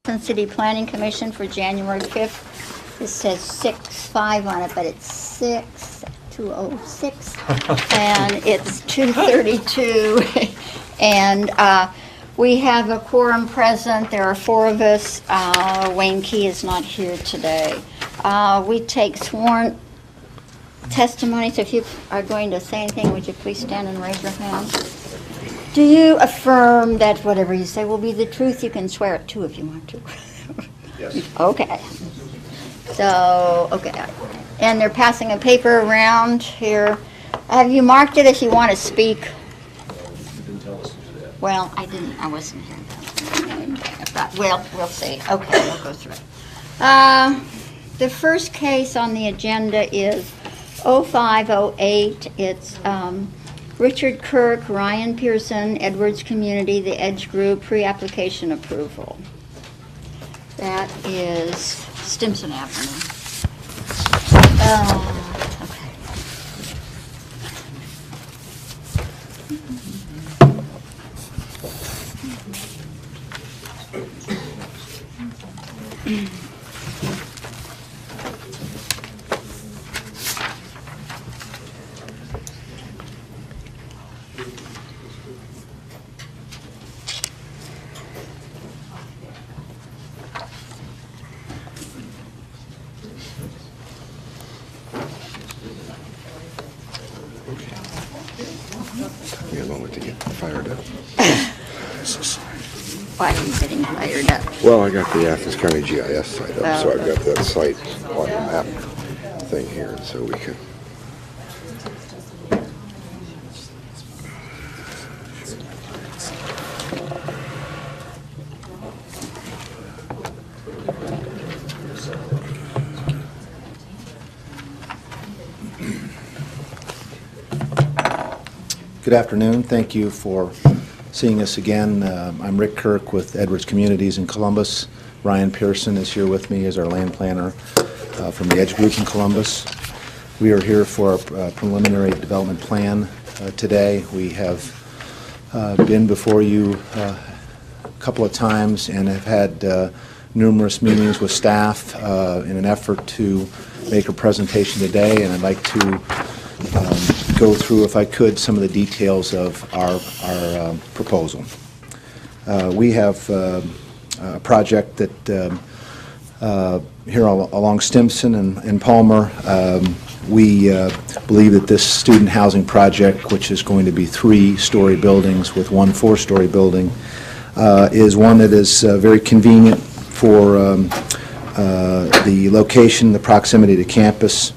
Athens City Planning Commission for January 5th. This says 6/5 on it, but it's 6/206, and it's 2:32. And we have a quorum present. There are 4 of us. Wayne Key is not here today. We take sworn testimony, so if you are going to say anything, would you please stand and raise your hand? Do you affirm that whatever you say will be the truth? You can swear it too if you want to. Yes. Okay. So, okay. And they're passing a paper around here. Have you marked it if you want to speak? You didn't tell us to do that. Well, I wasn't here. But we'll see. Okay, we'll go through it. The first case on the agenda is 0508. It's Richard Kirk, Ryan Pearson, Edwards Community, the Edge Group, pre-application approval. That is Stimson Avenue. Okay. Took me a moment to get fired up. Why are you getting fired up? Well, I got the Athens County GIS site up, so Oh. I've got that site on the map thing here, and so we can. Good afternoon. Thank you for seeing us again. I'm Rick Kirk with Edwards Communities in Columbus. Ryan Pearson is here with me as our land planner from the Edge Group in Columbus. We are here for our preliminary development plan today. We have been before you a couple of times and have had numerous meetings with staff in an effort to make a presentation today, and I'd like to go through, if I could, some of the details of our proposal. We have a project that here along Stimson and Palmer. We believe that this student housing project, which is going to be 3-story buildings with 1 4-story building, is one that is very convenient for the location, the proximity to campus.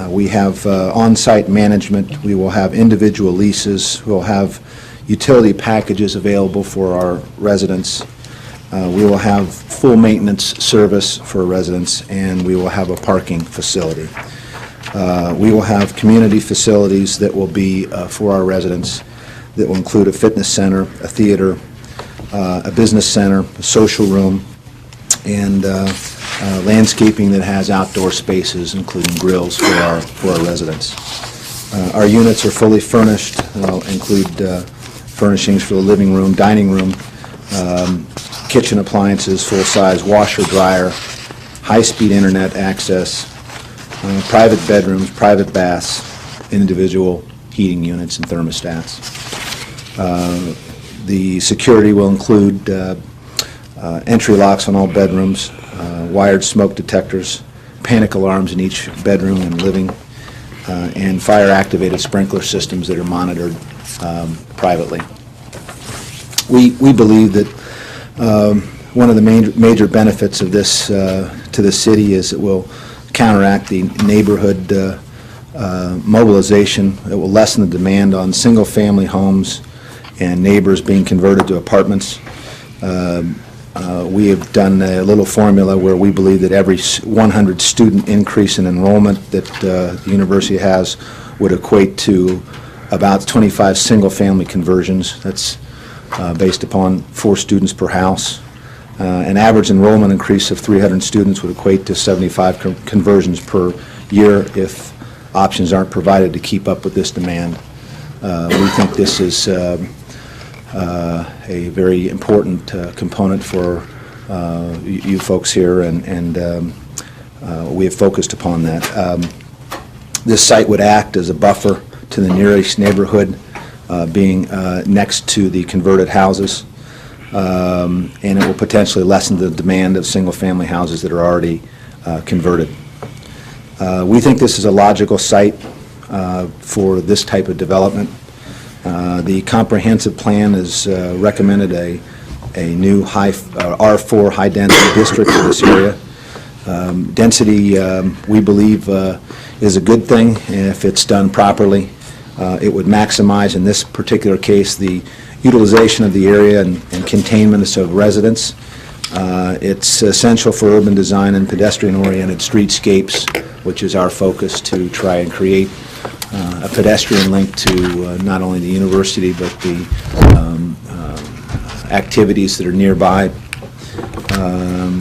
We have on-site management. We will have individual leases. We'll have utility packages available for our residents. We will have full maintenance service for residents, and we will have a parking facility. We will have community facilities that will be for our residents that will include a fitness center, a theater, a business center, a social room, and landscaping that has outdoor spaces, including grills for our residents. Our units are fully furnished. They'll include furnishings for the living room, dining room, kitchen appliances, full-size washer, dryer, high-speed internet access, private bedrooms, private baths, individual heating units and thermostats. The security will include entry locks on all bedrooms, wired smoke detectors, panic alarms in each bedroom and living, and fire-activated sprinkler systems that are monitored privately. We believe that one of the major benefits of this to the city is it will counteract the neighborhood mobilization. It will lessen the demand on single-family homes and neighbors being converted to apartments. We have done a little formula where we believe that every 100 student increase in enrollment that the university has would equate to about 25 single-family conversions. That's based upon 4 students per house. An average enrollment increase of 300 students would equate to 75 conversions per year if options aren't provided to keep up with this demand. We think this is a very important component for you folks here, and we have focused upon that. This site would act as a buffer to the nearest neighborhood, being next to the converted houses, and it will potentially lessen the demand of single-family houses that are already converted. We think this is a logical site for this type of development. The comprehensive plan has recommended a new R4 high-density district in this area. Density, we believe, is a good thing if it's done properly. It would maximize, in this particular case, the utilization of the area and containment of residents. It's essential for urban design and pedestrian-oriented streetscapes, which is our focus, to try and create a pedestrian link to not only the university but the activities that are nearby.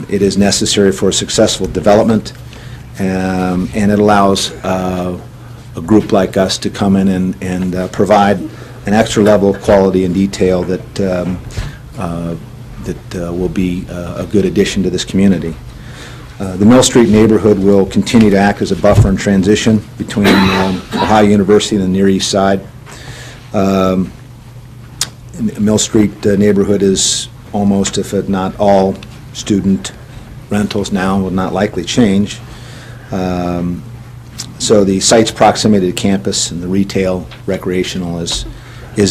It is necessary for a successful development, and it allows a group like us to come in and provide an extra level of quality and detail that will be a good addition to this community. The Mill Street neighborhood will continue to act as a buffer and transition between Ohio University and the Near East Side. Mill Street neighborhood is almost, if not all, student rentals now, will not likely change. So the site's proximity to campus and the retail, recreational is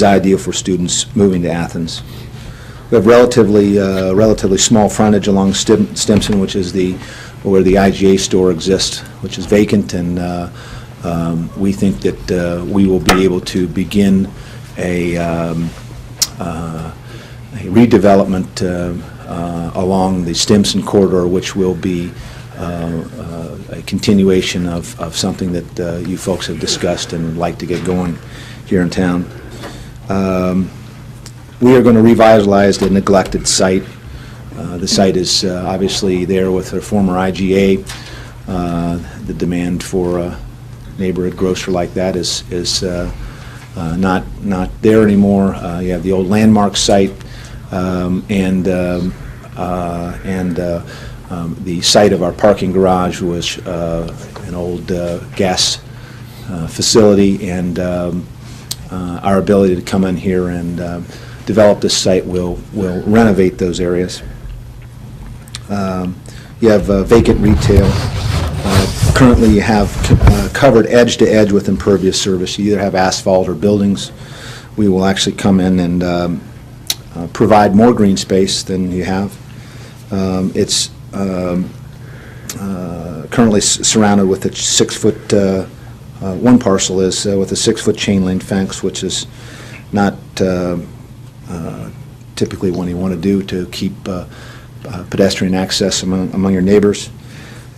ideal for students moving to Athens. We have relatively small frontage along Stimson, which is where the IGA store exists, which is vacant, and we think that we will be able to begin a redevelopment along the Stimson corridor, which will be a continuation of something that you folks have discussed and would like to get going here in town. We are going to revitalize the neglected site. The site is obviously there with the former IGA. The demand for a neighborhood grocer like that is not there anymore. You have the old Landmark site and the site of our parking garage was an old gas facility, and our ability to come in here and develop this site will renovate those areas. You have vacant retail. Currently you have covered edge to edge with impervious surface. You either have asphalt or buildings. We will actually come in and provide more green space than you have. It's currently surrounded with a 6-foot, one parcel is with a 6-foot chain link fence, which is not typically what you want to do to keep pedestrian access among your neighbors.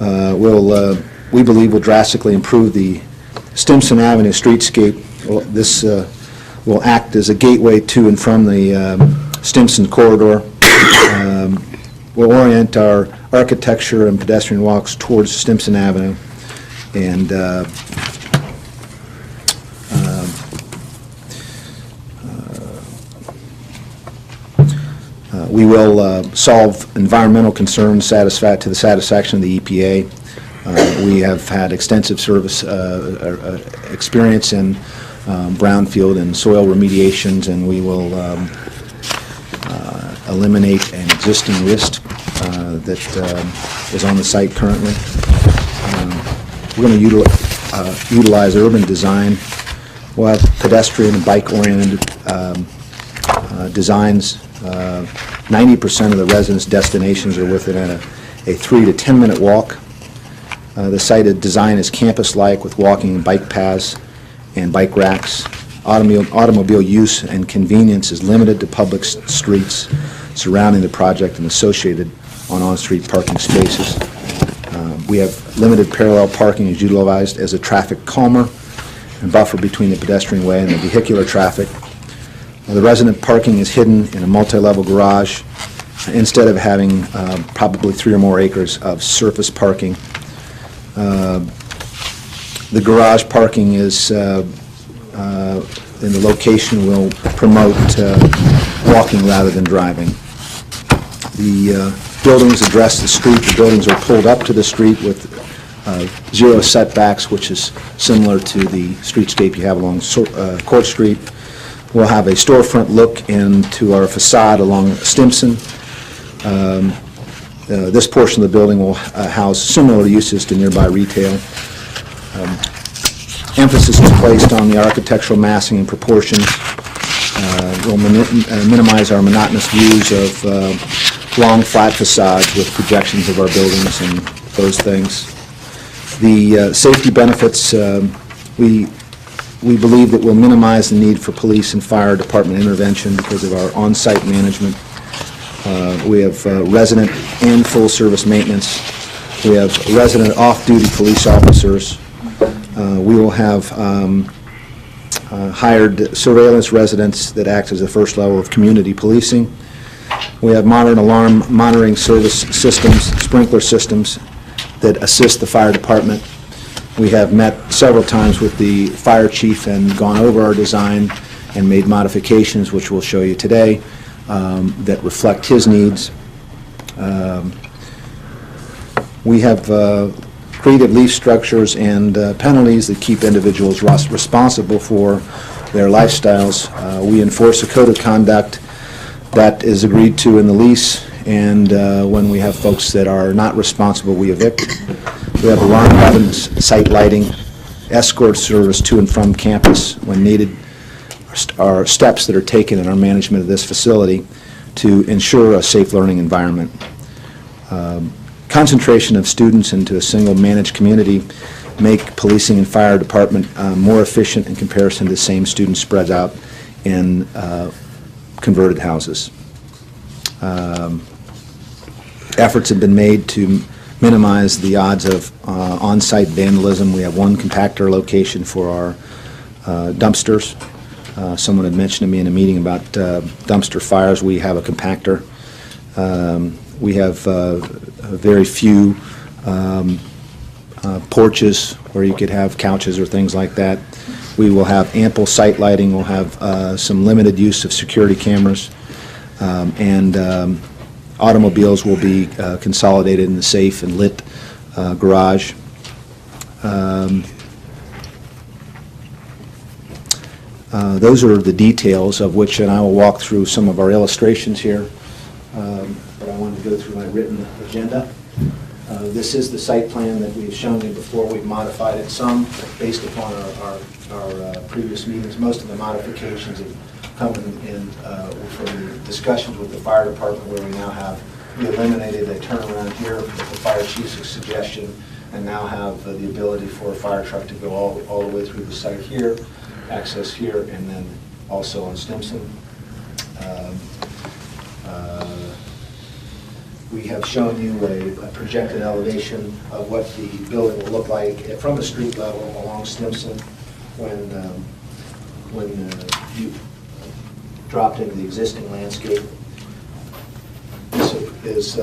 We believe will drastically improve the Stimson Avenue streetscape. This will act as a gateway to and from the Stimson corridor. We'll orient our architecture and pedestrian walks towards Stimson Avenue, and we will solve environmental concerns to the satisfaction of the EPA. We have had extensive service experience in brownfield and soil remediations, and we will eliminate an existing risk that is on the site currently. We're going to utilize urban design. We'll have pedestrian and bike-oriented designs. 90% of the residents' destinations are within a 3 to 10 minute walk. The site design is campus-like with walking and bike paths and bike racks. Automobile use and convenience is limited to public streets surrounding the project and associated on-street parking spaces. We have limited parallel parking is utilized as a traffic calmer and buffer between the pedestrian way and the vehicular traffic. The resident parking is hidden in a multi-level garage instead of having probably 3 or more acres of surface parking. The garage parking is in the location will promote walking rather than driving. The buildings address the street. The buildings are pulled up to the street with zero setbacks, which is similar to the streetscape you have along Court Street. We'll have a storefront look into our facade along Stimson. This portion of the building will house similar uses to nearby retail. Emphasis is placed on the architectural massing and proportions. We'll minimize our monotonous views of long, flat facades with projections of our buildings and those things. The safety benefits, we believe that will minimize the need for police and fire department intervention because of our on-site management. We have resident and full-service maintenance. We have resident off-duty police officers. We will have hired surveillance residents that act as the first level of community policing. We have modern alarm monitoring service systems, sprinkler systems that assist the fire department. We have met several times with the fire chief and gone over our design and made modifications, which we'll show you today, that reflect his needs. We have creative leaf structures and penalties that keep individuals responsible for their lifestyles. We enforce a code of conduct that is agreed to in the lease, and when we have folks that are not responsible, we evict. We have alarm buttons, site lighting, escort service to and from campus when needed, are steps that are taken in our management of this facility to ensure a safe learning environment. Concentration of students into a single managed community make policing and fire department more efficient in comparison to the same students spread out in converted houses. Efforts have been made to minimize the odds of on-site vandalism. We have one compactor location for our dumpsters. Someone had mentioned to me in a meeting about dumpster fires. We have a compactor. We have very few porches where you could have couches or things like that. We will have ample site lighting. We'll have some limited use of security cameras. And automobiles will be consolidated in the safe and lit garage. Those are the details of which, and I will walk through some of our illustrations here, but I wanted to go through my written agenda. This is the site plan that we've shown you before. We've modified it some based upon our previous meetings. Most of the modifications have come in from the discussions with the fire department, where we eliminated a turnaround here with the fire chief's suggestion, and now have the ability for a fire truck to go all the way through the site here, access here, and then also on Stimson. We have shown you a projected elevation of what the building will look like from the street level along Stimson when you dropped into the existing landscape. This is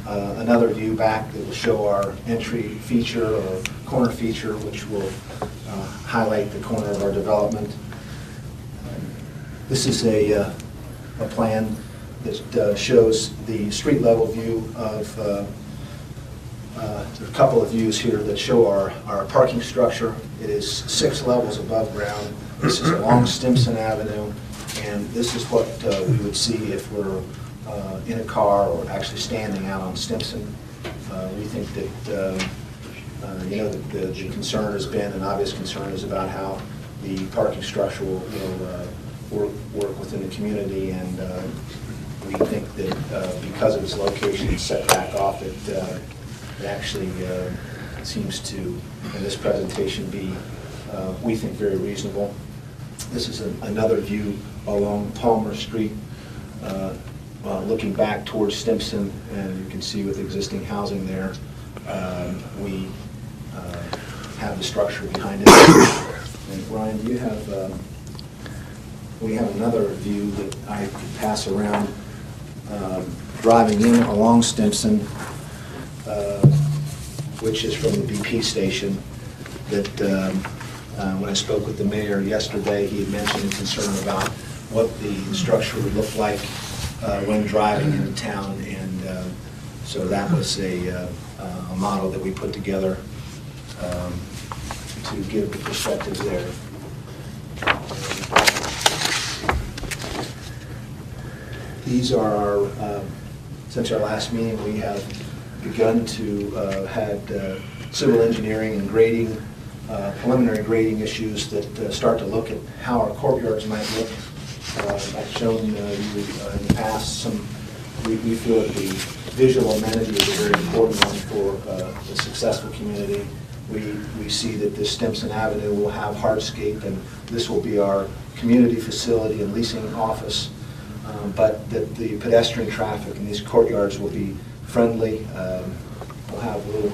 another view back that will show our entry feature or corner feature, which will highlight the corner of our development. This is a plan that shows the street level view of there are a couple of views here that show our parking structure. It is 6 levels above ground. This is along Stimson Avenue, and this is what we would see if we're in a car or actually standing out on Stimson. We think that the concern has been, an obvious concern is about how the parking structure will work within the community, and we think that because of its location set back off, it actually seems to, in this presentation, be, we think, very reasonable. This is another view along Palmer Street, looking back towards Stimson, and you can see with existing housing there, we have the structure behind it. And Ryan, do you have, we have another view that I could pass around, driving in along Stimson, which is from the BP station, that when I spoke with the mayor yesterday, he had mentioned a concern about what the structure would look like when driving into town, and so that was a model that we put together to give the perspective there. These are our, since our last meeting, we have begun to had civil engineering and grading, preliminary grading issues that start to look at how our courtyards might look. I've shown you in the past some, we feel that the visual amenity is a very important one for a successful community. We see that this Stimson Avenue will have hardscape, and this will be our community facility and leasing office, but that the pedestrian traffic in these courtyards will be friendly. We'll have little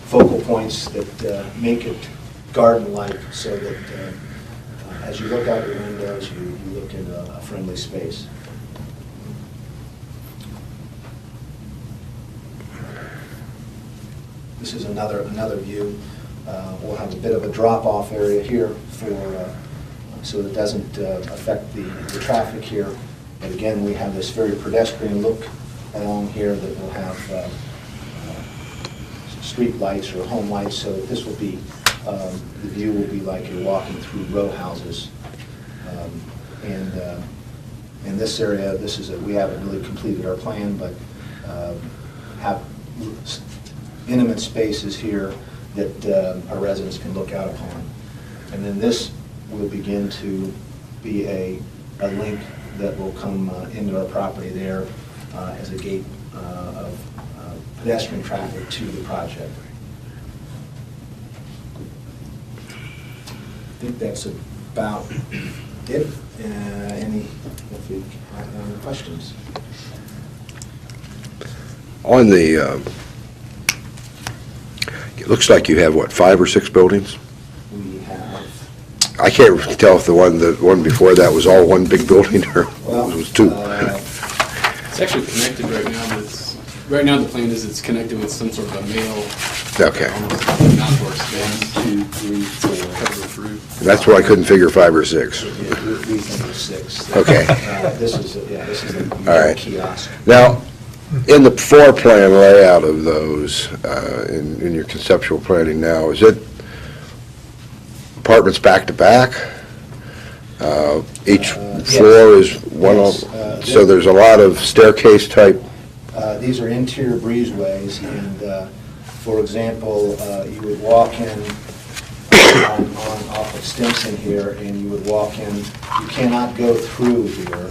focal points that make it garden-like, so that as you look out your windows, you look at a friendly space. This is another view. We'll have a bit of a drop-off area here for so it doesn't affect the traffic here. But again, we have this very pedestrian look along here that will have street lights or home lights, so this will be, the view will be like you're walking through row houses. And in this area, we haven't really completed our plan, but have intimate spaces here that our residents can look out upon. And then this will begin to be a link that will come into our property there as a gate of pedestrian traffic to the project. I think that's about it. If you have any questions? On the, it looks like you have, what, 5 or 6 buildings? We have, I can't tell if the one before that was all one big building or well, it was 2. It's actually connected right now, but right now the plan is it's connected with some sort of a mail. Okay. Almost like an outdoor space. 2, 3, 4. Covered with roof. That's why I couldn't figure 5 or 6. We think it's 6. Okay. This is a All right. kiosk. Now, in the floor plan layout of those, in your conceptual planning now, is it apartments back to back? Each Yes. floor is one, Yes. so there's a lot of staircase type. These are interior breezeways, and for example, you would walk in off of Stimson here, and you would walk in. You cannot go through here.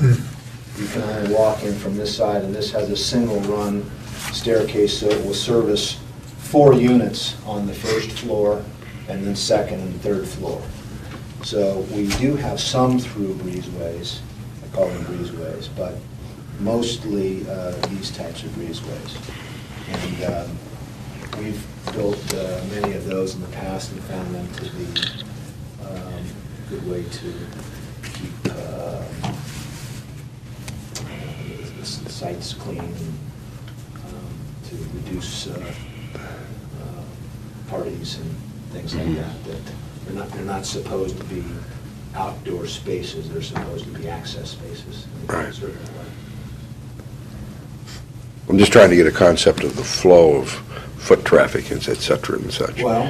You can only walk in from this side, and this has a single run staircase, so it will service 4 units on the first floor, and then second and third floor. So we do have some through breezeways, I call them breezeways, but mostly these types of breezeways. And we've built many of those in the past and found them to be a good way to keep the sites clean and to reduce parties and things like that. That they're not supposed to be outdoor spaces. They're supposed to be access spaces. Right. Certainly. I'm just trying to get a concept of the flow of foot traffic, et cetera and such. Well,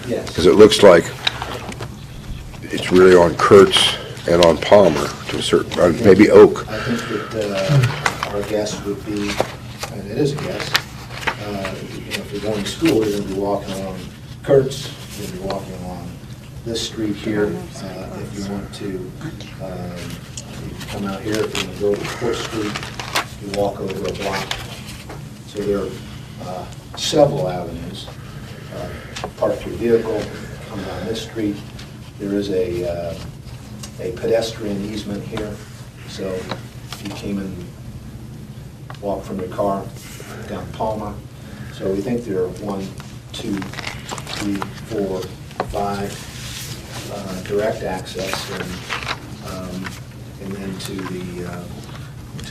yes. Because it looks like it's really on Kurtz and on Palmer to a certain, maybe Oak. I think that our guess would be, and it is a guess, if you're going to school, you're going to be walking along Kurtz, you're going to be walking along this street here. If you want to you come out here, if you're going to go to 4th Street, you walk over a block. So there are several avenues. Park your vehicle, come down this street. There is a pedestrian easement here. So if you came and walked from your car down Palmer. So we think there are 1, 2, 3, 4, 5 direct access, and then to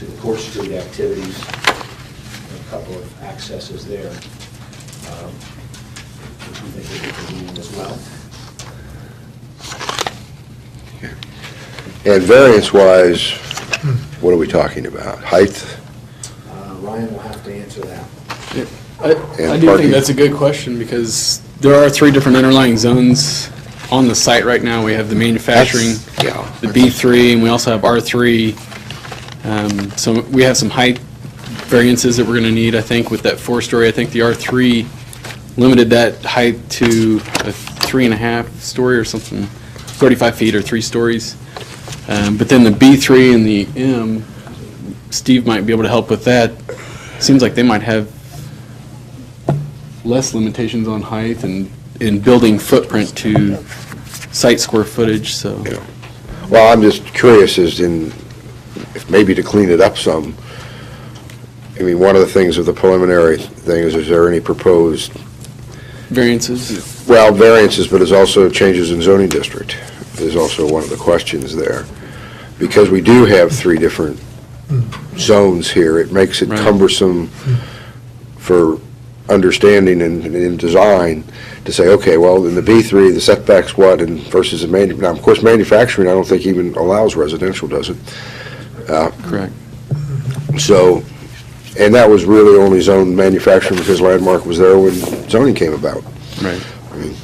the 4th Street activities, a couple of accesses there, which we think is convenient as well. And variance-wise, what are we talking about? Height? Ryan will have to answer that. I do parking. think that's a good question, because there are 3 different underlying zones on the site right now. We have the manufacturing, Yeah. the B3, and we also have R3. So we have some height variances that we're going to need, I think, with that 4-story. I think the R3 limited that height to a 3.5-story or something, 35 feet or 3 stories. But then the B3 and the M, Steve might be able to help with that. Seems like they might have less limitations on height and in building footprint to site square footage, so. Yeah. Well, I'm just curious as in, if maybe to clean it up some, I mean, one of the things of the preliminary thing is there any proposed, Variances? well, variances, but there's also changes in zoning district. There's also one of the questions there. Because we do have 3 different zones here, it makes it Right. cumbersome for understanding and in design to say, okay, well, in the B3, the setback's what, and versus the now, of course, manufacturing, I don't think even allows residential, does it? Correct. So, and that was really only zoned manufacturing because Landmark was there when zoning came about. Right. I mean,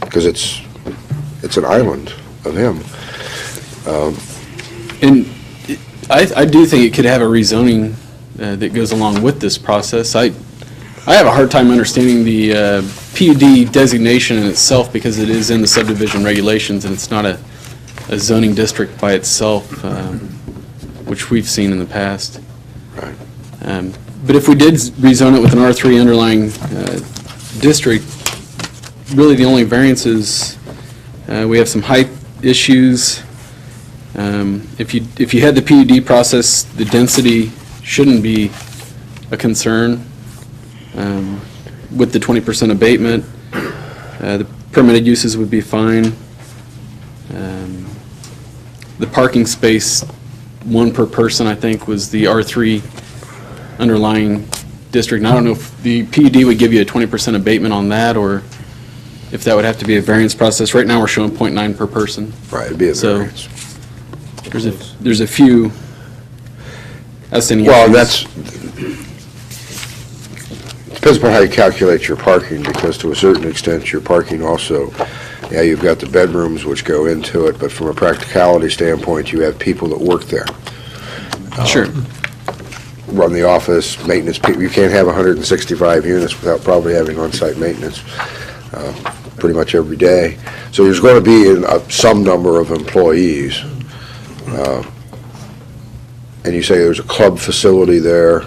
because it's an island of him. And I do think it could have a rezoning that goes along with this process. I have a hard time understanding the PUD designation in itself because it is in the subdivision regulations and it's not a zoning district by itself, which we've seen in the past. Right. But if we did rezone it with an R3 underlying district, really the only variances, we have some height issues. If you had the PUD process, the density shouldn't be a concern. With the 20% abatement, the permitted uses would be fine. The parking space, 1 per person, I think, was the R3 underlying district. And I don't know if the PUD would give you a 20% abatement on that, or if that would have to be a variance process. Right now, we're showing 0.9 per person. Right, it'd be a So- variance. There's a few outstanding issues. Well, that's, depends upon how you calculate your parking, because to a certain extent, your parking also, yeah, you've got the bedrooms which go into it, but from a practicality standpoint, you have people that work there. Sure. Run the office, maintenance people. You can't have 165 units without probably having on-site maintenance pretty much every day. So there's going to be some number of employees. And you say there's a club facility there,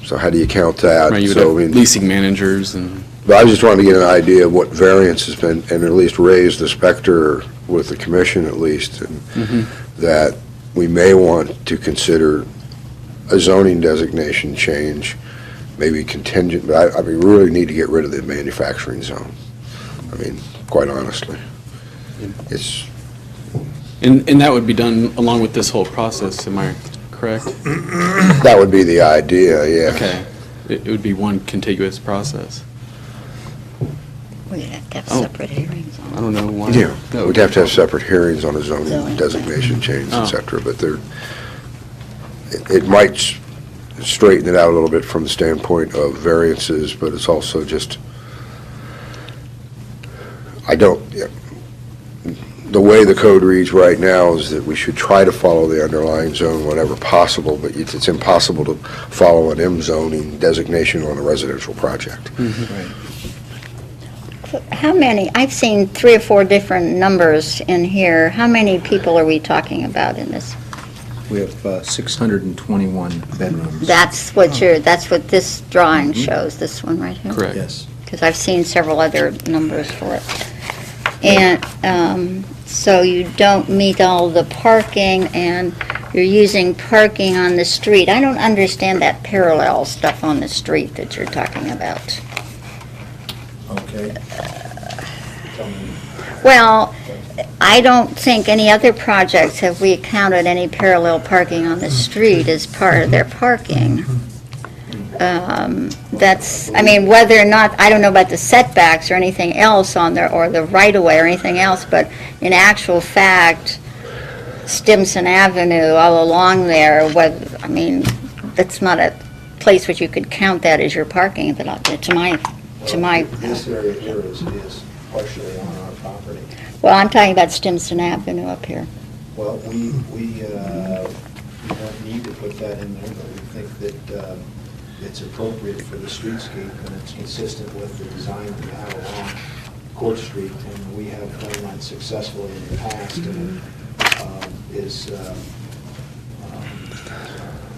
so how do you count that? Right, you would So, have I mean, leasing managers and, but I was just trying to get an idea of what variance has been, and at least raise the specter with the commission at least, and that we may want to consider a zoning designation change, maybe contingent, but I mean, we really need to get rid of the manufacturing zone. I mean, quite honestly. It's, and that would be done along with this whole process, am I correct? that would be the idea, yeah. Okay. It would be one contiguous process. We'd have to have Oh. separate hearings on I it. don't know why. Yeah, that we'd would- have to have separate hearings on a zoning Zoning. designation change, et Oh. cetera, but it might straighten it out a little bit from the standpoint of variances, but it's also just, the way the code reads right now is that we should try to follow the underlying zone whenever possible, but it's impossible to follow an M zoning designation on a residential project. How many, I've seen 3 or 4 different numbers in here. How many people are we talking about in this? We have 621 bedrooms. That's what this drawing shows, this one right here? Correct. Yes. Because I've seen several other numbers for it. And so you don't meet all the parking, and you're using parking on the street. I don't understand that parallel stuff on the street that you're talking about. Okay. Well, I don't think any other projects have we counted any parallel parking on the street as part of their parking. That's, I mean, whether or not, I don't know about the setbacks or anything else on there, or the right-of-way or anything else, but in actual fact, Stimson Avenue all along there, I mean, that's not a place where you could count that as your parking, but to my, This area here is partially on our property. well, I'm talking about Stimson Avenue up here. Well, we don't need to put that in there, but we think that it's appropriate for the streetscape, and it's consistent with the design that we have along Court Street, and we have done that successfully in the past, and it is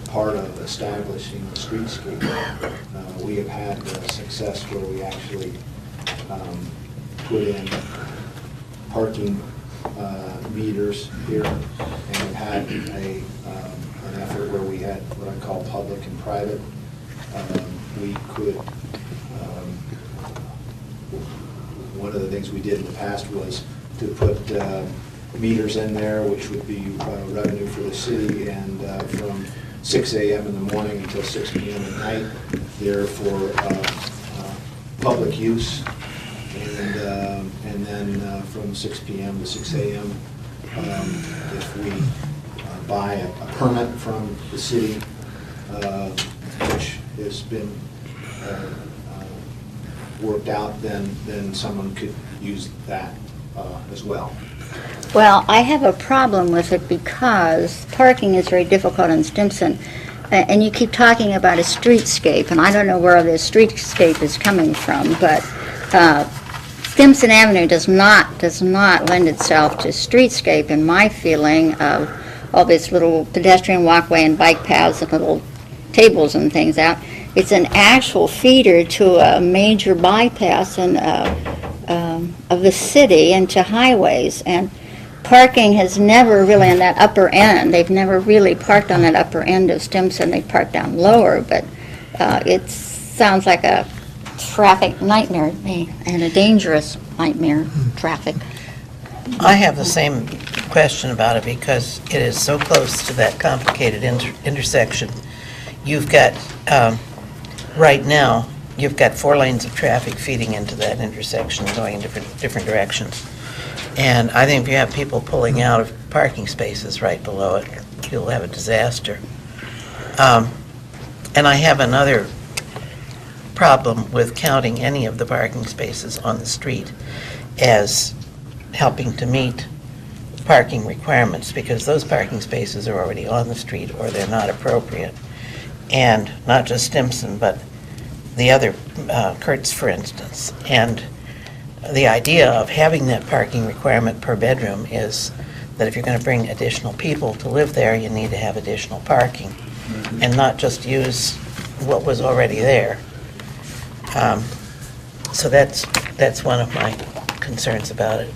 part of establishing the streetscape. We have had success where we actually put in parking meters here, and have had an effort where we had what I call public and private. We could, one of the things we did in the past was to put meters in there, which would be revenue for the city, and from 6 a.m. in the morning until 6 p.m. at night, they're for public use, and then from 6 p.m. to 6 a.m., if we buy a permit from the city, which has been worked out, then someone could use that as well. Well, I have a problem with it because parking is very difficult in Stimson, and you keep talking about a streetscape, and I don't know where this streetscape is coming from, but Stimson Avenue does not lend itself to streetscape, in my feeling of all this little pedestrian walkway and bike paths and little tables and things out. It's an actual feeder to a major bypass and of the city and to highways, and parking has never really on that upper end. They've never really parked on that upper end of Stimson. They park down lower, but it sounds like a traffic nightmare to me, and a dangerous nightmare, traffic. I have the same question about it because it is so close to that complicated intersection. You've got, right now, you've got 4 lanes of traffic feeding into that intersection going in different directions. And I think if you have people pulling out of parking spaces right below it, you'll have a disaster. And I have another problem with counting any of the parking spaces on the street as helping to meet parking requirements, because those parking spaces are already on the street or they're not appropriate. And not just Stimson, but the other, Kurtz, for instance. And the idea of having that parking requirement per bedroom is that if you're going to bring additional people to live there, you need to have additional parking and not just use what was already there. So that's one of my concerns about it.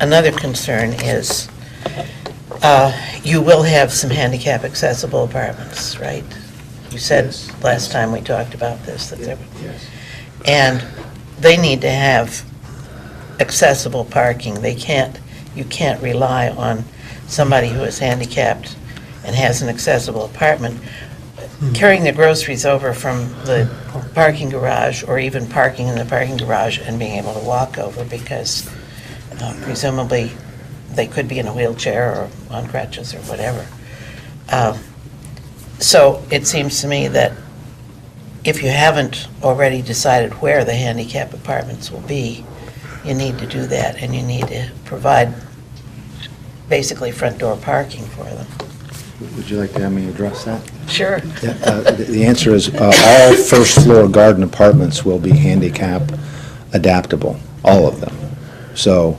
Another concern is you will have some handicap accessible apartments, right? You said Yes. last time we talked about this that there, Yes. and they need to have accessible parking. You can't rely on somebody who is handicapped and has an accessible apartment carrying their groceries over from the parking garage, or even parking in the parking garage and being able to walk over, because presumably they could be in a wheelchair or on crutches or whatever. So it seems to me that if you haven't already decided where the handicap apartments will be, you need to do that, and you need to provide basically front door parking for them. Would you like to have me address that? Sure. Yeah, the answer is all first-floor garden apartments will be handicap adaptable, all of them. So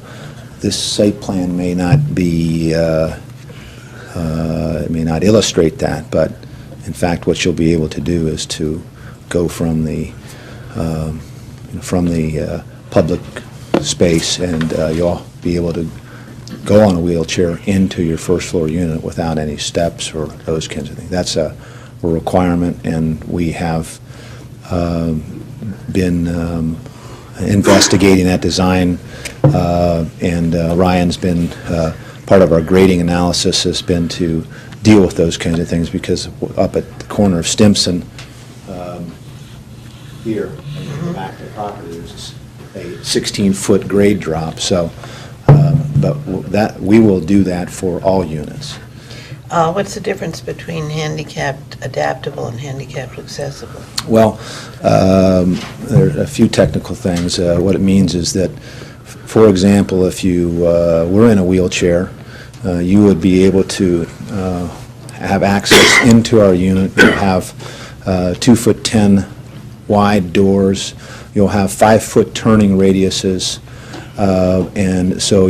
this site plan may not be, it may not illustrate that, but in fact, what you'll be able to do is to go from the public space, and you'll be able to go on a wheelchair into your first-floor unit without any steps or those kinds of things. That's a requirement, and we have been investigating that design, and Ryan's been, part of our grading analysis has been to deal with those kinds of things, because up at the corner of Stimson, here, in the back of the property, there's a 16-foot grade drop, so but we will do that for all units. What's the difference between handicapped adaptable and handicapped accessible? Well, there are a few technical things. What it means is that, for example, if you were in a wheelchair, you would be able to have access into our unit. You'll have 2'10" wide doors. You'll have 5-foot turning radiuses. And so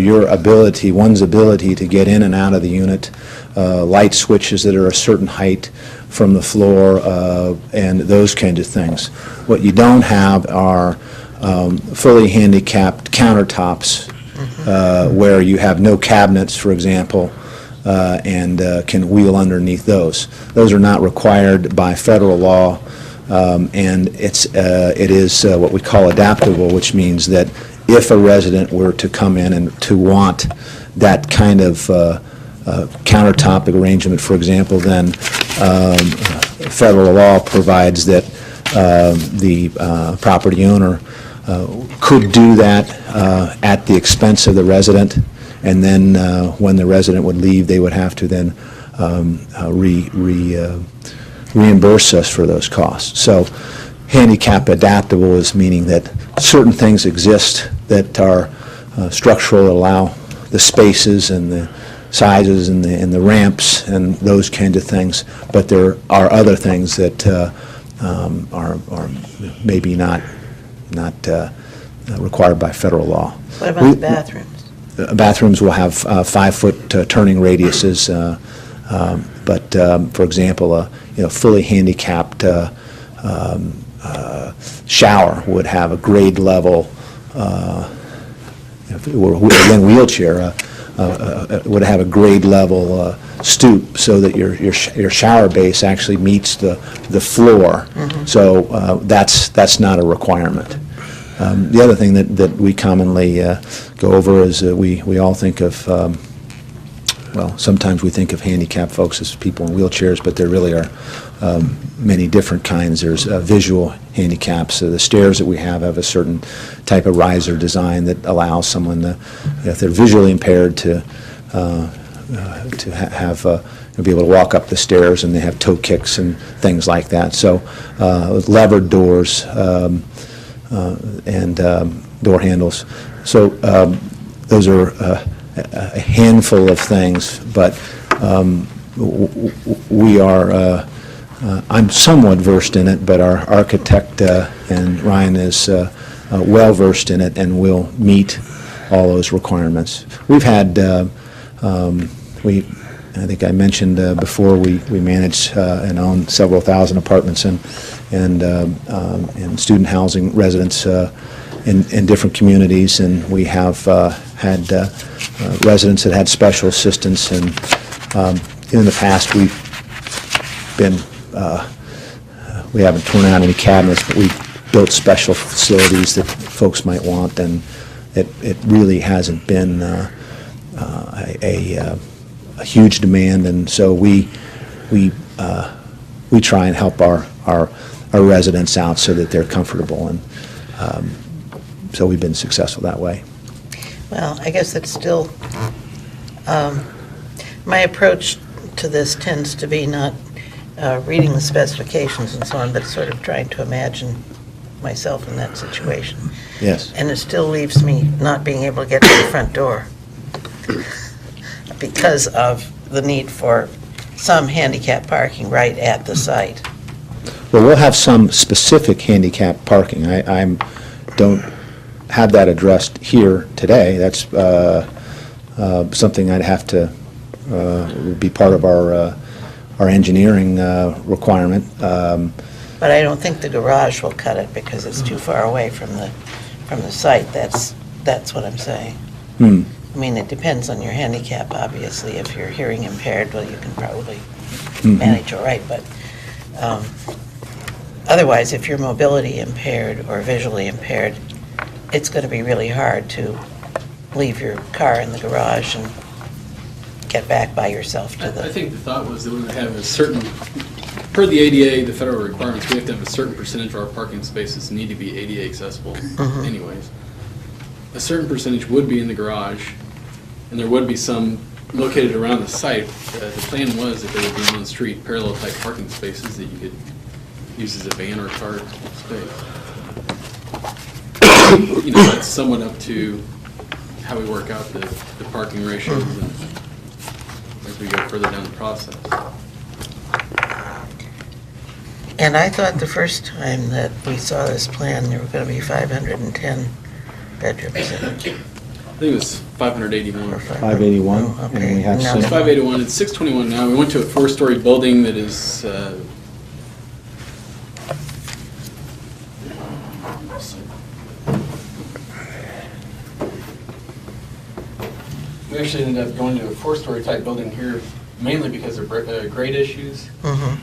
one's ability to get in and out of the unit, light switches that are a certain height from the floor, and those kinds of things. What you don't have are fully handicapped countertops where you have no cabinets, for example, and can wheel underneath those. Those are not required by federal law, and it is what we call adaptable, which means that if a resident were to come in and to want that kind of countertop arrangement, for example, then federal law provides that the property owner could do that at the expense of the resident, and then when the resident would leave, they would have to then reimburse us for those costs. So handicap adaptable is meaning that certain things exist that are structural, allow the spaces and the sizes and the ramps and those kinds of things, but there are other things that are maybe not required by federal law. What about the bathrooms? Bathrooms will have 5-foot turning radiuses, but for example, a fully handicapped shower would have a grade level, if it were again wheelchair, would have a grade level stoop so that your shower base actually meets the floor. Mm-hmm. So that's not a requirement. The other thing that we commonly go over is we all think of, well, sometimes we think of handicapped folks as people in wheelchairs, but there really are many different kinds. There's visual handicaps. So the stairs that we have a certain type of riser design that allows someone, if they're visually impaired, to have be able to walk up the stairs, and they have toe kicks and things like that. So levered doors and door handles. So those are a handful of things, but we are, I'm somewhat versed in it, but our architect and Ryan is well versed in it and will meet all those requirements. We've had, I think I mentioned before, we manage and own several thousand apartments and student housing residents in different communities, and we have had residents that had special assistance, and in the past we've been, we haven't torn out any cabinets, but we've built special facilities that folks might want, and it really hasn't been a huge demand, and so we try and help our residents out so that they're comfortable, and so we've been successful that way. Well, I guess it's still, my approach to this tends to be not reading the specifications and so on, but sort of trying to imagine myself in that situation. Yes. And it still leaves me not being able to get to the front door because of the need for some handicap parking right at the site. Well, we'll have some specific handicap parking. I don't have that addressed here today. That's something I'd have to be part of our engineering requirement. But I don't think the garage will cut it because it's too far away from the site. That's what I'm saying. Hmm. I mean, it depends on your handicap, obviously. If you're hearing impaired, well, you can probably Mm-hmm. manage all right, but otherwise, if you're mobility impaired or visually impaired, it's going to be really hard to leave your car in the garage and get back by yourself to I the... think the thought was that we would have a certain, per the ADA, the federal requirements, we have to have a certain percentage of our parking spaces need to be ADA accessible anyways. A certain percentage would be in the garage, and there would be some located around the site. The plan was that there would be on-street parallel type parking spaces that you could use as a van or car space. You know, that's somewhat up to how we work out the parking ratios and as we go further down the process. And I thought the first time that we saw this plan, there were going to be 510 bedrooms in it. I think it was 581. 581, Oh, and okay. we have No. It's some, 581, it's 621 now. We went to a 4-story building that is, we actually ended up going to a 4-story type building here mainly because of grade issues. Mhm.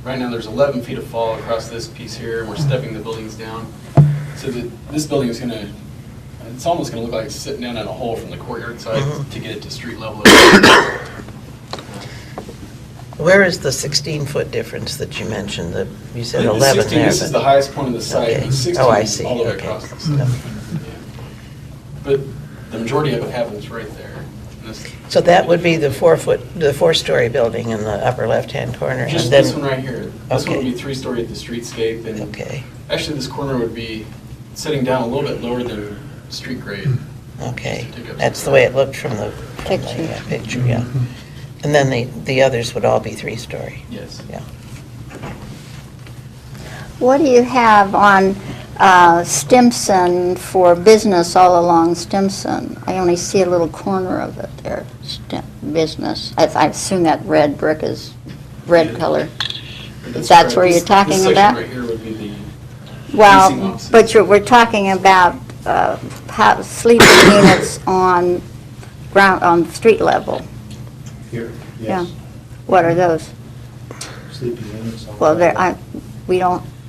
Right now, there's 11 feet of fall across this piece here, and we're stepping the buildings down. So this building is gonna, it's almost gonna look like it's sitting down in a hole from the courtyard side to get it to street level. Where is the 16-foot difference that you mentioned? You said The 11 16, there. this is the highest point of the site, Okay. the 16 Oh, I is see. all the way Okay. across the site. Yeah. But the majority of it happens right there. And this- So that would be the 4-story building in the upper left-hand corner? Just and then- this one right here. This one would Okay. be 3-story at the streetscape, and Okay, actually this corner would be sitting down a little bit lower than street grade. okay. Take up That's some the way it looked from the Picture. picture, yeah. And then the others would all be 3-story. Yes. What do you have on Stimson for business all along Stimson? I only see a little corner of it there, business. I assume that red brick is red color. That's That's correct. where you're This talking section about? right here would be the leasing Well, offices. but we're talking about sleeping units on street level. here, Yeah. What are those? sleeping units. Well,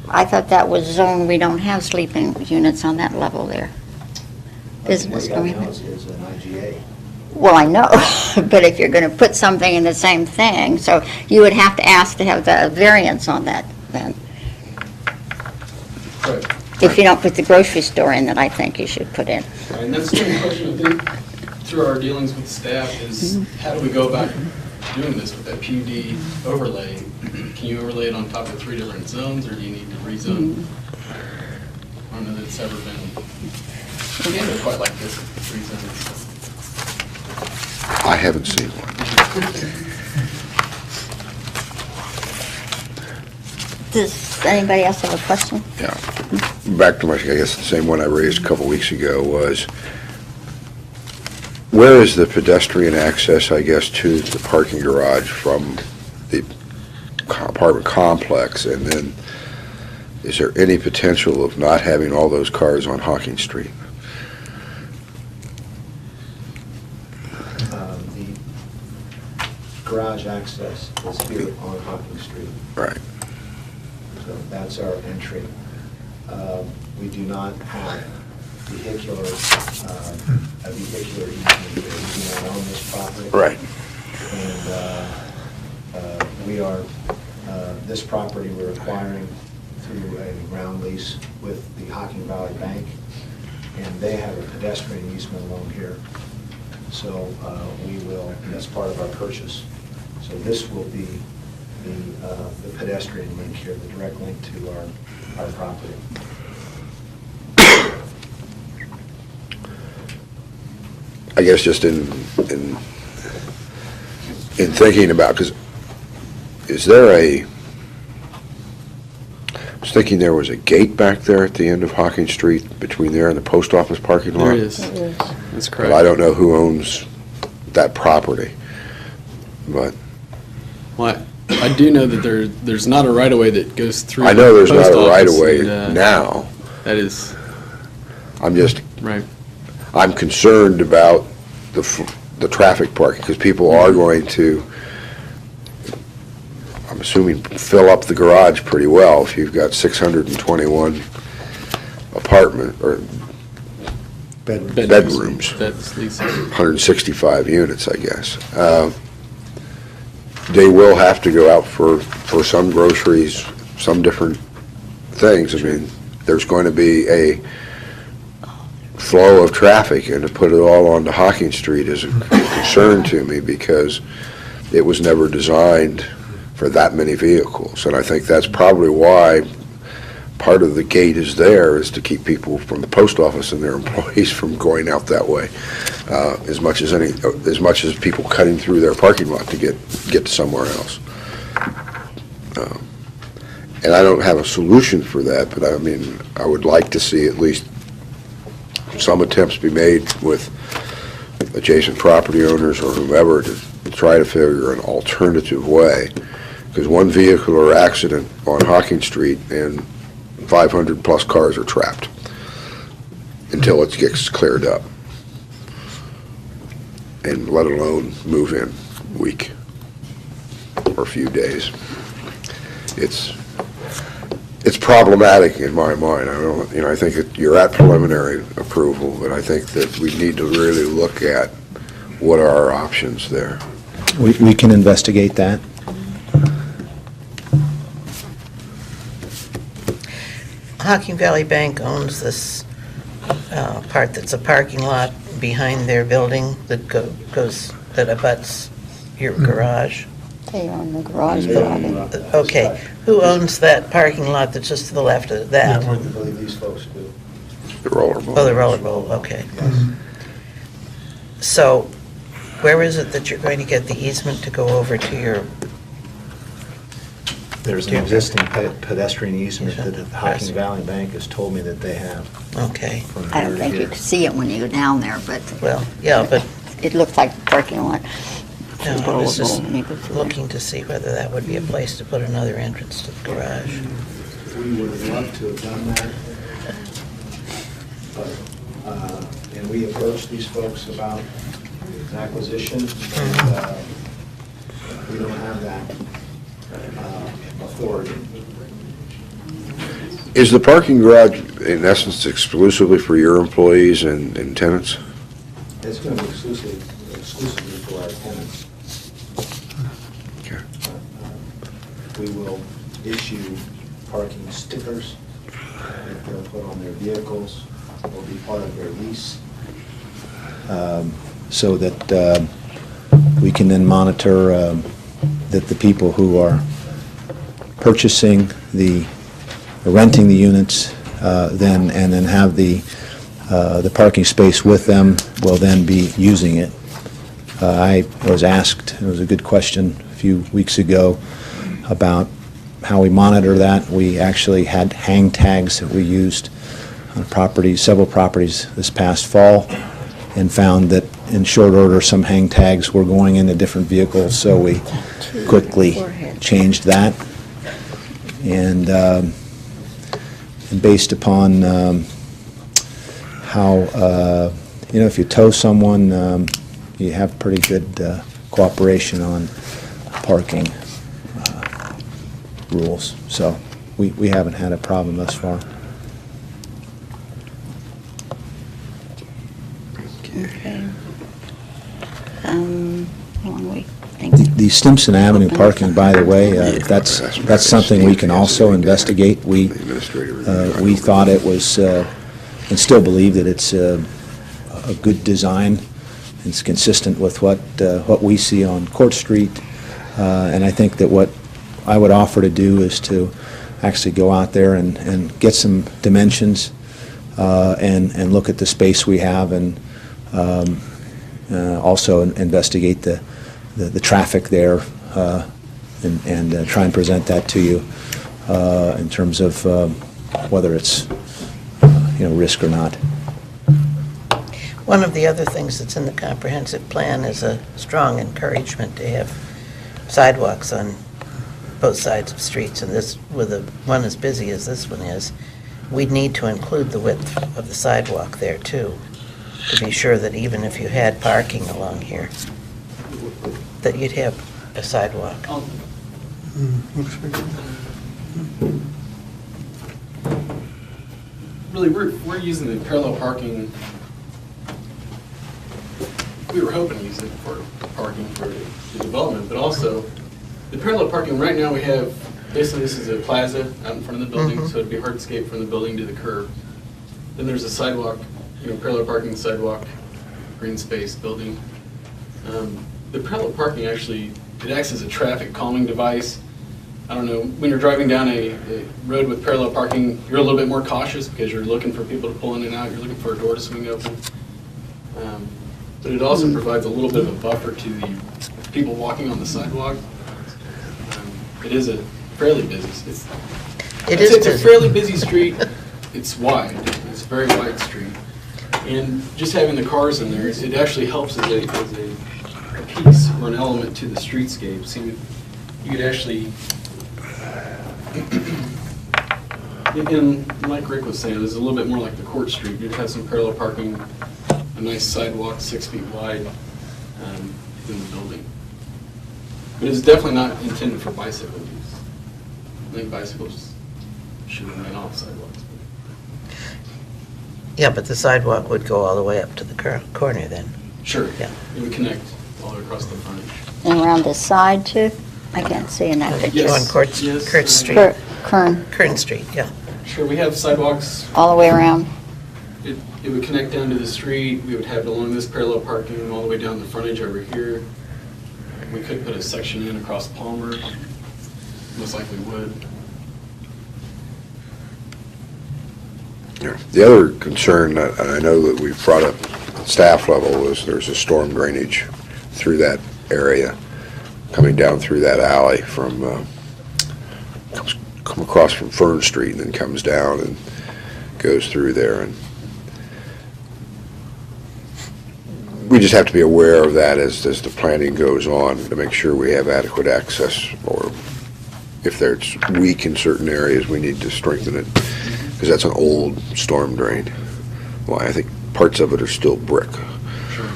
I thought that was zone, we don't have sleeping units on that level there. Business, don't we? is an IGA. Well, I know, but if you're going to put something in the same thing, so you would have to ask to have the variance on that then. Right. If you don't put the grocery store in that I think you should put in. And that's the question, I think, through our dealings with staff is, how do we go about doing this with that PUD overlay? Can you overlay it on top of 3 different zones, or do you need to rezone? I don't know that it's ever been handled quite like this, with 3 zones. I haven't seen one. Does anybody else have a question? Yeah. Back to my, I guess the same one I raised a couple weeks ago was, where is the pedestrian access, I guess, to the parking garage from the apartment complex? And then, is there any potential of not having all those cars on Hawking Street? The garage access is here on Hawking Street. Right. So that's our entry. We do not have a vehicular easement here. We do not own this property. Right. And we are, this property we're acquiring through a ground lease with the Hocking Valley Bank, and they have a pedestrian easement along here. So we will, that's part of our purchase. So this will be the pedestrian link here, the direct link to our property. I guess just in thinking about, because is there I was thinking there was a gate back there at the end of Hawking Street between there and the post office parking lot? There is, that's correct. But I don't know who owns that property, but Well, I do know that there's not a right-of-way that goes through. I know there's the not post a office, right-of-way and, now. That is, I'm just, right. I'm concerned about the traffic parking, because people are going to, I'm assuming, fill up the garage pretty well if you've got 621 apartment, or bedrooms. That's Lisa. 165 units, I guess. They will have to go out for some groceries, some different things. I mean, there's going to be flow of traffic, and to put it all onto Hocking Street is a concern to me because it was never designed for that many vehicles. And I think that's probably why part of the gate is there, is to keep people from the post office and their employees from going out that way, as much as people cutting through their parking lot to get to somewhere else. And I don't have a solution for that, but I mean, I would like to see at least some attempts be made with adjacent property owners or whomever to try to figure an alternative way. Because one vehicular accident on Hocking Street and 500-plus cars are trapped until it gets cleared up, and let alone move in week or a few days. It's problematic in my mind. I think you're at preliminary approval, but I think that we need to really look at what are our options there. We can investigate that. Hocking Valley Bank owns this part that's a parking lot behind their building that that abuts your garage. They own the garage building. Okay, who owns that parking lot that's just to the left of that? I believe these folks do. The rollerball. Oh, the rollerball, okay. So, where is it that you're going to get the easement to go over to your, There's an existing pedestrian easement that the Hocking Valley Bank has told me that they have. okay, from I here don't to think you here. could see it when you go down there, but well, yeah, but it looked like a parking lot. no, I was just Rollerball, when you go through. looking to see whether that would be a place to put another entrance to the garage. We would have loved to have done that. But, and we approached these folks about acquisition, and we don't have that authority. Is the parking garage, in essence, exclusively for your employees and tenants? It's going to be exclusively for our tenants. Okay. We will issue parking stickers that they'll put on their vehicles. Will be part of their lease, so that we can then monitor that the people who are purchasing renting the units, then have the parking space with them, will then be using it. I was asked, it was a good question a few weeks ago, about how we monitor that. We actually had hang tags that we used on several properties this past fall, and found that in short order some hang tags were going into different vehicles, so we quickly changed that. And based upon how, if you tow someone, you have pretty good cooperation on parking rules. So we haven't had a problem thus far. Okay. How long we think? The Stimson Avenue parking, by the way, that's something we can also investigate. We thought it was, and still believe that it's a good design. It's consistent with what we see on Court Street. And I think that what I would offer to do is to actually go out there and get some dimensions and look at the space we have, and also investigate the traffic there, and try and present that to you in terms of whether it's risk or not. One of the other things that's in the comprehensive plan is a strong encouragement to have sidewalks on both sides of streets, and this, with one as busy as this one is, we'd need to include the width of the sidewalk there too, to be sure that even if you had parking along here, that you'd have a sidewalk. Really, we're using the parallel parking, we were hoping to use it for parking for the development, but also, the parallel parking, right now we have, basically this is a plaza out in front of the building, so it'd be hardscape from the building to the curb. Then there's a sidewalk parallel parking, sidewalk, green space, building. The parallel parking actually, it acts as a traffic calming device. I don't know, when you're driving down a road with parallel parking, you're a little bit more cautious because you're looking for people to pull in and out, you're looking for a door to swing open. But it also provides a little bit of a buffer to the people walking on the sidewalk. It is a fairly busy, it's a busy. fairly busy street. It's wide, it's a very wide street. And just having the cars in there, it actually helps as a piece or an element to the streetscape. See, you could actually, and like Rick was saying, it's a little bit more like the Court Street. You'd have some parallel parking, a nice sidewalk 6 feet wide in the building. But it's definitely not intended for bicycle use. I think bicycles should remain off sidewalks. Yeah, but the sidewalk would go all the way up to the corner then. Sure. Yeah. It would connect all the way across the frontage. And around the side too? I can't see in that picture. Yes. On Kurt Yes. Street, Kern, Kern Street, yeah. Sure, we have sidewalks. all the way around. It would connect down to the street. We would have it along this parallel parking all the way down the frontage over here. We could put a section in across Palmer. Most likely would. Yeah. The other concern, and I know that we've brought up at staff level, is there's a storm drainage through that area, coming down through that alley from, come across from Fern Street and then comes down and goes through there. And we just have to be aware of that as the planning goes on to make sure we have adequate access, or if there's weak in certain areas, we need to strengthen it, because that's an old storm drain. Well, I think parts of it are still brick. Sure.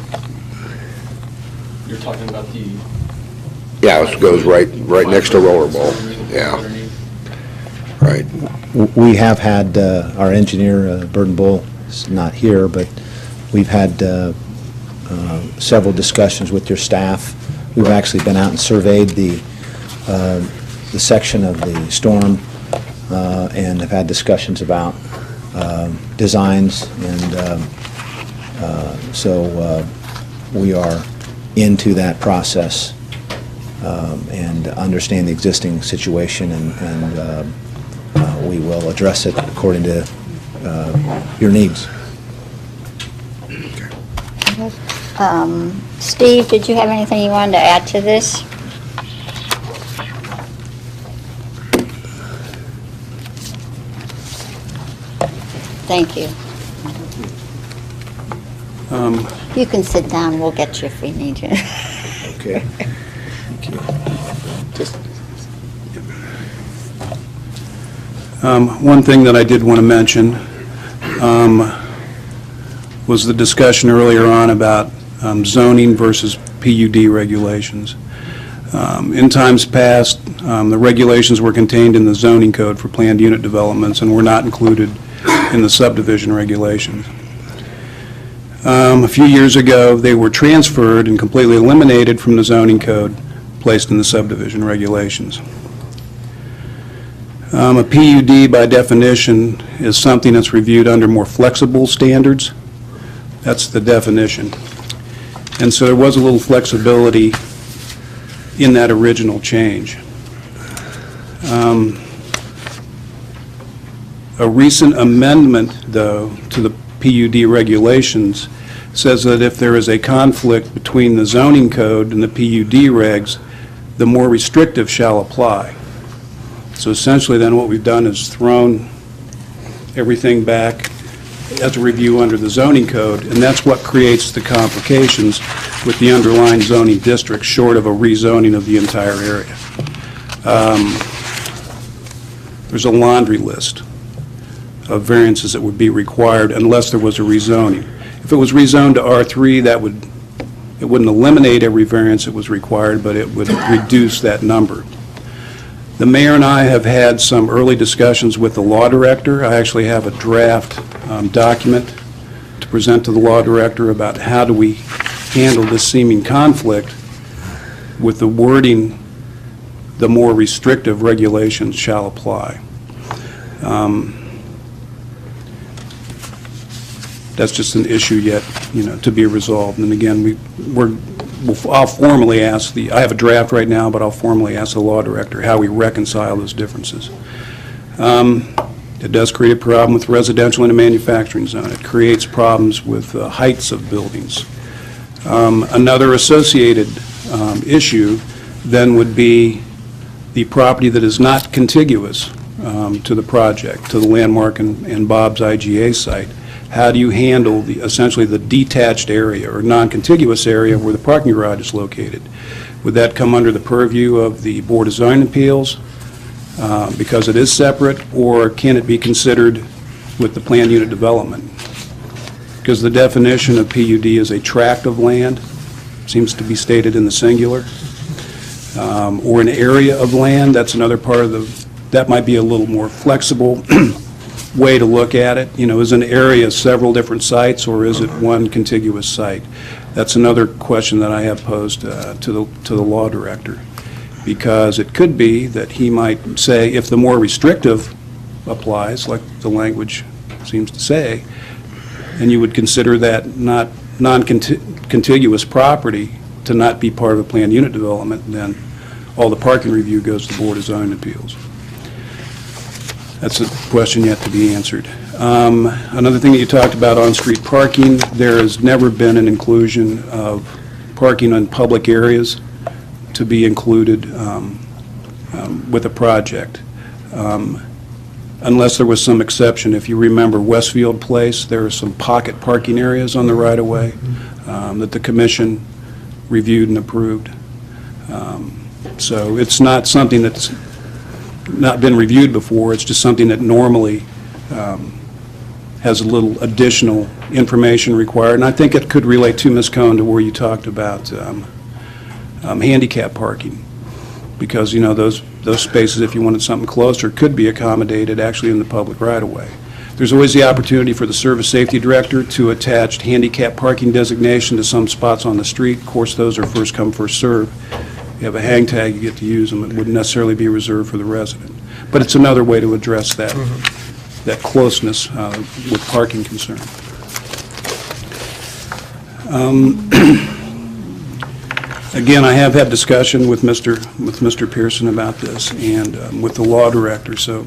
You're talking about the... Yeah, it goes right next to Rollerball. Yeah, right. We have had, our engineer, Burton Bull, is not here, but we've had several discussions with your staff. We've actually been out and surveyed the section of the storm and have had discussions about designs, and so we are into that process and understand the existing situation, and we will address it according to your needs. Steve, did you have anything you wanted to add to this? Thank you. You can sit down, we'll get you if we need you. Okay. Just One thing that I did want to mention was the discussion earlier on about zoning versus PUD regulations. In times past, the regulations were contained in the zoning code for planned unit developments and were not included in the subdivision regulations. A few years ago, they were transferred and completely eliminated from the zoning code, placed in the subdivision regulations. A PUD, by definition, is something that's reviewed under more flexible standards. That's the definition. And so there was a little flexibility in that original change. A recent amendment, though, to the PUD regulations says that if there is a conflict between the zoning code and the PUD regs, the more restrictive shall apply. So essentially then what we've done is thrown everything back as a review under the zoning code, and that's what creates the complications with the underlying zoning district, short of a rezoning of the entire area. There's a laundry list of variances that would be required unless there was a rezoning. If it was rezoned to R3, it wouldn't eliminate every variance that was required, but it would reduce that number. The mayor and I have had some early discussions with the law director. I actually have a draft document to present to the law director about how do we handle this seeming conflict with the wording, the more restrictive regulations shall apply. That's just an issue yet, to be resolved. And again, I'll formally ask I have a draft right now, but I'll formally ask the law director how we reconcile those differences. It does create a problem with residential in a manufacturing zone. It creates problems with heights of buildings. Another associated issue then would be the property that is not contiguous to the project, to the Landmark and Bob's IGA site. How do you handle essentially the detached area or non-contiguous area where the parking garage is located? Would that come under the purview of the Board of Zoning Appeals because it is separate, or can it be considered with the planned unit development? Because the definition of PUD is a tract of land, seems to be stated in the singular, or an area of land. That's another part of that might be a little more flexible way to look at it. Is an area several different sites, or is it one contiguous site? That's another question that I have posed to the law director, because it could be that he might say, if the more restrictive applies, like the language seems to say, and you would consider that non-contiguous property to not be part of a planned unit development, then all the parking review goes to the Board of Zoning Appeals. That's a question yet to be answered. Another thing that you talked about, on-street parking, there has never been an inclusion of parking on public areas to be included with a project, unless there was some exception. If you remember Westfield Place, there are some pocket parking areas on the right-of-way that the commission reviewed and approved. So it's not something that's not been reviewed before. It's just something that normally has a little additional information required. And I think it could relate to, Ms. Cohn, to where you talked about handicap parking, because those spaces, if you wanted something closer, could be accommodated actually in the public right-of-way. There's always the opportunity for the Service Safety Director to attach handicap parking designation to some spots on the street. Of course, those are first come, first serve. You have a hang tag, you get to use them. It wouldn't necessarily be reserved for the resident. But it's another way to address that, that closeness with parking concern. Again, I have had discussion with Mr. Pearson about this and with the law director, so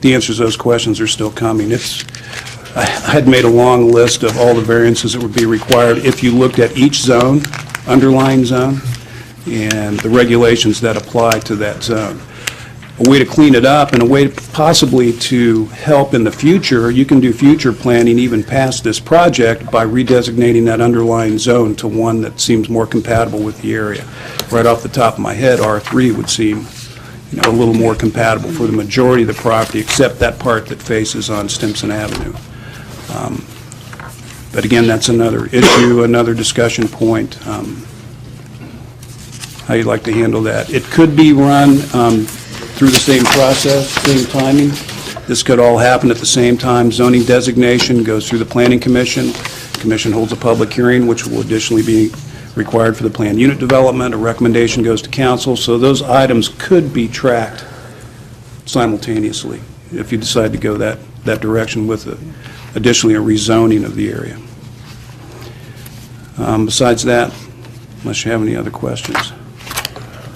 the answers to those questions are still coming. I had made a long list of all the variances that would be required if you looked at each zone, underlying zone, and the regulations that apply to that zone. A way to clean it up and a way possibly to help in the future, you can do future planning even past this project by redesignating that underlying zone to one that seems more compatible with the area. Right off the top of my head, R3 would seem a little more compatible for the majority of the property, except that part that faces on Stimson Avenue. But again, that's another issue, another discussion point, how you'd like to handle that. It could be run through the same process, same timing. This could all happen at the same time. Zoning designation goes through the Planning Commission. Commission holds a public hearing, which will additionally be required for the planned unit development. A recommendation goes to council. So those items could be tracked simultaneously if you decide to go that direction with additionally a rezoning of the area. Besides that, unless you have any other questions.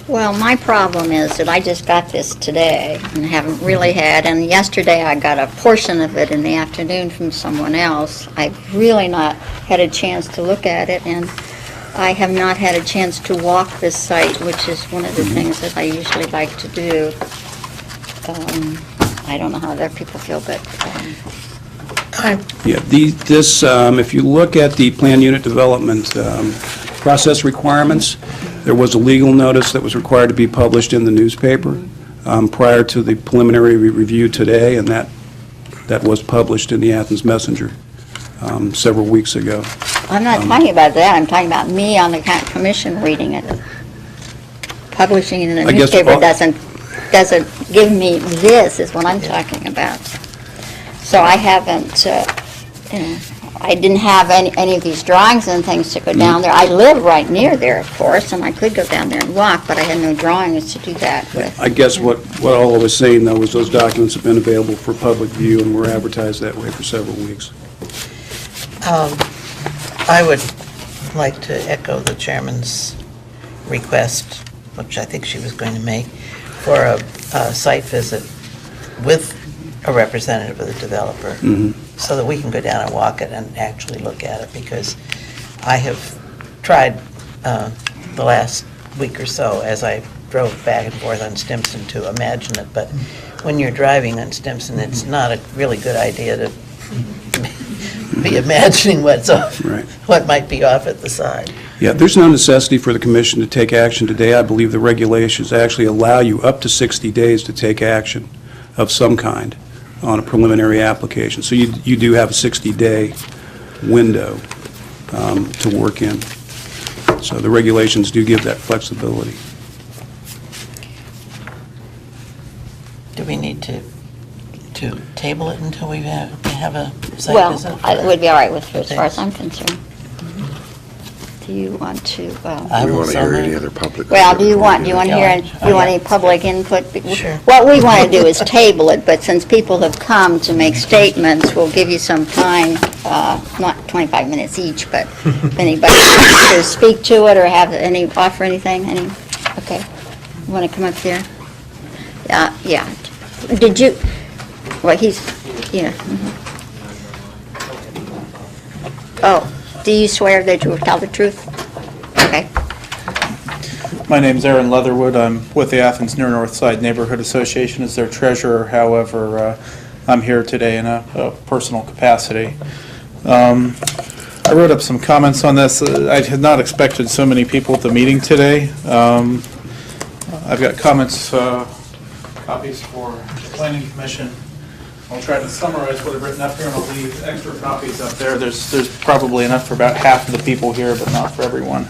Well, my problem is that I just got this today and haven't really had, and yesterday I got a portion of it in the afternoon from someone else. I've really not had a chance to look at it, and I have not had a chance to walk this site, which is one of the things that I usually like to do. I don't know how other people feel, but... Yeah, this, if you look at the planned unit development process requirements, there was a legal notice that was required to be published in the newspaper prior to the preliminary review today, and that was published in the Athens Messenger several weeks ago. I'm not talking about that. I'm talking about me on the commission reading it. Publishing it in the newspaper doesn't give me this, is what I'm talking about. So I haven't, I didn't have any of these drawings and things to go down there. I live right near there, of course, and I could go down there and walk, but I had no drawings to do that with. I guess what all I was saying, though, was those documents have been available for public view and were advertised that way for several weeks. I would like to echo the chairman's request, which I think she was going to make, for a site visit with a representative of the developer, so that we can go down and walk it and actually look at it, because I have tried the last week or so, as I drove back and forth on Stimson, to imagine it, but when you're driving on Stimson, it's not a really good idea to be imagining what's off, Right. what might be off at the side. Yeah, there's no necessity for the commission to take action today. I believe the regulations actually allow you up to 60 days to take action of some kind on a preliminary application. So you do have a 60-day window to work in. So the regulations do give that flexibility. Do we need to table it until we have a site Well, visit? it would be all right with her, as far as I'm concerned. Do you want to, I We will want to so hear move. any other public. well, do you want to hear, Yeah. do you want any public input? Sure. What we want to do is table it, but since people have come to make statements, we'll give you some time, not 25 minutes each, but if anybody wants to speak to it or offer anything, okay. You want to come up here? Yeah. Did you, well, yeah. Oh, do you swear that you will tell the truth? Okay. My name's Aaron Leatherwood. I'm with the Athens Near North Side Neighborhood Association as their treasurer. However, I'm here today in a personal capacity. I wrote up some comments on this. I had not expected so many people at the meeting today. I've got comments, copies for the Planning Commission. I'll try to summarize what I've written up here, and I'll leave extra copies up there. There's probably enough for about half of the people here, but not for everyone.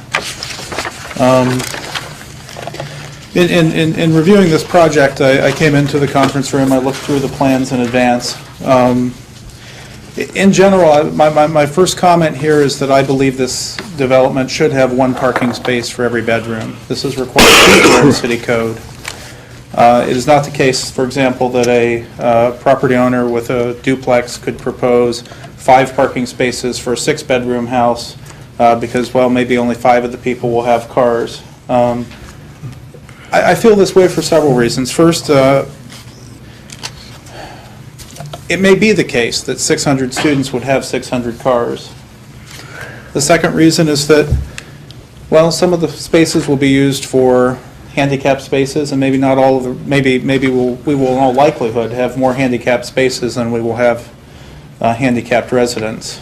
In reviewing this project, I came into the conference room, I looked through the plans in advance. In general, my first comment here is that I believe this development should have one parking space for every bedroom. This is required in city code. It is not the case, for example, that a property owner with a duplex could propose 5 parking spaces for a 6-bedroom house because, well, maybe only 5 of the people will have cars. I feel this way for several reasons. First, it may be the case that 600 students would have 600 cars. The second reason is that, well, some of the spaces will be used for handicap spaces, and maybe not all of the, maybe we will in all likelihood have more handicapped spaces than we will have handicapped residents.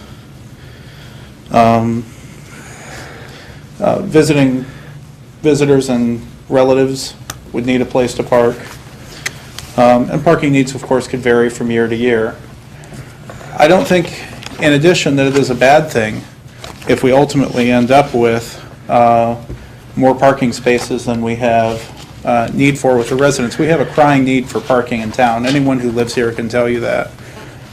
Visitors and relatives would need a place to park. And parking needs, of course, could vary from year to year. I don't think, in addition, that it is a bad thing if we ultimately end up with more parking spaces than we have need for with the residents. We have a crying need for parking in town. Anyone who lives here can tell you that.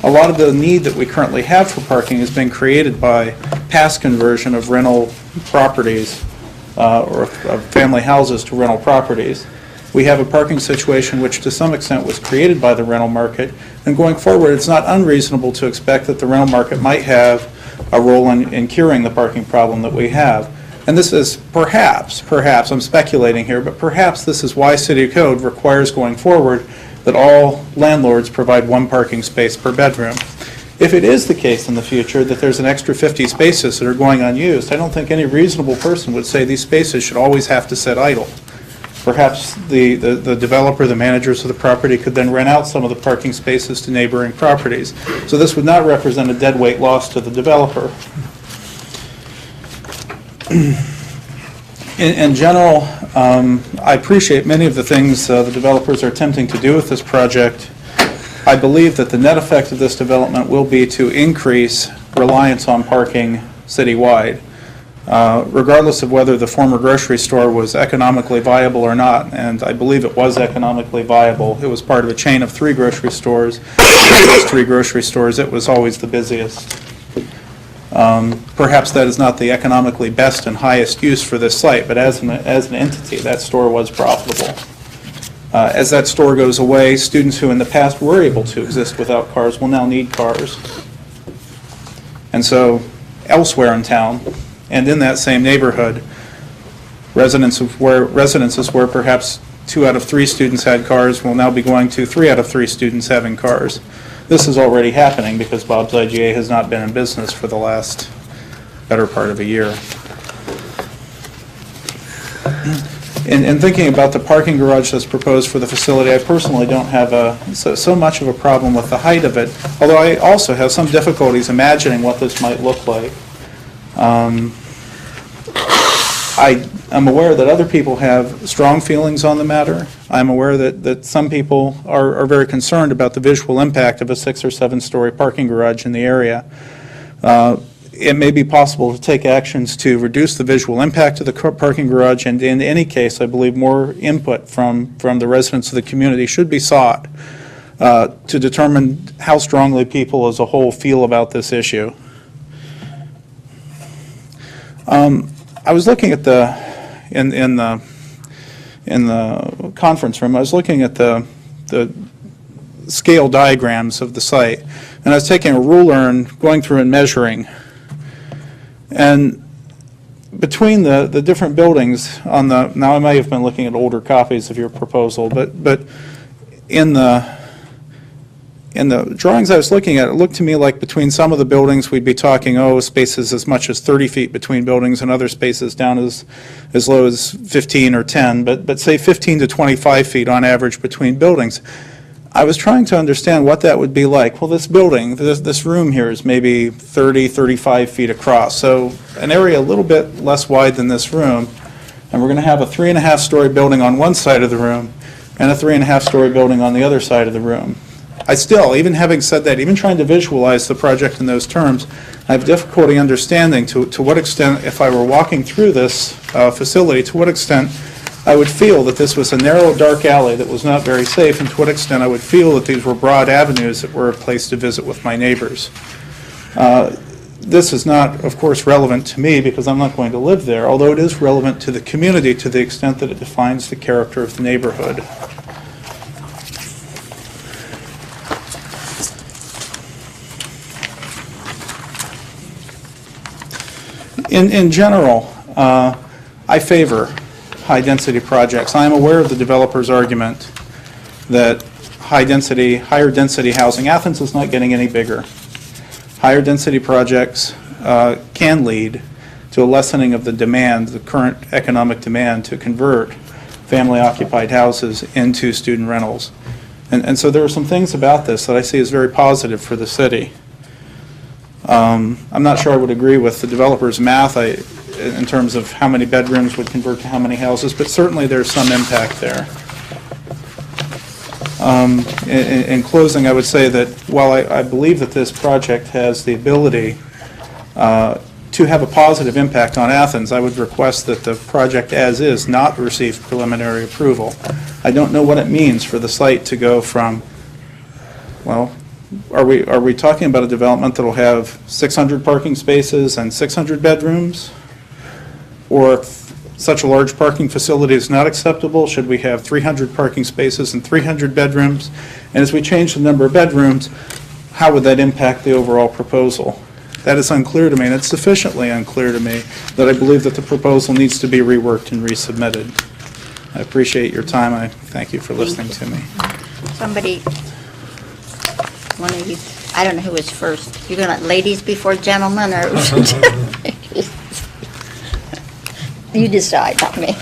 A lot of the need that we currently have for parking has been created by past conversion of rental properties or of family houses to rental properties. We have a parking situation which to some extent was created by the rental market, and going forward it's not unreasonable to expect that the rental market might have a role in curing the parking problem that we have. And this is perhaps, I'm speculating here, but perhaps this is why City Code requires going forward that all landlords provide 1 parking space per bedroom. If it is the case in the future that there's an extra 50 spaces that are going unused, I don't think any reasonable person would say these spaces should always have to sit idle. Perhaps the developer, the managers of the property could then rent out some of the parking spaces to neighboring properties. So this would not represent a deadweight loss to the developer. In general, I appreciate many of the things the developers are attempting to do with this project. I believe that the net effect of this development will be to increase reliance on parking citywide, regardless of whether the former grocery store was economically viable or not, and I believe it was economically viable. It was part of a chain of 3 grocery stores. Of those 3 grocery stores, it was always the busiest. Perhaps that is not the economically best and highest use for this site, but as an entity, that store was profitable. As that store goes away, students who in the past were able to exist without cars will now need cars. And so elsewhere in town, and in that same neighborhood, residences where perhaps 2 out of 3 students had cars will now be going to 3 out of 3 students having cars. This is already happening because Bob's IGA has not been in business for the last better part of a year. In thinking about the parking garage that's proposed for the facility, I personally don't have so much of a problem with the height of it, although I also have some difficulties imagining what this might look like. I'm aware that other people have strong feelings on the matter. I'm aware that some people are very concerned about the visual impact of a 6 or 7-story parking garage in the area. It may be possible to take actions to reduce the visual impact of the parking garage, and in any case, I believe more input from the residents of the community should be sought to determine how strongly people as a whole feel about this issue. I was looking at in the conference room, I was looking at the scale diagrams of the site, and I was taking a ruler and going through and measuring. And between the different buildings on now I may have been looking at older copies of your proposal, but in the drawings I was looking at, it looked to me like between some of the buildings we'd be talking, spaces as much as 30 feet between buildings, and other spaces down as low as 15 or 10, but say 15 to 25 feet on average between buildings. I was trying to understand what that would be like. Well, this building, this room here is maybe 30, 35 feet across, so an area a little bit less wide than this room, and we're going to have a 3.5-story building on one side of the room and a 3.5-story building on the other side of the room. I still, even having said that, even trying to visualize the project in those terms, I have difficulty understanding to what extent, if I were walking through this facility, to what extent I would feel that this was a narrow, dark alley that was not very safe, and to what extent I would feel that these were broad avenues that were a place to visit with my neighbors. This is not, of course, relevant to me because I'm not going to live there, although it is relevant to the community to the extent that it defines the character of the neighborhood. In general, I favor high-density projects. I am aware of the developer's argument that higher density housing, Athens is not getting any bigger. Higher density projects can lead to a lessening of the demand, the current economic demand to convert family-occupied houses into student rentals. And so there are some things about this that I see as very positive for the city. I'm not sure I would agree with the developer's math in terms of how many bedrooms would convert to how many houses, but certainly there's some impact there. In closing, I would say that while I believe that this project has the ability to have a positive impact on Athens, I would request that the project as is not receive preliminary approval. I don't know what it means for the site to go from, well, are we talking about a development that will have 600 parking spaces and 600 bedrooms? Or if such a large parking facility is not acceptable, should we have 300 parking spaces and 300 bedrooms? And as we change the number of bedrooms, how would that impact the overall proposal? That is unclear to me, and it's sufficiently unclear to me that I believe that the proposal needs to be reworked and resubmitted. I appreciate your time. I thank you for listening to me. Somebody, one of you, I don't know who was first. You're going to let ladies before gentlemen, or? You decide, not me.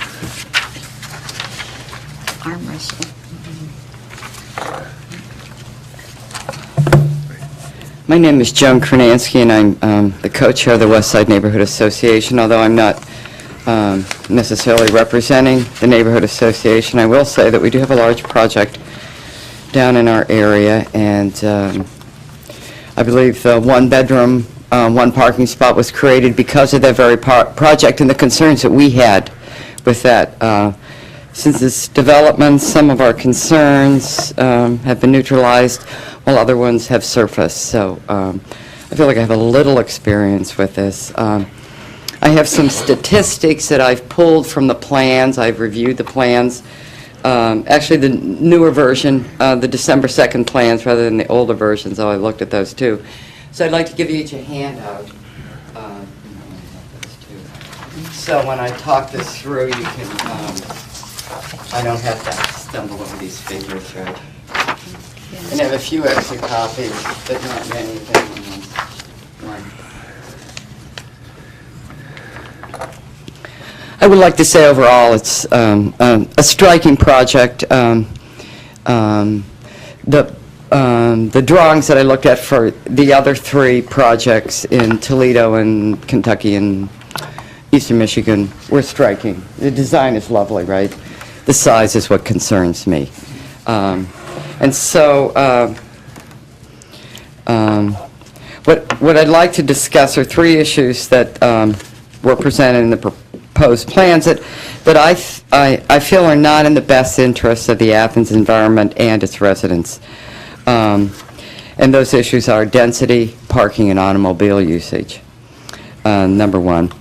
Arm wrestle. My name is Joan Kronansky, and I'm the co-chair of the West Side Neighborhood Association. Although I'm not necessarily representing the Neighborhood Association, I will say that we do have a large project down in our area, and I believe the one-bedroom, one parking spot was created because of that very project and the concerns that we had with that. Since this development, some of our concerns have been neutralized, while other ones have surfaced. So I feel like I have a little experience with this. I have some statistics that I've pulled from the plans. I've reviewed the plans. Actually, the newer version, the December 2nd plans rather than the older versions, though I looked at those too. So I'd like to give you each a handout. So when I talk this through, you can, I don't have to stumble over these figures, right? And I have a few extra copies, but not many of them. I would like to say overall, it's a striking project. The drawings that I looked at for the other three projects in Toledo and Kentucky and Eastern Michigan were striking. The design is lovely, right? The size is what concerns me. And so what I'd like to discuss are three issues that were presented in the proposed plans that I feel are not in the best interest of the Athens environment and its residents. And those issues are density, parking, and automobile usage. Number one.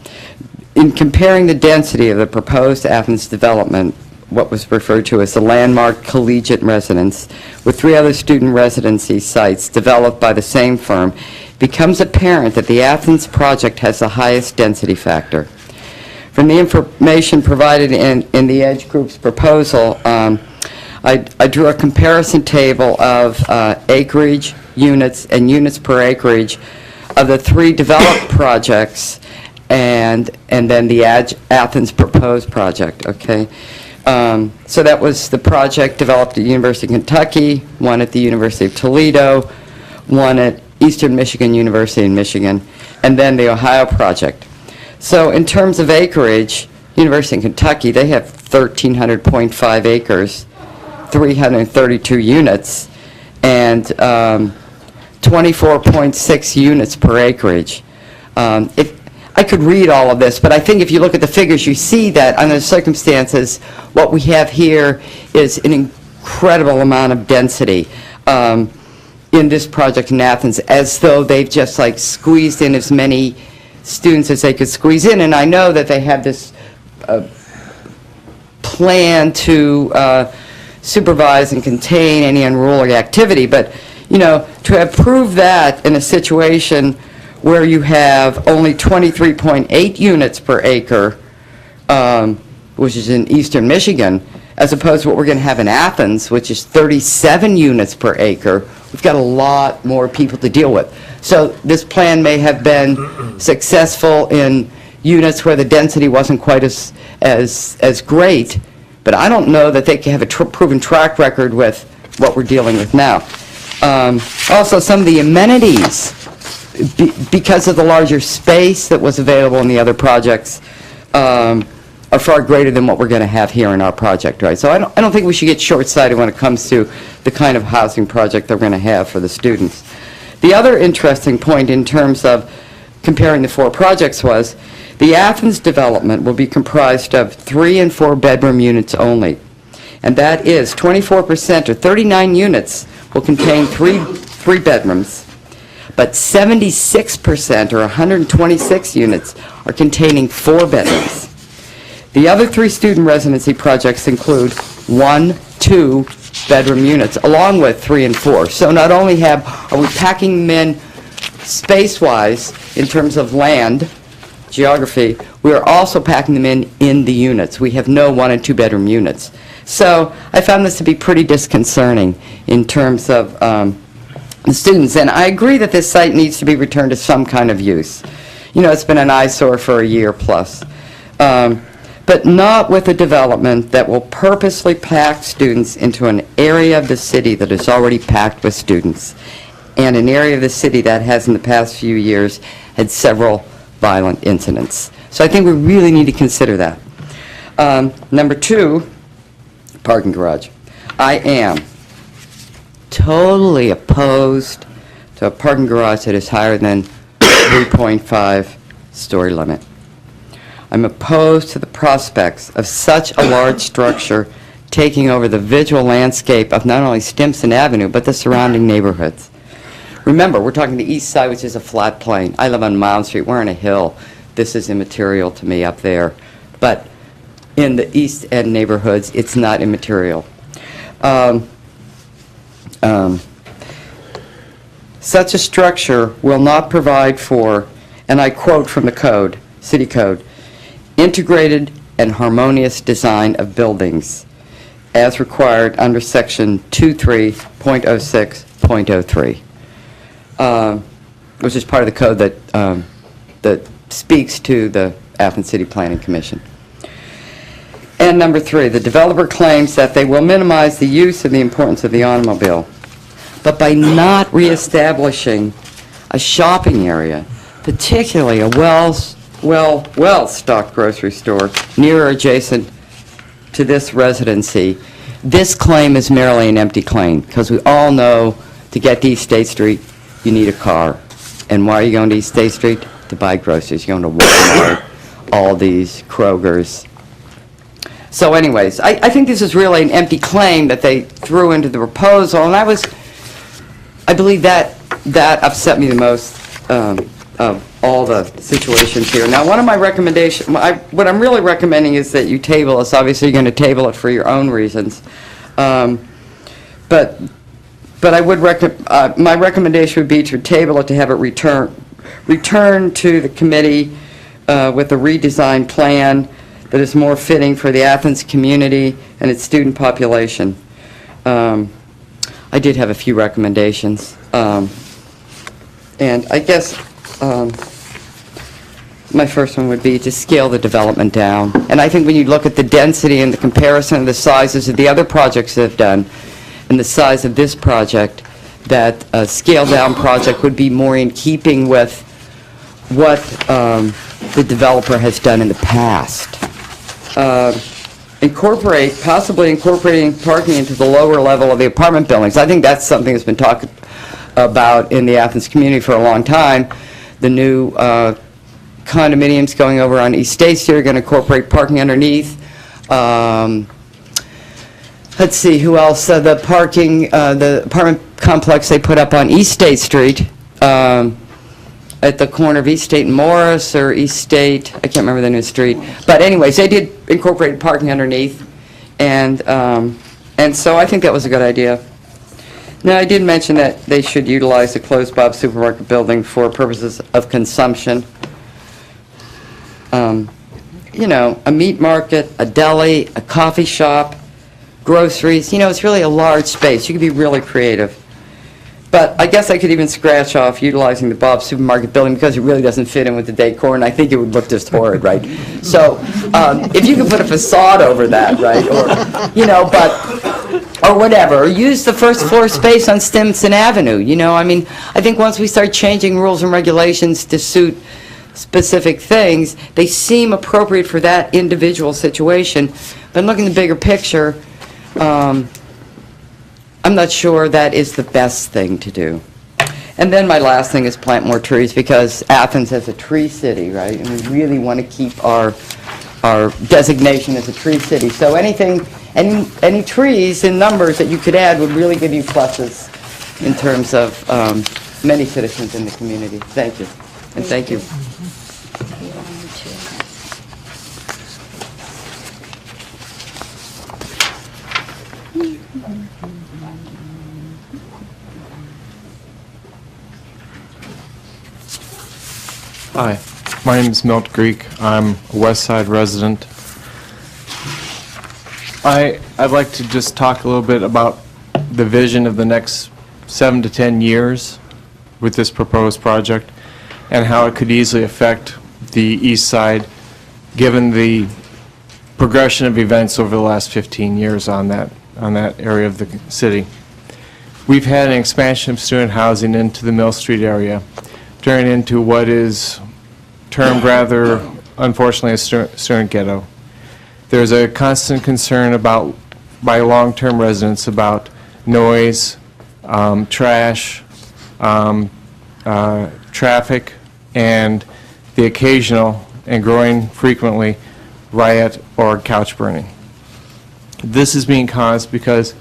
In comparing the density of the proposed Athens development, what was referred to as the landmark collegiate residence, with three other student residency sites developed by the same firm, becomes apparent that the Athens project has the highest density factor. From the information provided in the Edge Group's proposal, I drew a comparison table of acreage, units, and units per acreage of the three developed projects and then the Athens proposed project, okay? So that was the project developed at the University of Kentucky, one at the University of Toledo, one at Eastern Michigan University in Michigan, and then the Ohio project. So in terms of acreage, University of Kentucky, they have 1,300.5 acres, 332 units, and 24.6 units per acreage. I could read all of this, but I think if you look at the figures, you see that under the circumstances, what we have here is an incredible amount of density in this project in Athens, as though they've just like squeezed in as many students as they could squeeze in. And I know that they have this plan to supervise and contain any unruly activity, but you know, to have proved that in a situation where you have only 23.8 units per acre, which is in Eastern Michigan, as opposed to what we're going to have in Athens, which is 37 units per acre, we've got a lot more people to deal with. So this plan may have been successful in units where the density wasn't quite as great, but I don't know that they can have a proven track record with what we're dealing with now. Also, some of the amenities, because of the larger space that was available in the other projects, are far greater than what we're going to have here in our project, right? So I don't think we should get short-sighted when it comes to the kind of housing project that we're going to have for the students. The other interesting point in terms of comparing the four projects was the Athens development will be comprised of 3 and 4 bedroom units only, and that is 24% or 39 units will contain three bedrooms, but 76% or 126 units are containing 4 bedrooms. The other 3 student residency projects include 1, 2 bedroom units, along with 3 and 4. So not only are we packing them in space-wise in terms of land, geography, we are also packing them in the units. We have no 1 and 2 bedroom units. So I found this to be pretty disconcerting in terms of the students. And I agree that this site needs to be returned to some kind of use. You know, it's been an eyesore for a year plus. But not with a development that will purposely pack students into an area of the city that is already packed with students, and an area of the city that has in the past few years had several violent incidents. So I think we really need to consider that. Number 2, parking garage. I am totally opposed to a parking garage that is higher than 3.5 story limit. I'm opposed to the prospects of such a large structure taking over the visual landscape of not only Stimson Avenue, but the surrounding neighborhoods. Remember, we're talking the east side, which is a flat plain. I live on Mound Street. We're on a hill. This is immaterial to me up there. But in the East End neighborhoods, it's not immaterial. Such a structure will not provide for, and I quote from the code, city code, integrated and harmonious design of buildings as required under section 23.06.03, which is part of the code that speaks to the Athens City Planning Commission. And number 3, the developer claims that they will minimize the use and the importance of the automobile, but by not reestablishing a shopping area, particularly a well-stocked grocery store near or adjacent to this residency, this claim is merely an empty claim, because we all know to get to East State Street, you need a car. And why are you going to East State Street? To buy groceries. You're going to Walmart, Aldi's, Kroger's. So anyways, I think this is really an empty claim that they threw into the proposal, and I believe that upset me the most of all the situations here. Now, one of my recommendations, what I'm really recommending is that you table this. Obviously, you're going to table it for your own reasons. But I would my recommendation would be to table it, to have it return to the committee with a redesigned plan that is more fitting for the Athens community and its student population. I did have a few recommendations. And I guess my first one would be to scale the development down. And I think when you look at the density and the comparison of the sizes of the other projects that have done and the size of this project, that a scaled-down project would be more in keeping with what the developer has done in the past. Possibly incorporating parking into the lower level of the apartment buildings. I think that's something that's been talked about in the Athens community for a long time. The new condominiums going over on East State Street are going to incorporate parking underneath. Let's see, who else? The apartment complex they put up on East State Street, at the corner of East State and Morris, or East State, I can't remember the new street. But anyways, they did incorporate parking underneath, and so I think that was a good idea. Now, I did mention that they should utilize the closed Bob Supermarket building for purposes of consumption. You know, a meat market, a deli, a coffee shop, groceries, it's really a large space. You could be really creative. But I guess I could even scratch off utilizing the Bob Supermarket building, because it really doesn't fit in with the decor, and I think it would look just horrid, right? So if you could put a facade over that, right, or whatever, or use the first floor space on Stimson Avenue, I mean, I think once we start changing rules and regulations to suit specific things, they seem appropriate for that individual situation. But looking at the bigger picture, I'm not sure that is the best thing to do. And then my last thing is plant more trees, because Athens is a tree city, right? And we really want to keep our designation as a tree city. So any trees in numbers that you could add would really give you pluses in terms of many citizens in the community. Thank you. And thank you. Hi, my name is Milt Greek. I'm a West Side resident. I'd like to just talk a little bit about the vision of the next 7 to 10 years with this proposed project, and how it could easily affect the east side, given the progression of events over the last 15 years on that area of the city. We've had an expansion of student housing into the Mill Street area, turning into what is termed rather, unfortunately, a student ghetto. There's a constant concern by long-term residents about noise, trash, traffic, and the occasional and growing frequently riot or couch burning. This is being caused because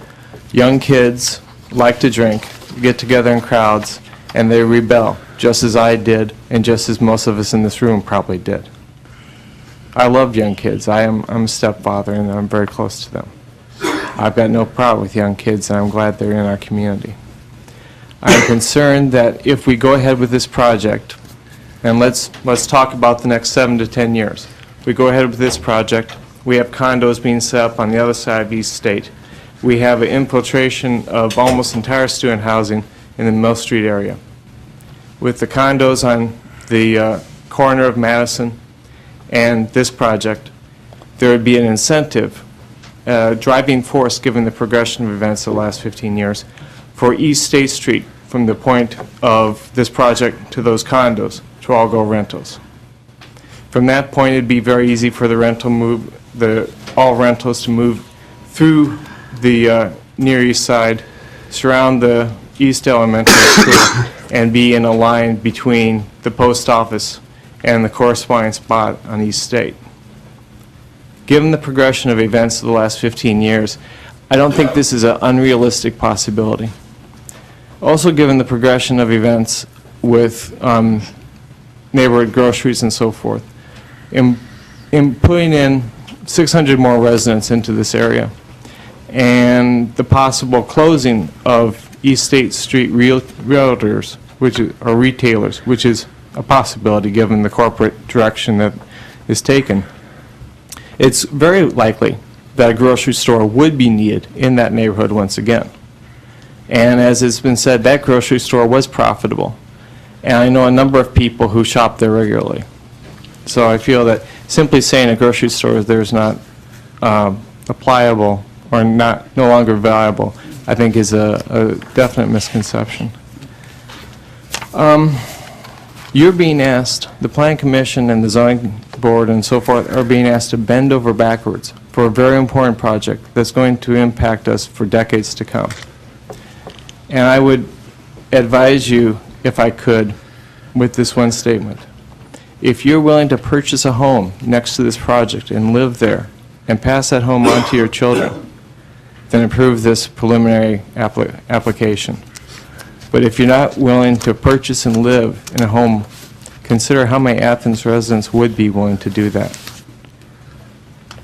young kids like to drink, get together in crowds, and they rebel, just as I did, and just as most of us in this room probably did. I love young kids. I'm a stepfather, and I'm very close to them. I've got no problem with young kids, and I'm glad they're in our community. I'm concerned that if we go ahead with this project, and let's talk about the next 7 to 10 years. We go ahead with this project, we have condos being set up on the other side of East State. We have an infiltration of almost entire student housing in the Mill Street area. With the condos on the corner of Madison and this project, there would be an incentive, driving force, given the progression of events of the last 15 years, for East State Street, from the point of this project to those condos, to all go rentals. From that point, it'd be very easy for all rentals to move through the Near East Side, surround the East Elementary School, and be in a line between the post office and the corresponding spot on East State. Given the progression of events of the last 15 years, I don't think this is an unrealistic possibility. Also, given the progression of events with neighborhood groceries and so forth, in putting in 600 more residents into this area, and the possible closing of East State Street realtors, or retailers, which is a possibility given the corporate direction that is taken, it's very likely that a grocery store would be needed in that neighborhood once again. And as has been said, that grocery store was profitable. And I know a number of people who shop there regularly. So I feel that simply saying a grocery store there is not applicable or no longer valuable, I think is a definite misconception. You're being asked, the Planning Commission and the Zoning Board and so forth are being asked to bend over backwards for a very important project that's going to impact us for decades to come. And I would advise you, if I could, with this one statement. If you're willing to purchase a home next to this project and live there and pass that home on to your children, then approve this preliminary application. But if you're not willing to purchase and live in a home, consider how many Athens residents would be willing to do that.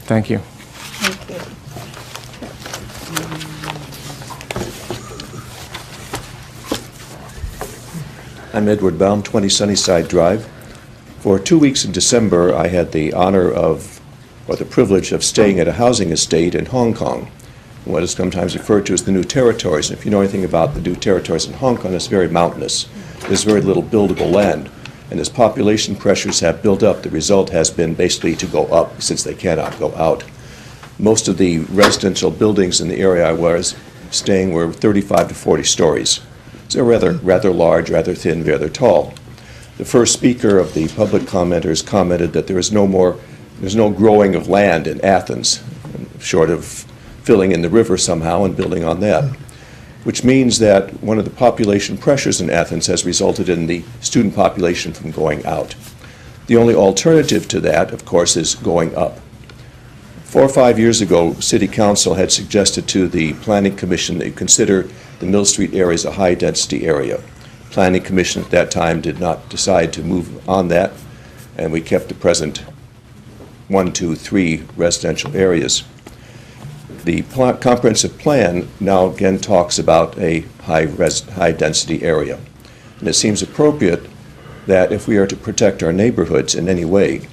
Thank you. Thank you. I'm Edward Baum, 20 Sunnyside Drive. For 2 weeks in December, I had the honor of, or the privilege of staying at a housing estate in Hong Kong, what is sometimes referred to as the New Territories. And if you know anything about the New Territories in Hong Kong, it's very mountainous. There's very little buildable land. And as population pressures have built up, the result has been basically to go up since they cannot go out. Most of the residential buildings in the area I was staying were 35 to 40 stories. So rather large, rather thin, rather tall. The first speaker of the public commenters commented that there's no growing of land in Athens, short of filling in the river somehow and building on that, which means that one of the population pressures in Athens has resulted in the student population from going out. The only alternative to that, of course, is going up. 4 or 5 years ago, City Council had suggested to the Planning Commission that you consider the Mill Street area as a high-density area. Planning Commission at that time did not decide to move on that, and we kept the present 1, 2, 3 residential areas. The comprehensive plan now again talks about a high-density area. And it seems appropriate that if we are to protect our neighborhoods in any way,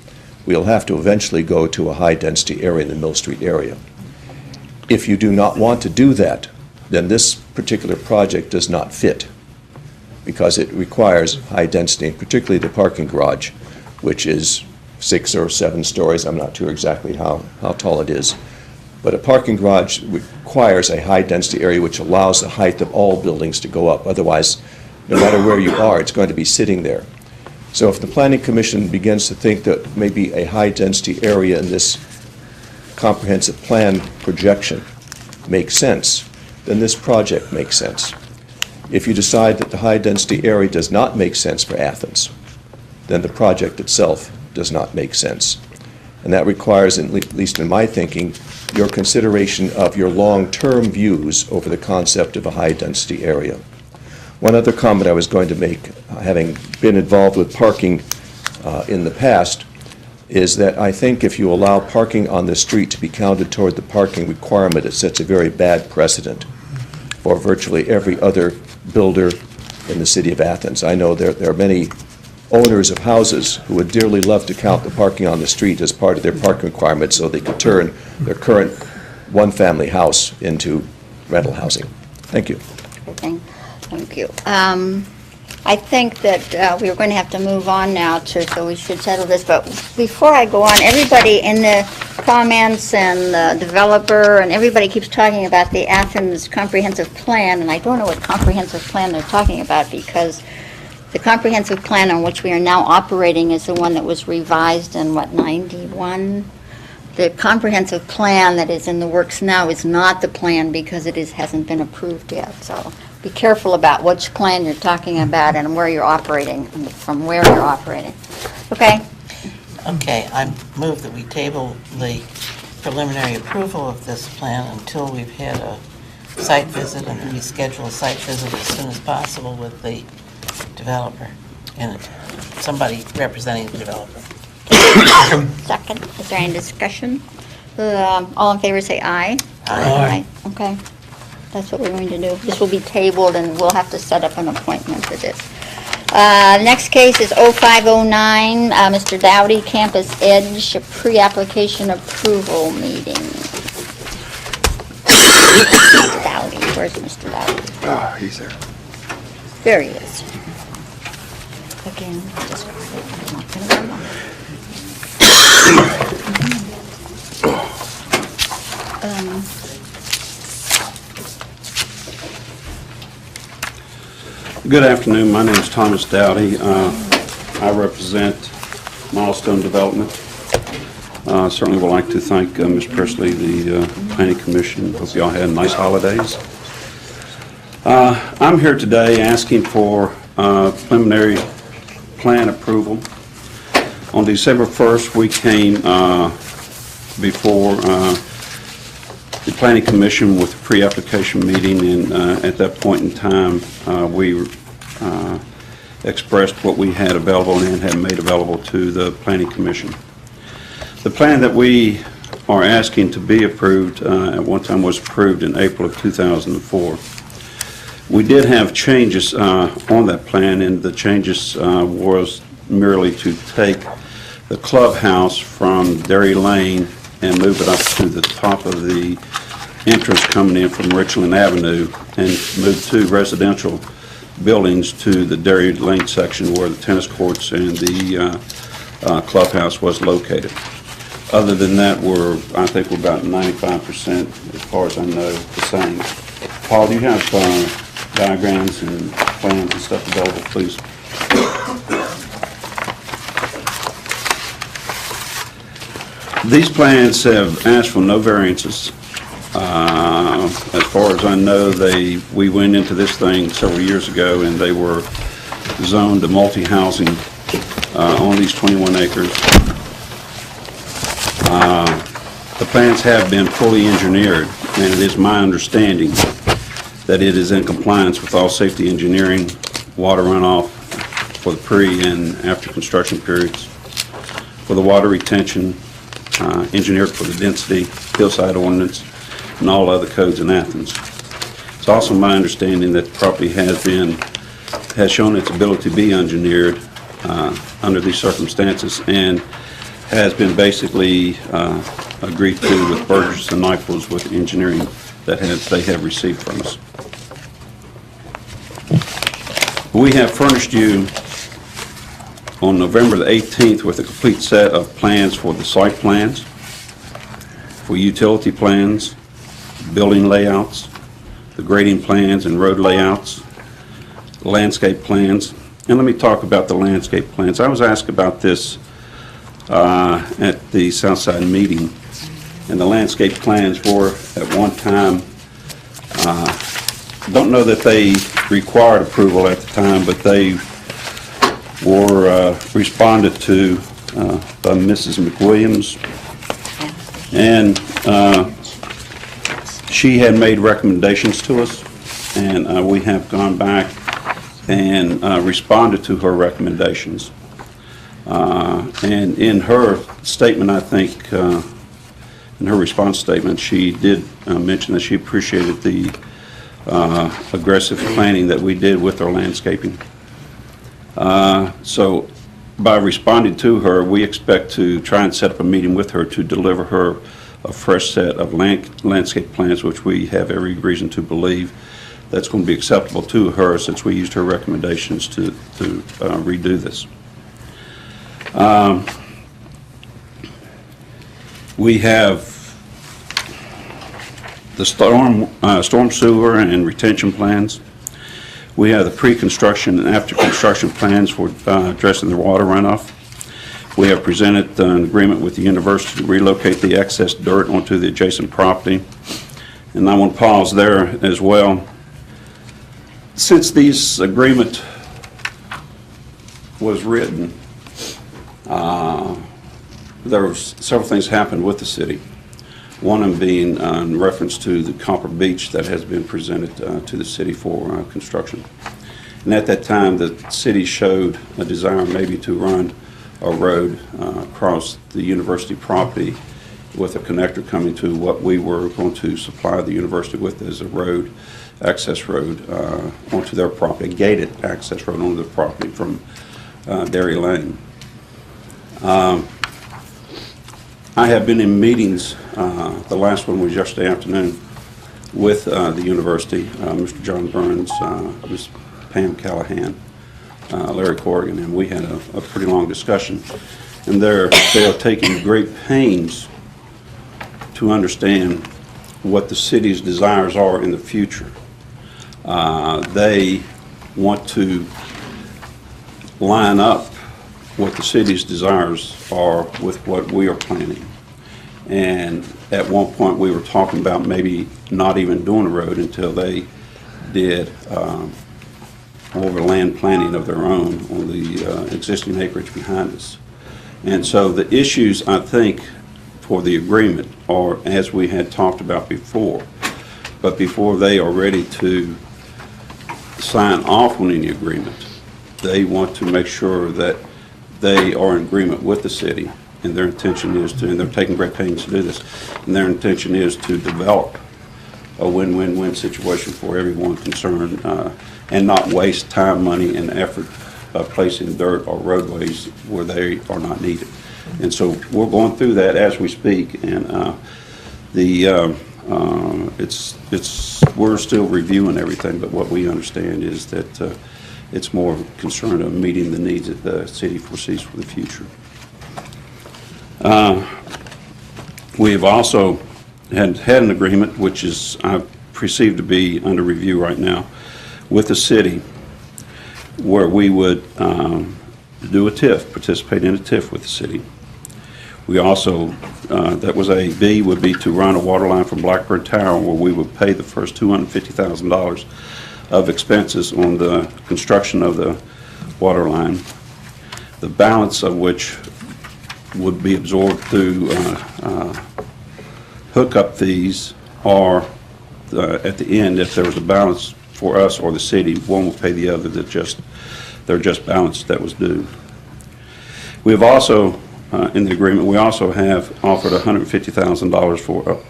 we'll have to eventually go to a high-density area in the Mill Street area. If you do not want to do that, then this particular project does not fit, because it requires high density, and particularly the parking garage, which is 6 or 7 stories. I'm not sure exactly how tall it is. But a parking garage requires a high-density area which allows the height of all buildings to go up. Otherwise, no matter where you are, it's going to be sitting there. So if the Planning Commission begins to think that maybe a high-density area in this comprehensive plan projection makes sense, then this project makes sense. If you decide that the high-density area does not make sense for Athens, then the project itself does not make sense. And that requires, at least in my thinking, your consideration of your long-term views over the concept of a high-density area. One other comment I was going to make, having been involved with parking in the past, is that I think if you allow parking on the street to be counted toward the parking requirement, it sets a very bad precedent for virtually every other builder in the city of Athens. I know there are many owners of houses who would dearly love to count the parking on the street as part of their parking requirements so they could turn their current one-family house into rental housing. Thank you. Thank you. I think that we are going to have to move on now, so we should settle this. But before I go on, everybody in the comments and the developer and everybody keeps talking about the Athens comprehensive plan, and I don't know what comprehensive plan they're talking about, because the comprehensive plan on which we are now operating is the one that was revised in, what, 91? The comprehensive plan that is in the works now is not the plan because hasn't been approved yet. So be careful about which plan you're talking about and where you're operating, and from where you're operating. Okay? Okay, I move that we table the preliminary approval of this plan until we've had a site visit, and that we schedule a site visit as soon as possible with the developer and somebody representing the developer. Second, is there any discussion? All in favor say aye. Aye. Okay, that's what we're going to do. This will be tabled, and we'll have to set up an appointment for this. Next case is 0509, Mr. Dowdy, Campus Edge, pre-application approval meeting. Dowdy, where's Mr. Dowdy? He's there. There he is. Again, just, I'm not gonna remember. Good afternoon. My name is Thomas Dowdy. I represent Milestone Development. Certainly would like to thank Ms. Presley, the Planning Commission. Hope you all had nice holidays. I'm here today asking for preliminary plan approval. On December 1st, we came before the Planning Commission with a pre-application meeting, and at that point in time, we expressed what we had available and had made available to the Planning Commission. The plan that we are asking to be approved at one time was approved in April of 2004. We did have changes on that plan, and the changes was merely to take the clubhouse from Dairy Lane and move it up to the top of the entrance coming in from Richland Avenue and move two residential buildings to the Dairy Lane section where the tennis courts and the clubhouse was located. Other than that, I think we're about 95%, as far as I know, the same. Paul, do you have diagrams and plans and stuff available, please? These plans have asked for no variances. As far as I know, we went into this thing several years ago, and they were zoned to multi-housing on these 21 acres. The plans have been fully engineered, and it is my understanding that it is in compliance with all safety engineering, water runoff for the pre- and after construction periods, for the water retention, engineered for the density, hillside ordinance, and all other codes in Athens. It's also my understanding that the property has shown its ability to be engineered under these circumstances, and has been basically agreed to with Burgess and Nifels with engineering that they have received from us. We have furnished you on November the 18th with a complete set of plans for the site plans, for utility plans, building layouts, the grading plans and road layouts, landscape plans. And let me talk about the landscape plans. I was asked about this at the Southside meeting, and the landscape plans were at one time, don't know that they required approval at the time, but they were responded to by Mrs. McWilliams, and she had made recommendations to us, and we have gone back and responded to her recommendations. And in her statement, I think, in her response statement, she did mention that she appreciated the aggressive planning that we did with our landscaping. So by responding to her, we expect to try and set up a meeting with her to deliver her a fresh set of landscape plans, which we have every reason to believe that's going to be acceptable to her, since we used her recommendations to redo this. We have the storm sewer and retention plans. We have the pre-construction and after-construction plans for addressing the water runoff. We have presented an agreement with the university to relocate the excess dirt onto the adjacent property. And I want to pause there as well. Since this agreement was written, there were several things happened with the city. One of them being in reference to the Copper Beach that has been presented to the city for construction. And at that time, the city showed a desire maybe to run a road across the university property with a connector coming to what we were going to supply the university with as a road, access road onto their property, a gated access road onto their property from Dairy Lane. I have been in meetings, the last one was yesterday afternoon, with the university, Mr. John Burns, Ms. Pam Callahan, Larry Corrigan, and we had a pretty long discussion. And they are taking great pains to understand what the city's desires are in the future. They want to line up what the city's desires are with what we are planning. And at one point, we were talking about maybe not even doing a road until they did more of a land planning of their own on the existing acreage behind us. And so the issues, I think, for the agreement are as we had talked about before. But before they are ready to sign off on any agreement, they want to make sure that they are in agreement with the city, and their intention is to, and they're taking great pains to do this, and their intention is to develop a win-win-win situation for everyone concerned, and not waste time, money, and effort placing dirt or roadways where they are not needed. And so we're going through that as we speak, and we're still reviewing everything, but what we understand is that it's more concerned of meeting the needs that the city foresees for the future. We have also had an agreement, which is I perceive to be under review right now, with the city, where we would do a TIF, participate in a TIF with the city. We also, that was A. B would be to run a water line from Blackbird Tower, where we would pay the first $250,000 of expenses on the construction of the water line, the balance of which would be absorbed through hookup fees, or at the end, if there was a balance for us or the city, one will pay the other, they're just balance that was due. We have also, in the agreement, we also have offered $150,000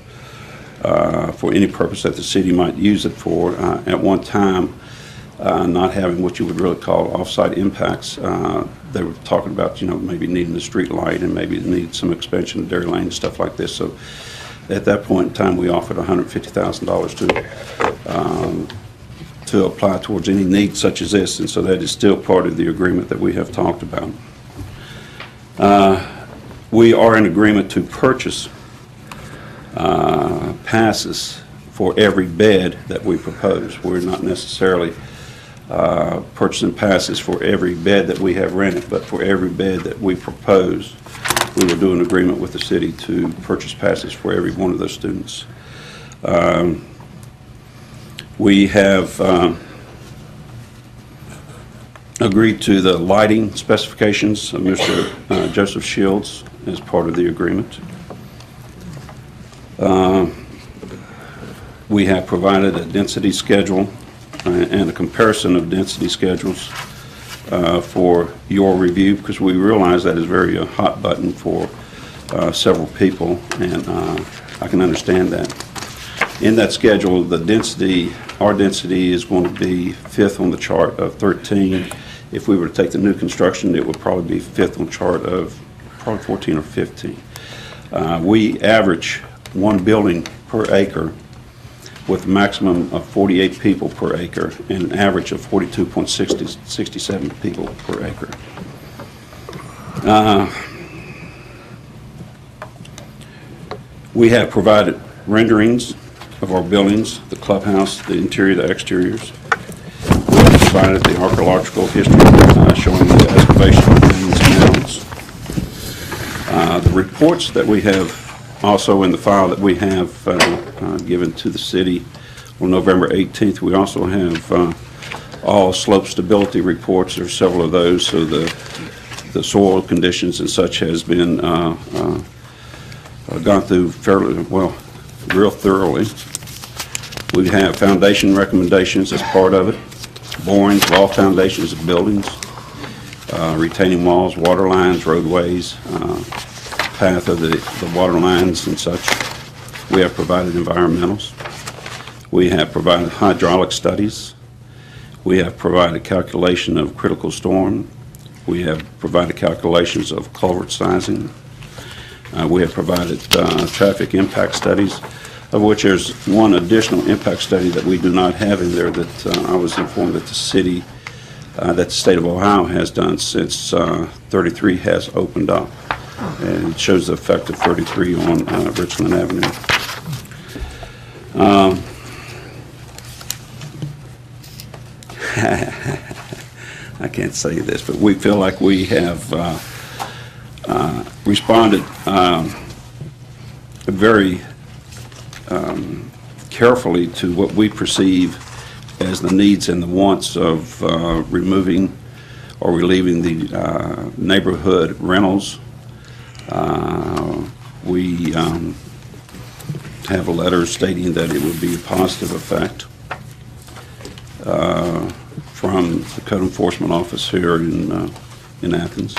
for any purpose that the city might use it for. At one time, not having what you would really call off-site impacts. They were talking about, maybe needing a street light and maybe need some expansion of Dairy Lane and stuff like this. So at that point in time, we offered $150,000 to apply towards any need such as this, and so that is still part of the agreement that we have talked about. We are in agreement to purchase passes for every bed that we propose. We're not necessarily purchasing passes for every bed that we have rented, but for every bed that we propose, we will do an agreement with the city to purchase passes for every one of those students. We have agreed to the lighting specifications of Mr. Joseph Shields as part of the agreement. We have provided a density schedule and a comparison of density schedules for your review, because we realize that is very a hot button for several people, and I can understand that. In that schedule, the density, our density is going to be 5th on the chart of 13. If we were to take the new construction, it would probably be 5th on the chart of probably 14 or 15. We average one building per acre with a maximum of 48 people per acre and an average of 42.67 people per acre. We have provided renderings of our buildings, the clubhouse, the interior, the exteriors. We have provided the archaeological history showing the excavation of remains and mounds. The reports that we have also in the file that we have given to the city on November 18th, we also have all slope stability reports. There are several of those, so the soil conditions and such has been gone through fairly well, real thoroughly. We have foundation recommendations as part of it, borings of all foundations of buildings, retaining walls, water lines, roadways, path of the water lines and such. We have provided environmentals. We have provided hydraulic studies. We have provided calculation of critical storm. We have provided calculations of culvert sizing. We have provided traffic impact studies, of which there's one additional impact study that we do not have in there that I was informed that the city, that the state of Ohio has done since 33 has opened up. And it shows the effect of 33 on Richland Avenue. I can't say this, but we feel like we have responded very carefully to what we perceive as the needs and the wants of removing or relieving the neighborhood rentals. We have a letter stating that it would be a positive effect from the code enforcement office here in Athens.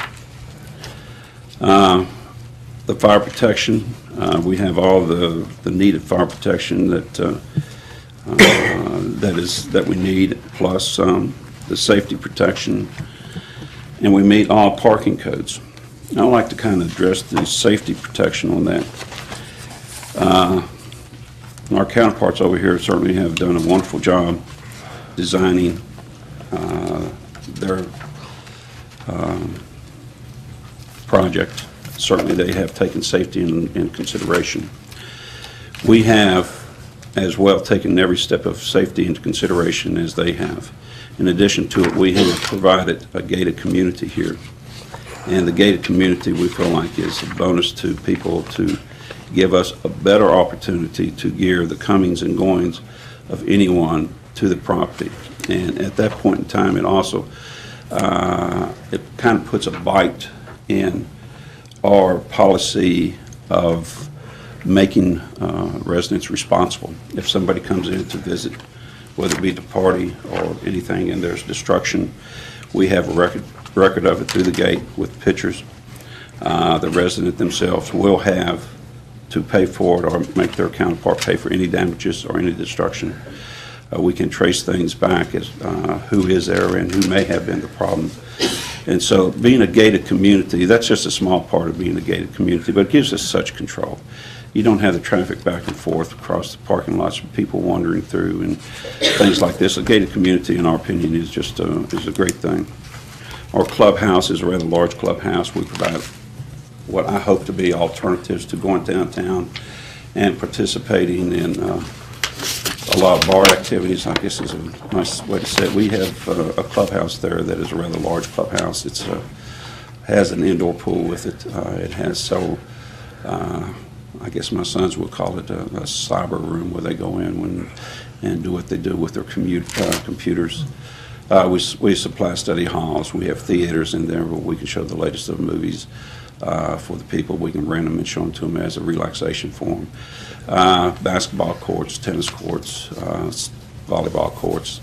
The fire protection, we have all the needed fire protection that we need, plus the safety protection, and we meet all parking codes. I'd like to kind of address the safety protection on that. Our counterparts over here certainly have done a wonderful job designing their project. Certainly they have taken safety in consideration. We have as well taken every step of safety into consideration as they have. In addition to it, we have provided a gated community here. And the gated community, we feel like, is a bonus to people to give us a better opportunity to gear the comings and goings of anyone to the property. And at that point in time, it also, it kind of puts a bite in our policy of making residents responsible. If somebody comes in to visit, whether it be to party or anything, and there's destruction, we have a record of it through the gate with pictures. The resident themselves will have to pay for it or make their counterpart pay for any damages or any destruction. We can trace things back as who is there and who may have been the problem. And so being a gated community, that's just a small part of being a gated community, but it gives us such control. You don't have the traffic back and forth across the parking lots of people wandering through and things like this. A gated community, in our opinion, is just is a great thing. Our clubhouse is a rather large clubhouse. We provide what I hope to be alternatives to going downtown and participating in a lot of bar activities, I guess is a nice way to say it. We have a clubhouse there that is a rather large clubhouse. It has an indoor pool with it. It has several, I guess my sons would call it a cyber room where they go in and do what they do with their computers. We supply study halls. We have theaters in there where we can show the latest of movies for the people. We can rent them and show them to them as a relaxation for them. Basketball courts, tennis courts, volleyball courts.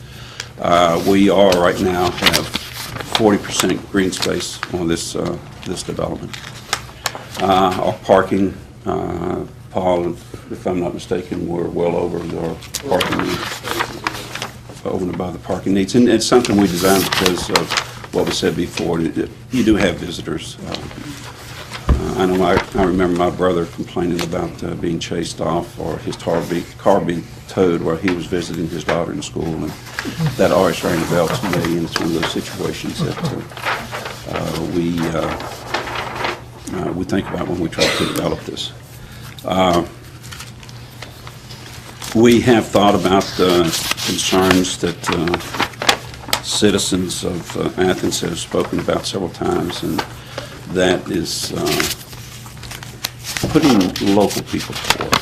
We are right now have 40% green space on this development. Our parking Paul, if I'm not mistaken, we're well over our parking needs, over and above the parking needs. And it's something we designed because of what was said before. You do have visitors. I know I remember my brother complaining about being chased off or his car being towed while he was visiting his daughter in school, and that always rang a bell to me, and it's one of those situations that we think about when we try to develop this. We have thought about the concerns that citizens of Athens have spoken about several times, and that is putting local people forward.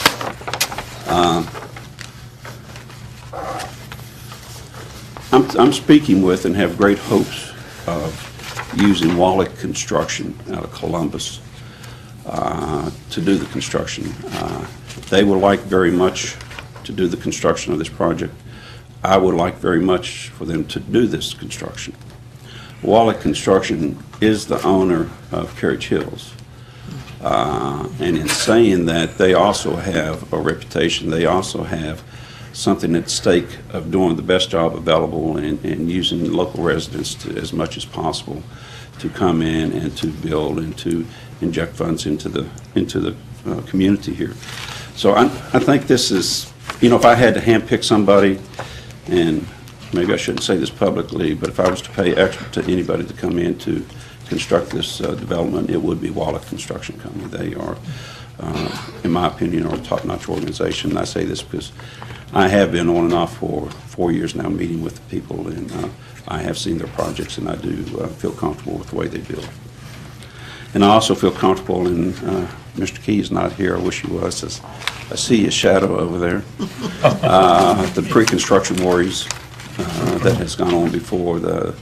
I'm speaking with and have great hopes of using Wallach Construction out of Columbus to do the construction. They would like very much to do the construction of this project. I would like very much for them to do this construction. Wallach Construction is the owner of Carriage Hills. And in saying that, they also have a reputation. They also have something at stake of doing the best job available and using local residents as much as possible to come in and to build and to inject funds into the community here. So I think this is, if I had to handpick somebody, and maybe I shouldn't say this publicly, but if I was to pay extra to anybody to come in to construct this development, it would be Wallach Construction Company. They are, in my opinion, are a top-notch organization. And I say this because I have been on and off for 4 years now meeting with the people, and I have seen their projects, and I do feel comfortable with the way they build. And I also feel comfortable, and Mr. Key is not here. I wish he was. I see his shadow over there. The pre-construction worries that has gone on before, the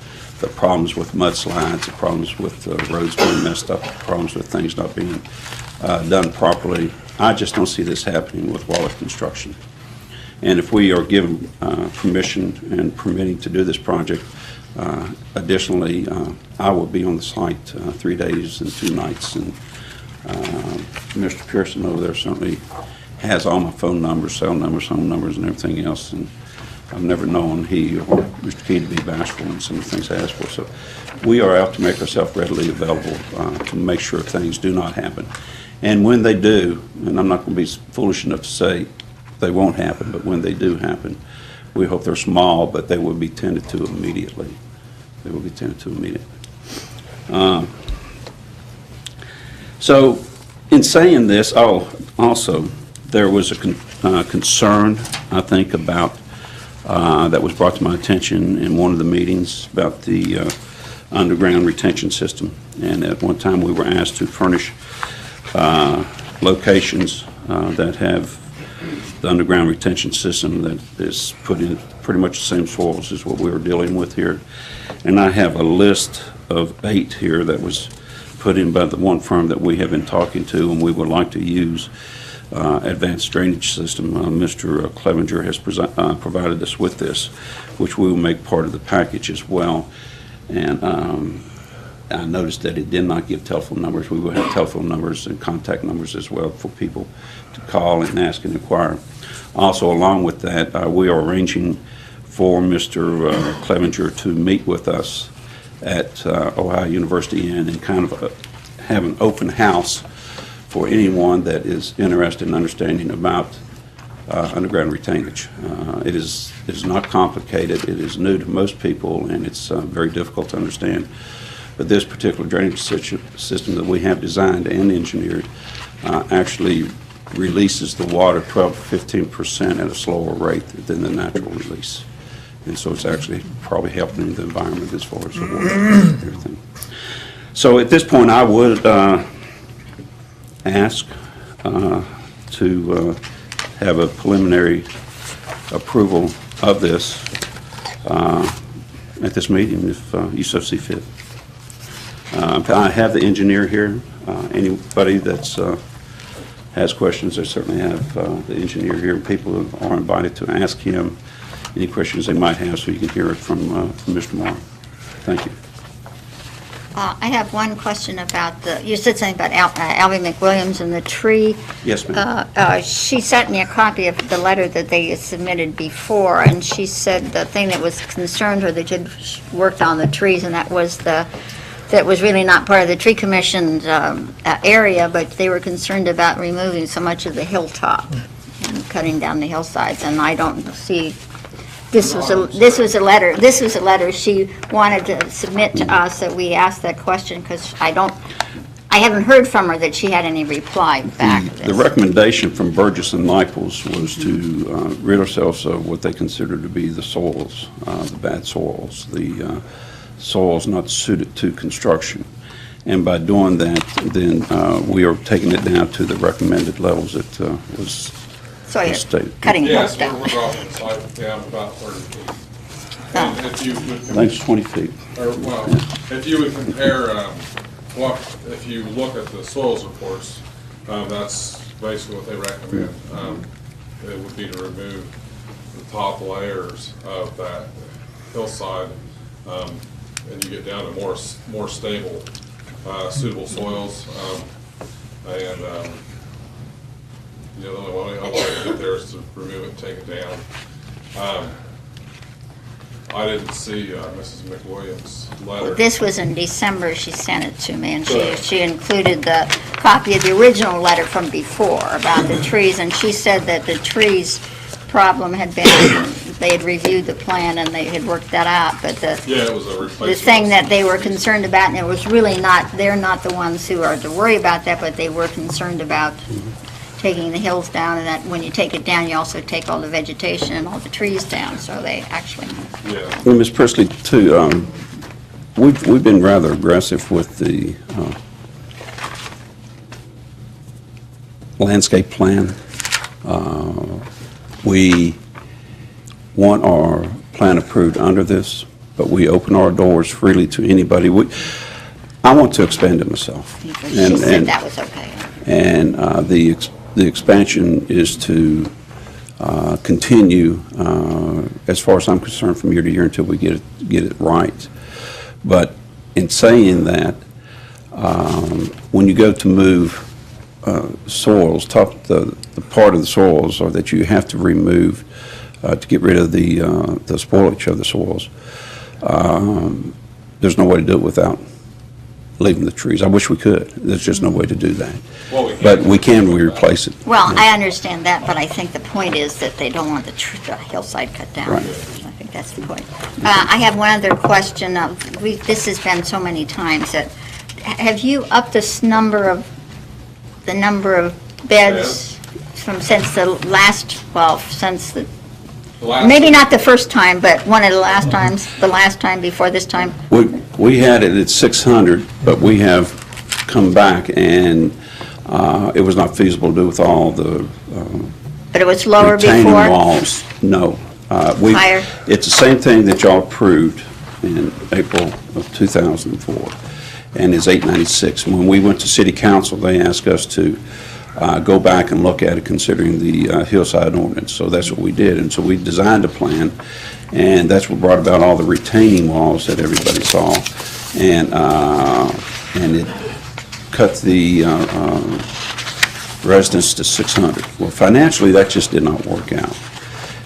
problems with mudslides, the problems with roads being messed up, the problems with things not being done properly. I just don't see this happening with Wallach Construction. And if we are given permission and permitting to do this project, additionally, I will be on the site 3 days and 2 nights. And Mr. Pearson over there certainly has all my phone numbers, cell numbers, home numbers, and everything else. And I've never known he or Mr. Key to be bashful in some of the things I ask for. So we are out to make ourselves readily available to make sure things do not happen. And when they do, and I'm not going to be foolish enough to say they won't happen, but when they do happen, we hope they're small, but they will be tended to immediately. They will be tended to immediately. So in saying this, also, there was a concern, I think, about that was brought to my attention in one of the meetings about the underground retention system. And at one time, we were asked to furnish locations that have the underground retention system that is put in pretty much the same soils as what we were dealing with here. And I have a list of 8 here that was put in by the one firm that we have been talking to, and we would like to use advanced drainage system. Mr. Clevenger has provided us with this, which we will make part of the package as well. And I noticed that it did not give telephone numbers. We will have telephone numbers and contact numbers as well for people to call and ask and inquire. Also, along with that, we are arranging for Mr. Clevenger to meet with us at Ohio University Inn and kind of have an open house for anyone that is interested in understanding about underground retainage. It is not complicated. It is new to most people, and it's very difficult to understand. But this particular drainage system that we have designed and engineered actually releases the water 12 to 15% at a slower rate than the natural release. And so it's actually probably helping the environment as far as the water and everything. So at this point, I would ask to have a preliminary approval of this at this meeting, if you so see fit. I have the engineer here. Anybody that's has questions, I certainly have the engineer here. People are invited to ask him any questions they might have, so you can hear it from Mr. Morrow. Thank you. I have one question about you said something about Albie McWilliams and the tree. Yes, ma'am. She sent me a copy of the letter that they submitted before, and she said the thing that was concerned her, that you'd worked on the trees, and that was really not part of the tree commission's area, but they were concerned about removing so much of the hilltop and cutting down the hillsides, and I don't see. This was a letter she wanted to submit to us, that we asked that question, because I haven't heard from her that she had any reply back. The recommendation from Burgess and Nichols was to rid ourselves of what they consider to be the soils, the bad soils, the soils not suited to construction. And by doing that, then we are taking it down to the recommended levels that was So you're stated. cutting Yes, hills down. we're dropping the site down about 30 feet. Oh. And if you would, I think it's 20 feet. well, if you would compare, if you look at the soils reports, that's basically what they recommend. It would be to remove the top layers of that hillside, and you get down to more stable, suitable soils, and the only way to get there is to remove it and take it down. I didn't see Mrs. McWilliams' letter. This was in December, she sent it to me, and she included the copy of the original letter from before about the trees, and she said that the trees problem had been, they had reviewed the plan and they had worked that out, but Yeah, it was a replacement. the thing that they were concerned about, and it was really not, they're not the ones who are to worry about that, but they were concerned about taking the hills down, and that when you take it down, you also take all the vegetation and all the trees down, so they actually, Yeah. Well, Ms. Priestley, too, we've been rather aggressive with the landscape plan. We want our plan approved under this, but we open our doors freely to anybody. I want to expand it myself. she said that was okay. And the expansion is to continue, as far as I'm concerned, from year to year until we get it right. But in saying that, when you go to move soils, the part of the soils or that you have to remove to get rid of the spoilage of the soils, there's no way to do it without leaving the trees. I wish we could. There's just no way to do that. Well, we can. But we can replace it. Well, I understand that, but I think the point is that they don't want the hillside cut down. Right. I think that's the point. I have one other question. This has been so many times that, have you upped the number of beds since the last, since the, maybe not the first time, but one of the last times, the last time before this time? We had it at 600, but we have come back and it was not feasible to do with all the But it was lower retaining before? walls. No. Higher? It's the same thing that y'all approved in April of 2004, and it's 896. When we went to city council, they asked us to go back and look at it, considering the hillside ordinance. So that's what we did, and so we designed a plan, and that's what brought about all the retaining walls that everybody saw, and it cut the residents to 600. Well, financially, that just did not work out.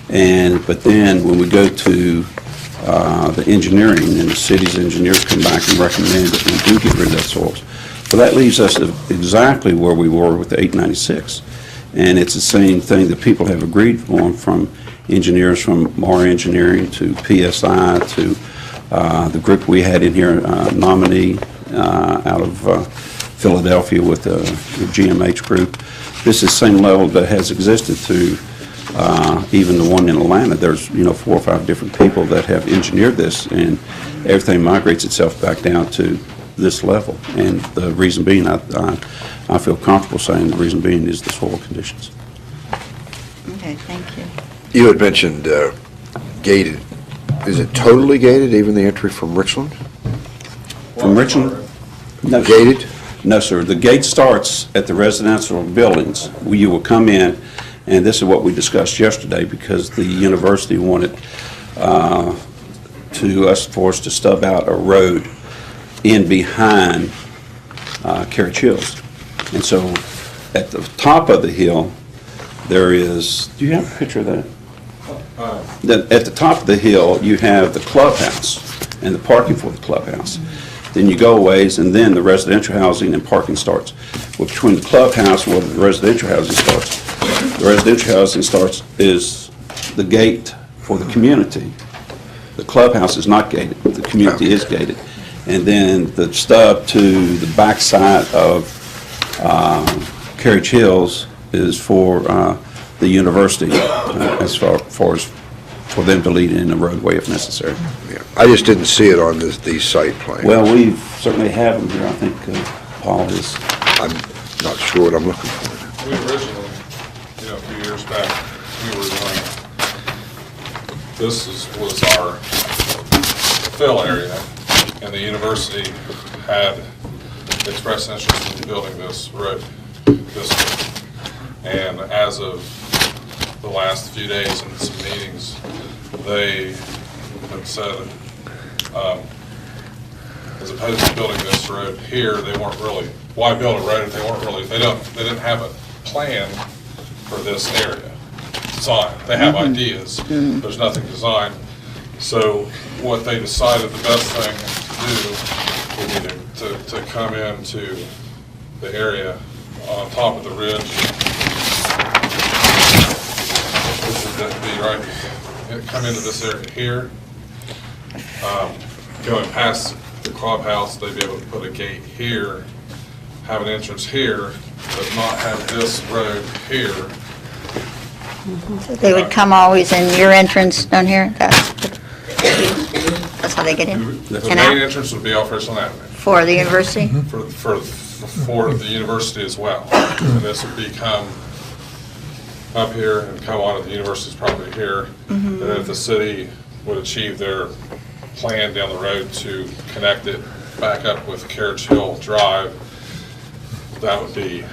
But then when we go to the engineering, and the city's engineers come back and recommend that we do get rid of that soils. Well, that leaves us exactly where we were with the 896. And it's the same thing that people have agreed on, from engineers from Mar Engineering to PSI to the group we had in here, nominee out of Philadelphia with the GMH group. This is the same level that has existed through even the one in Atlanta. There's 4 or 5 different people that have engineered this, and everything migrates itself back down to this level. And the reason being, I feel comfortable saying the reason being is the soil conditions. Okay, thank you. You had mentioned gated. Is it totally gated, even the entry from Richland? From Richland? No, sir. Gated? No, sir. The gate starts at the residential buildings, where you will come in, and this is what we discussed yesterday, because the university wanted for us to stub out a road in behind Carriage Hills. And so at the top of the hill, there is, do you have a picture of that? At the top of the hill, you have the clubhouse and the parking for the clubhouse. Then you go a ways, and then the residential housing and parking starts. Well, between the clubhouse and where the residential housing starts, the residential housing starts is the gate for the community. The clubhouse is not gated, the community is gated. And then the stub to the backside of Carriage Hills is for the university, as far as for them to lead in the roadway if necessary. Yeah. I just didn't see it on these site plans. Well, we certainly have them here. I think Paul is. I'm not sure what I'm looking for. We originally, a few years back, we were doing, was our fill area, and the university had expressed interest in building this road this way. And as of the last few days in some meetings, they have said, as opposed to building this road here, they weren't really, why build a road if they didn't have a plan for this area designed. They have ideas, there's nothing designed. So what they decided the best thing to do would be to come into the area on top of the ridge. This would be right, come into this area here. Going past the clubhouse, they'd be able to put a gate here, have an entrance here, but not have this road here. So they would come always in your entrance down here? That's how they get in The and main out? entrance would be off Richland Avenue. For the university? For the university as well. And this would become up here and come onto the university's property here. And then if the city would achieve their plan down the road to connect it back up with Carriage Hill Drive, that would be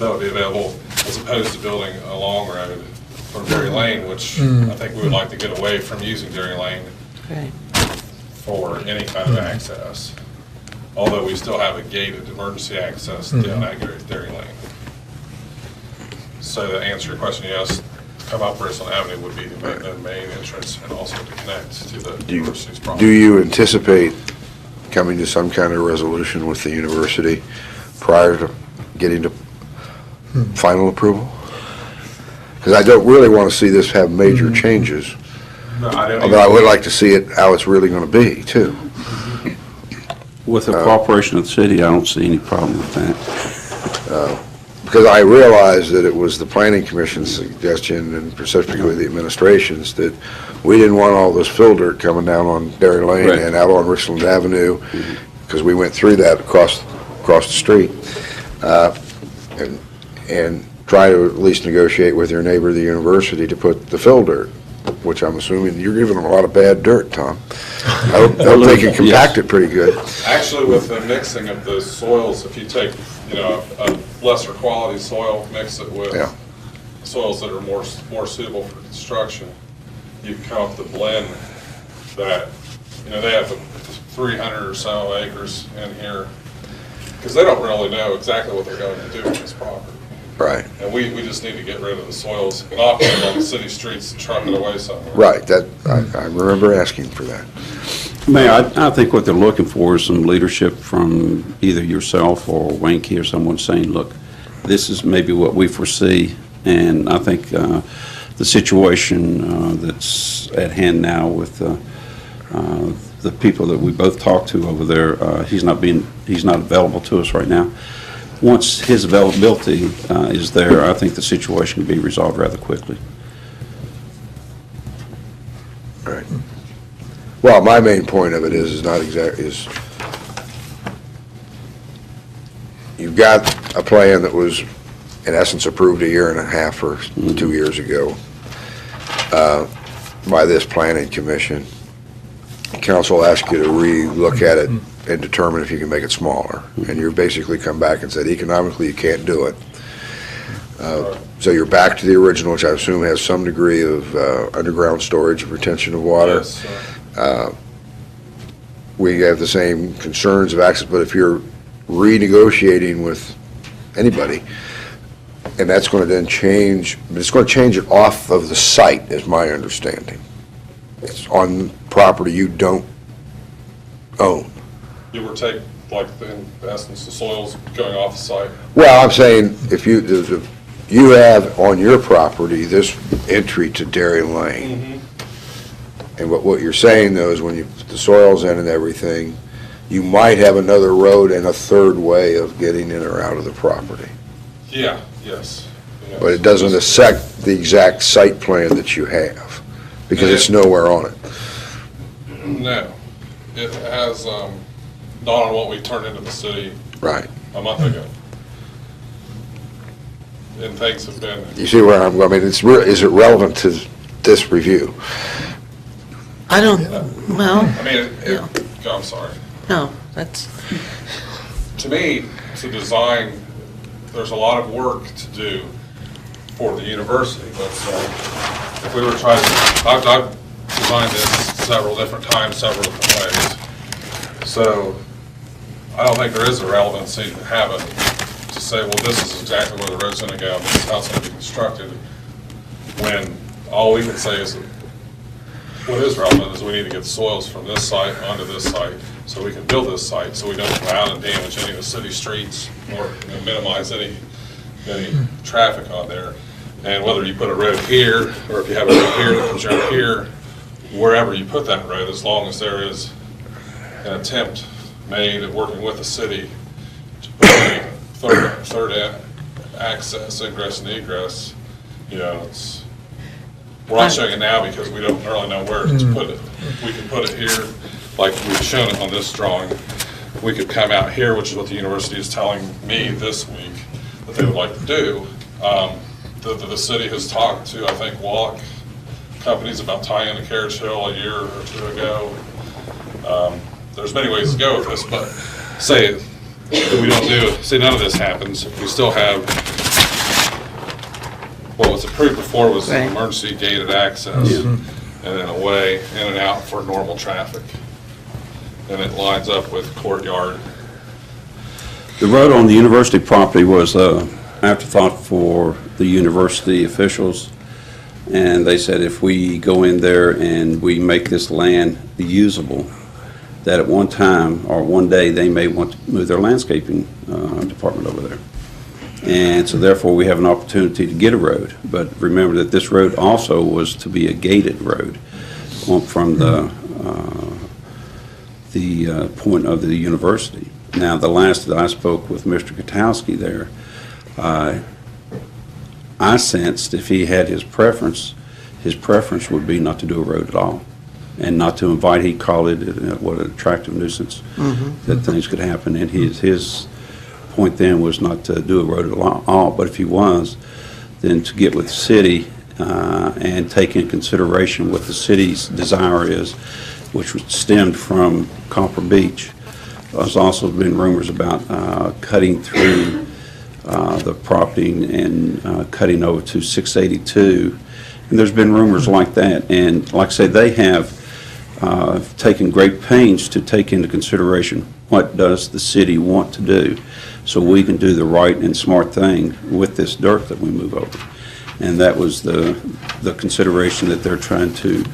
available, as opposed to building a long road from Dairy Lane, which I think we would like to get away from using Dairy Lane Right. for any kind of access. Although we still have a gated emergency access down that Dairy Lane. So to answer your question, yes, come up Richland Avenue would be the main entrance and also to connect to the university's property. Do you anticipate coming to some kind of resolution with the university prior to getting to final approval? Because I don't really want to see this have major changes, No, I don't although I would like to see it, how it's really going to be, too. With the cooperation of the city, I don't see any problem with that. Because I realized that it was the planning commission's suggestion, and specifically the administration's, that we didn't want all this fill dirt coming down on Dairy Lane Right. and out on Richland Avenue, because we went through that across the street. And try to at least negotiate with your neighbor, the university, to put the fill dirt, which I'm assuming you're giving them a lot of bad dirt, Tom. I hope they can compact it pretty good. Actually, with the mixing of the soils, if you take, a lesser quality soil, mix it with Yeah. soils that are more suitable for construction, you can come up with a blend that, they have 300 or so acres in here, because they don't really know exactly what they're going to do with this property. Right, And we just need to get rid of the soils, not put them on the city streets and truck it away somewhere. right, I remember asking for that. Mayor, I think what they're looking for is some leadership from either yourself or Wanky or someone saying, look, this is maybe what we foresee, and I think the situation that's at hand now with the people that we both talked to over there, he's not available to us right now. Once his availability is there, I think the situation can be resolved rather quickly. Right. Well, my main point of it is you've got a plan that was, in essence, approved a year and a half or 2 years ago by this planning commission. Council asked you to re-look at it and determine if you can make it smaller. And you basically come back and said economically you can't do it. So you're back to the original, which I assume has some degree of underground storage and retention of water. Yes, sir. we have the same concerns of access, but if you're renegotiating with anybody, and that's going to then change, but it's going to change it off of the site, is my understanding. It's on property you don't own. You were take, like, in essence, the soils going off the site. Well, I'm saying, if you have on your property this entry to Dairy Lane, and what you're saying, though, is when you put the soils in and everything, you might have another road and a third way of getting in or out of the property. Yeah, yes. But it doesn't affect the exact site plan that you have, because it's nowhere on it. No. It has, not on what we turned into the city Right. a month ago. And things have been, You see where I'm going? I mean, is it relevant to this review? I don't, well, I mean, I'm sorry. no, that's, To me, to design, there's a lot of work to do for the university, but if we were trying to, I've designed this several different times, several different ways. So I don't think there is a relevancy to have it, to say, well, this is exactly where the road's gonna go, this is how it's gonna be constructed, when all we can say is, what is relevant is we need to get soils from this site onto this site, so we can build this site, so we don't go out and damage any of the city streets, or minimize any traffic on there. And whether you put a road here, or if you have a road here that comes around here, wherever you put that road, as long as there is an attempt made at working with the city to put a third access, ingress and egress, it's, we're not showing it now because we don't really know where to put it. We can put it here, like we've shown it on this drawing. We could come out here, which is what the university is telling me this week that they would like to do. The city has talked to, I think, Wallach companies about tying into Carriage Hill a year or two ago. There's many ways to go with this, but say we don't do it, say none of this happens, we still have, what was approved before was Right. emergency gated access, and then a way in and out for normal traffic. And it lines up with Courtyard. The road on the university property was an afterthought for the university officials, and they said if we go in there and we make this land usable, that at one time or one day they may want to move their landscaping department over there. And so therefore we have an opportunity to get a road. But remember that this road also was to be a gated road from the point of the university. Now, the last that I spoke with Mr. Katowski there, I sensed if he had his preference would be not to do a road at all, and not to invite, he called it, what an attractive nuisance, that things could happen. And his point then was not to do a road at all, but if he was, then to get with the city and take in consideration what the city's desire is, which was stemmed from Copper Beach. There's also been rumors about cutting through the property and cutting over to 682. And there's been rumors like that. And like I say, they have taken great pains to take into consideration what does the city want to do, so we can do the right and smart thing with this dirt that we move over. And that was the consideration that they're trying to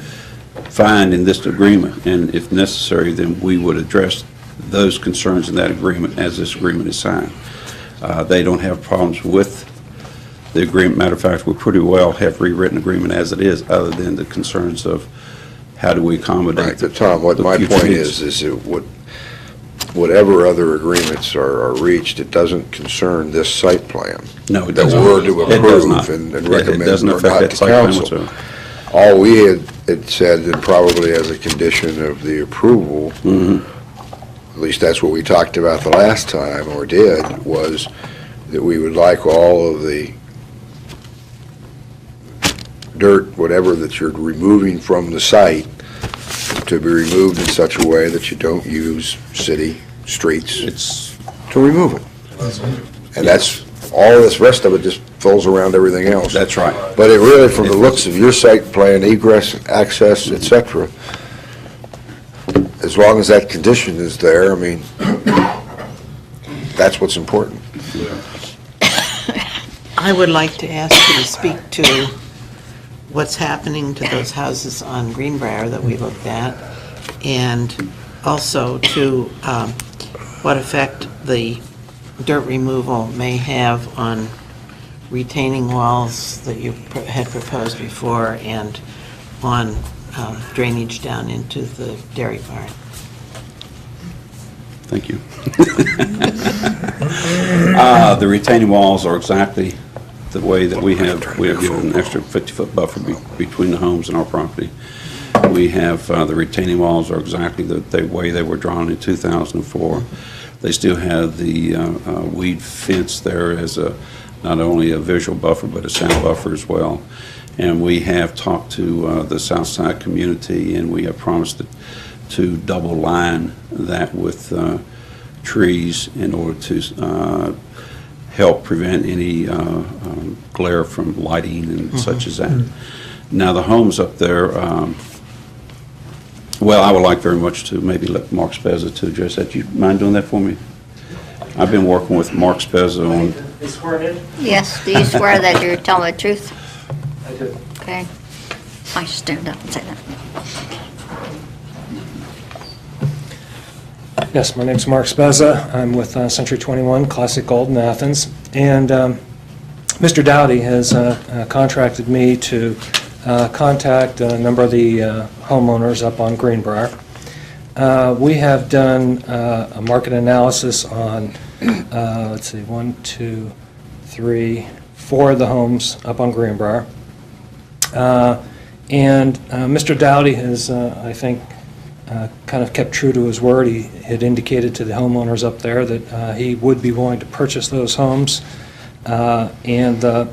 find in this agreement. And if necessary, then we would address those concerns in that agreement as this agreement is signed. They don't have problems with the agreement. Matter of fact, we pretty well have rewritten agreement as it is, other than the concerns of how do we accommodate. Right, but Tom, what my future point needs. is that whatever other agreements are reached, it doesn't concern this site plan. No, it That doesn't. we're to It does not. approve and It recommend doesn't or affect not that to site plan council. whatsoever. All we had said, and probably as a condition of the approval, at least that's what we talked about the last time, or did, was that we would like all of the dirt, whatever that you're removing from the site, to be removed in such a way that you don't use city streets to remove it. And that's, all this rest of it just falls around everything else. That's right. But it really, from the looks of your site plan, egress, access, et cetera, as long as that condition is there, I mean, that's what's important. I would like to ask you to speak to what's happening to those houses on Greenbrier that we looked at, and also to what effect the dirt removal may have on retaining walls that you had proposed before and on drainage down into the dairy barn. Thank you. The retaining walls are exactly the way that we have given an extra 50-foot buffer between the homes and our property. We have, the retaining walls are exactly the way they were drawn in 2004. They still have the weed fence there as not only a visual buffer, but a sound buffer as well. And we have talked to the South Side community, and we have promised to double line that with trees in order to help prevent any glare from lighting and such as that. Now, the homes up there, well, I would like very much to maybe let Mark Spezza to address that. You mind doing that for me? I've been working with Mark Spezza on... Is sworn in? Yes, do you swear that you're telling the truth? I do. Okay. I should stand up and say that. Yes, my name's Mark Spezza. I'm with Century 21 Classic Gold in Athens. And Mr. Dowdy has contracted me to contact a number of the homeowners up on Greenbrier. We have done a market analysis on, let's see, 1, 2, 3, 4 of the homes up on Greenbrier. And Mr. Dowdy has, I think, kind of kept true to his word. He had indicated to the homeowners up there that he would be willing to purchase those homes. And the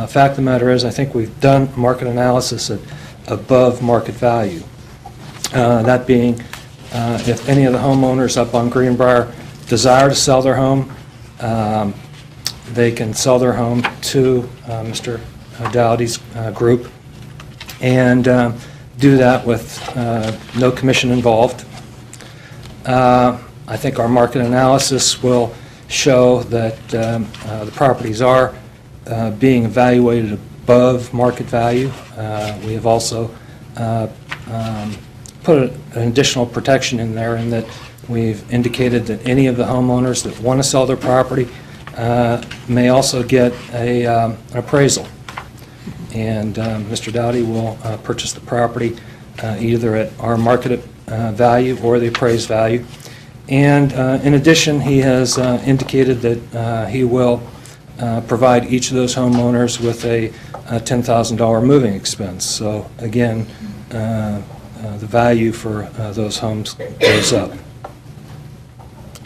fact of the matter is, I think we've done a market analysis at above market value. That being, if any of the homeowners up on Greenbrier desire to sell their home, they can sell their home to Mr. Dowdy's group and do that with no commission involved. I think our market analysis will show that the properties are being evaluated above market value. We have also put an additional protection in there in that we've indicated that any of the homeowners that want to sell their property may also get an appraisal. And Mr. Dowdy will purchase the property either at our market value or the appraised value. And in addition, he has indicated that he will provide each of those homeowners with a $10,000 moving expense. So again, the value for those homes goes up.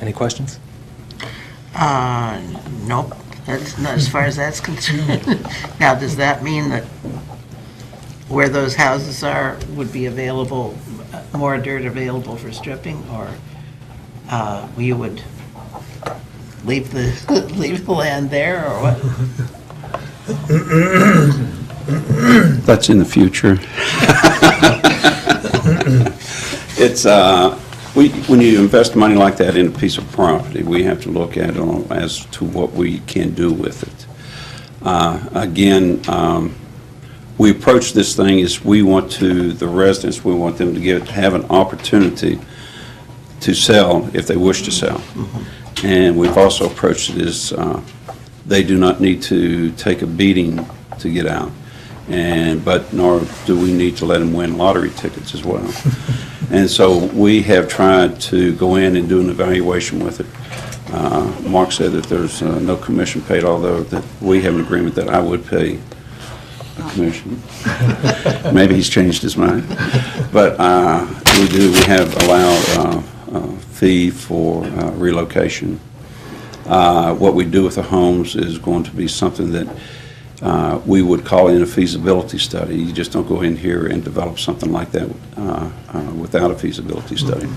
Any questions? Nope, that's not as far as that's concerned. Now, does that mean that where those houses are would be available, more dirt available for stripping, or you would leave the land there, or what? That's in the future. It's, when you invest money like that in a piece of property, we have to look at it as to what we can do with it. Again, we approach this thing as we want to, the residents, we want them to have an opportunity to sell if they wish to sell. And we've also approached it as they do not need to take a beating to get out. But nor do we need to let them win lottery tickets as well. And so we have tried to go in and do an evaluation with it. Mark said that there's no commission paid, although that we have an agreement that I would pay a commission. Maybe he's changed his mind. But we have allowed a fee for relocation. What we do with the homes is going to be something that we would call in a feasibility study. You just don't go in here and develop something like that without a feasibility study.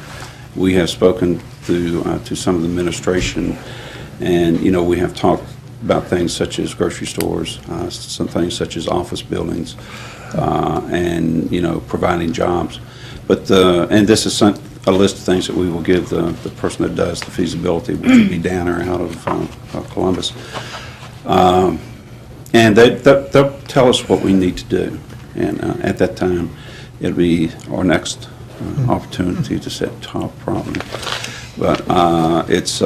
We have spoken to some of the administration, and we have talked about things such as grocery stores, some things such as office buildings, and providing jobs. But and this is a a list of things that we will give the person that does the feasibility, which would be Danner out of Columbus. And they'll tell us what we need to do. And at that time, it'll be our next opportunity to set top property. But it's...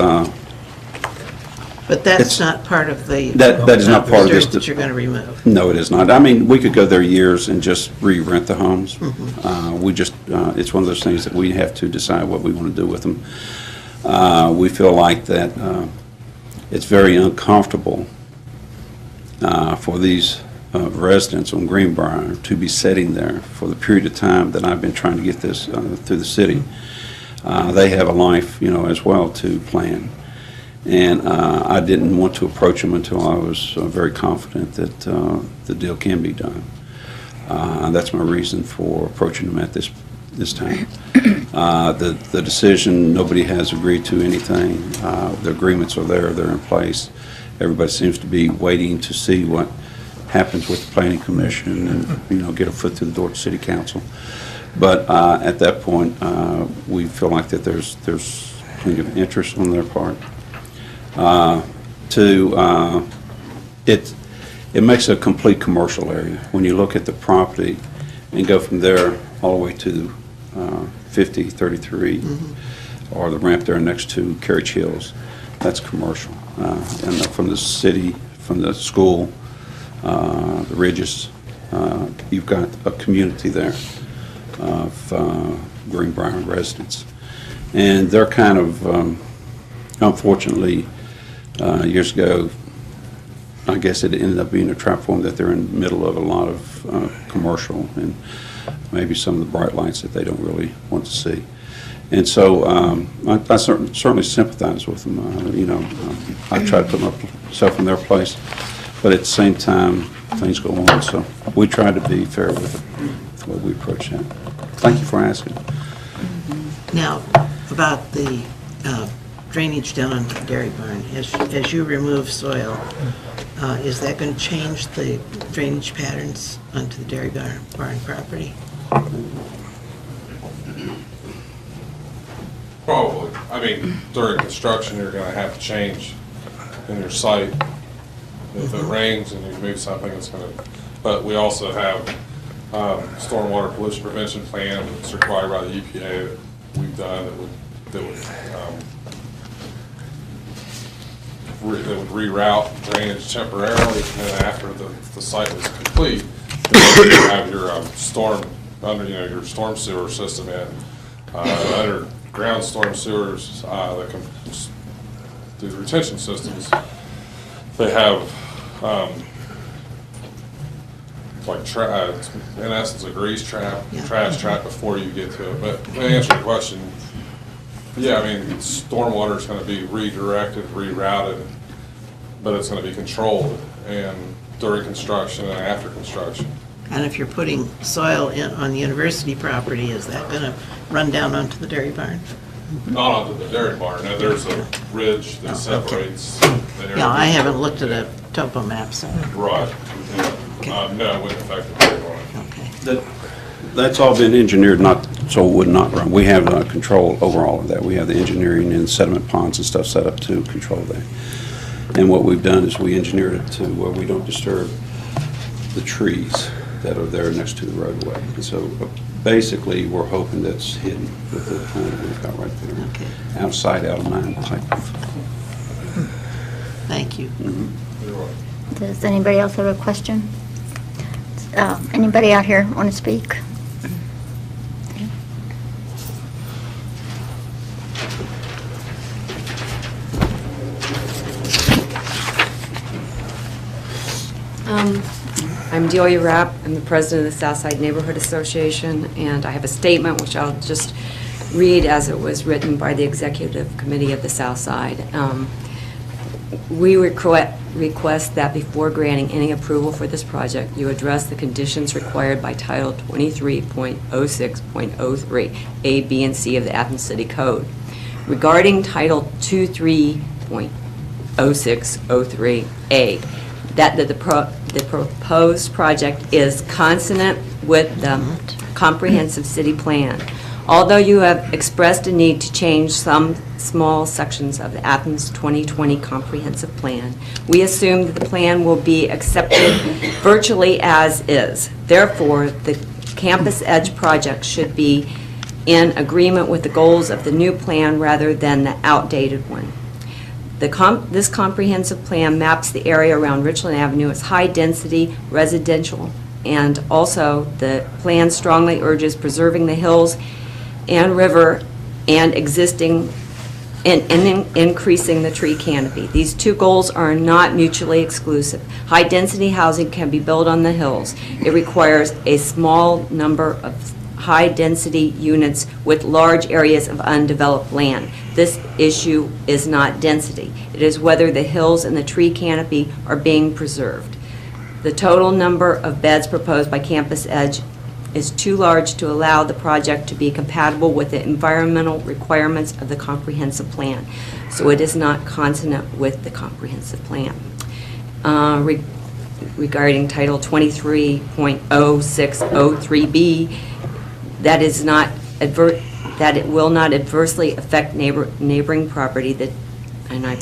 But that's not part of the... That is not part of this. That you're going to remove. No, it is not. I mean, we could go there years and just re-rent the homes. We just, it's one of those things that we have to decide what we want to do with them. We feel like that it's very uncomfortable for these residents on Greenbrier to be sitting there for the period of time that I've been trying to get this through the city. They have a life, as well to plan. And I didn't want to approach them until I was very confident that the deal can be done. That's my reason for approaching them at this time. The decision, nobody has agreed to anything. The agreements are there, they're in place. Everybody seems to be waiting to see what happens with the Planning Commission and, get a foot through the door to City Council. But at that point, we feel like that there's plenty of interest on their part. It makes a complete commercial area. When you look at the property and go from there all the way to 5033 or the ramp there next to Carriage Hills, that's commercial. And from the city, from the school, the Ridges, you've got a community there of Greenbrier residents. And they're kind of, unfortunately, years ago, I guess it ended up being a trap for them that they're in the middle of a lot of commercial and maybe some of the bright lights that they don't really want to see. And so I certainly sympathize with them. I try to put myself in their place, but at the same time, things go on. So we try to be fair with it, the way we approach that. Thank you for asking. Now, about the drainage down onto the dairy barn, as you remove soil, is that going to change the drainage patterns onto the dairy barn property? Probably. I mean, during construction, you're going to have to change in your site. If it rains and you move something, it's going to, but we also have stormwater pollution prevention plan that's required by the EPA that we've done that would reroute drainage temporarily, and after the site is complete, you have your storm your storm sewer system in underground storm sewers that can do the retention systems. They have in essence a grease trap, trash trap before you get to it. But to answer your question, yeah, I mean, stormwater is going to be redirected, rerouted, but it's going to be controlled and during construction and after construction. And if you're putting soil on the university property, is that going to run down onto the dairy barn? Not onto the dairy barn. Now, there's a ridge that separates the area. Yeah, I haven't looked at a topo map, so. Right. Yeah. No, it wouldn't affect the dairy barn. Okay. That's all been engineered so it would not run. We have control over all of that. We have the engineering and sediment ponds and stuff set up to control that. And what we've done is we engineered it to where we don't disturb the trees that are there next to the roadway. And so basically, we're hoping that's hidden with the plan that we've got right there. Okay. Out of sight, out of mind type of. Thank you. Does anybody else have a question? Anybody out here want to speak? I'm Delia Rapp. I'm the president of the Southside Neighborhood Association, and I have a statement which I'll just read as it was written by the Executive Committee of the Southside. We request that before granting any approval for this project, you address the conditions required by Title 23.06.03, A, B, and C of the Athens City Code. Regarding Title 23.06.03A, that the proposed project is consonant with the comprehensive city plan. Although you have expressed a need to change some small sections of the Athens 2020 Comprehensive Plan, we assume that the plan will be accepted virtually as is. Therefore, the Campus Edge project should be in agreement with the goals of the new plan rather than the outdated one. This comprehensive plan maps the area around Richland Avenue as high-density residential, and also the plan strongly urges preserving the hills and river and increasing the tree canopy. These two goals are not mutually exclusive. High-density housing can be built on the hills. It requires a small number of high-density units with large areas of undeveloped land. This issue is not density. It is whether the hills and the tree canopy are being preserved. The total number of beds proposed by Campus Edge is too large to allow the project to be compatible with the environmental requirements of the comprehensive plan. So it is not consonant with the comprehensive plan. Regarding Title 23.0603B, that it will not adversely affect neighboring property that, and I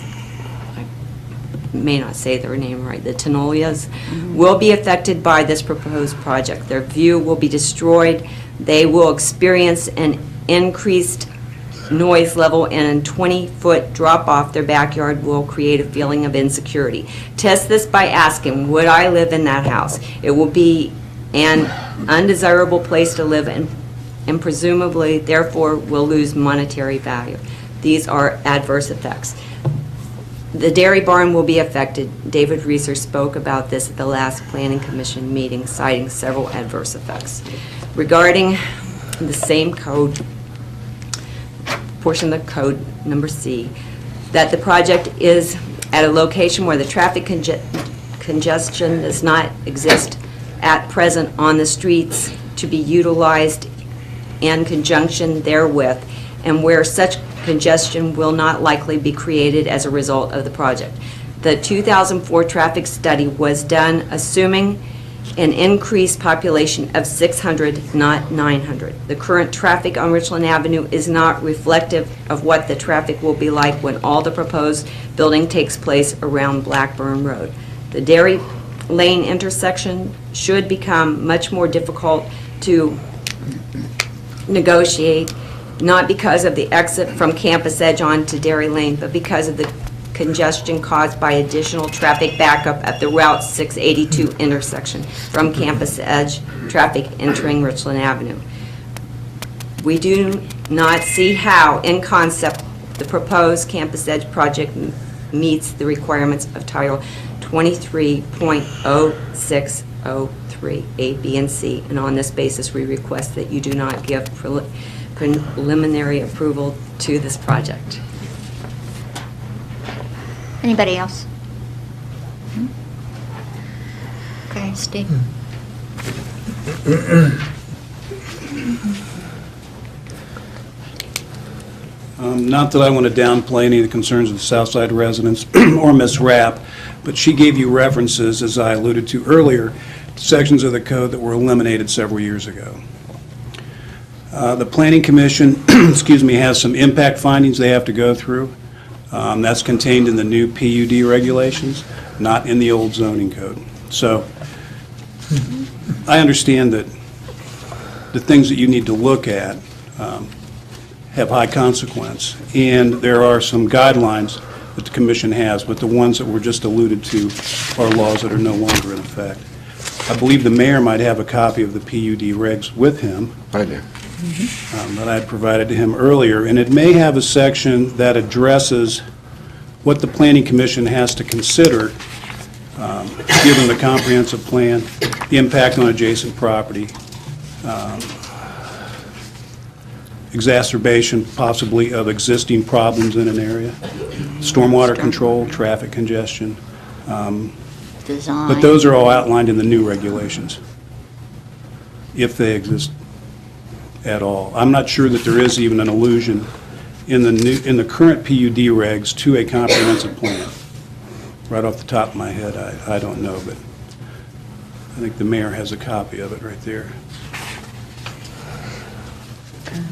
may not say their name right, the Tenolias, will be affected by this proposed project. Their view will be destroyed. They will experience an increased noise level, and a 20-foot drop off their backyard will create a feeling of insecurity. Test this by asking, would I live in that house? It will be an undesirable place to live in, and presumably, therefore, will lose monetary value. These are adverse effects. The dairy barn will be affected. David Reeser spoke about this at the last Planning Commission meeting, citing several adverse effects. Regarding the same code, portion of the code, number C, that the project is at a location where the traffic congestion does not exist at present on the streets to be utilized in conjunction therewith, and where such congestion will not likely be created as a result of the project. The 2004 traffic study was done assuming an increased population of 600, not 900. The current traffic on Richland Avenue is not reflective of what the traffic will be like when all the proposed building takes place around Blackburn Road. The Dairy Lane intersection should become much more difficult to negotiate, not because of the exit from Campus Edge onto Dairy Lane, but because of the congestion caused by additional traffic backup at the Route 682 intersection from Campus Edge traffic entering Richland Avenue. We do not see how, in concept, the proposed Campus Edge project meets the requirements of Title 23.0603 A, B, and C, and on this basis, we request that you do not give preliminary approval to this project. Anybody else? Okay, Steve. Not that I want to downplay any of the concerns of the Southside residents or Ms. Rapp, but she gave you references, as I alluded to earlier, to sections of the code that were eliminated several years ago. The Planning Commission, excuse me, has some impact findings they have to go through. That's contained in the new PUD regulations, not in the old zoning code. So I understand that the things that you need to look at have high consequence, and there are some guidelines that the Commission has, but the ones that were just alluded to are laws that are no longer in effect. I believe the mayor might have a copy of the PUD regs with him. I do. That I had provided to him earlier, and it may have a section that addresses what the Planning Commission has to consider, given the comprehensive plan, the impact on adjacent property, exacerbation possibly of existing problems in an area, stormwater control, traffic congestion. Design. But those are all outlined in the new regulations, if they exist at all. I'm not sure that there is even an allusion in the current PUD regs to a comprehensive plan. Right off the top of my head, I don't know, but I think the mayor has a copy of it right there. There's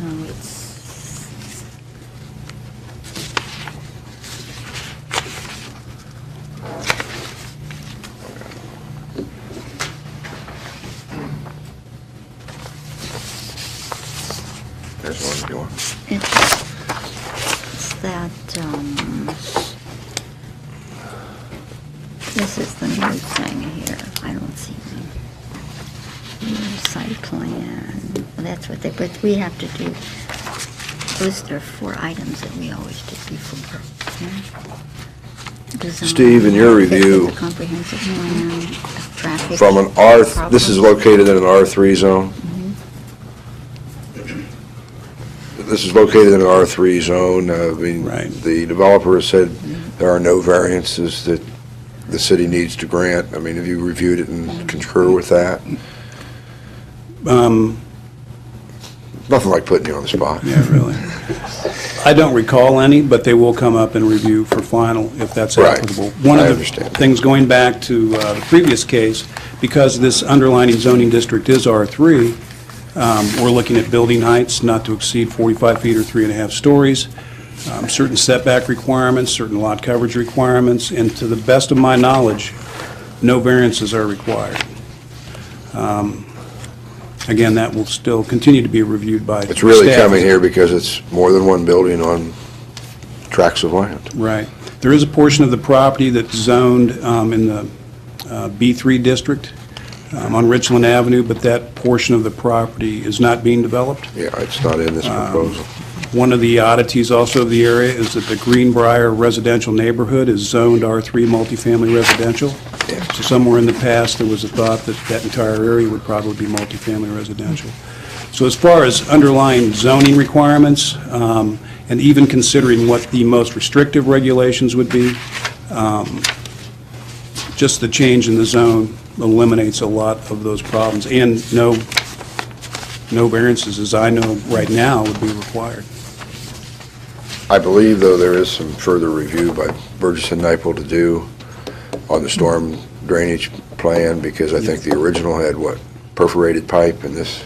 one if you want. It's that, this is the new thing here. I don't see any new site plan. That's what but we have to do. Those are 4 items that we always did before. Design, Steve, in your review, the comprehensive plan, traffic. From an this is located in an R3 zone? This is located in an R3 zone. I mean, Right. the developer has said there are no variances that the city needs to grant. I mean, have you reviewed it and concur with that? Nothing like putting you on the spot. Yeah, really. I don't recall any, but they will come up and review for final if that's Right. applicable. One I of the understand. things going back to the previous case, because this underlining zoning district is R3, we're looking at building heights not to exceed 45 feet or 3.5 stories, certain setback requirements, certain lot coverage requirements, and to the best of my knowledge, no variances are required. Again, that will still continue to be reviewed by staff. It's really coming here because it's more than one building on tracts of land. Right. There is a portion of the property that's zoned in the B3 district on Richland Avenue, but that portion of the property is not being developed. Yeah, it's not in this proposal. One of the oddities also of the area is that the Greenbrier residential neighborhood is zoned R3 multifamily residential. Yeah. So somewhere in the past, there was a thought that that entire area would probably be multifamily residential. So as far as underlying zoning requirements, and even considering what the most restrictive regulations would be, just the change in the zone eliminates a lot of those problems, and no variances, as I know right now, would be required. I believe, though, there is some further review by Burgess and Nyepel to do on the storm drainage plan, because I think the original had, what, perforated pipe, and this,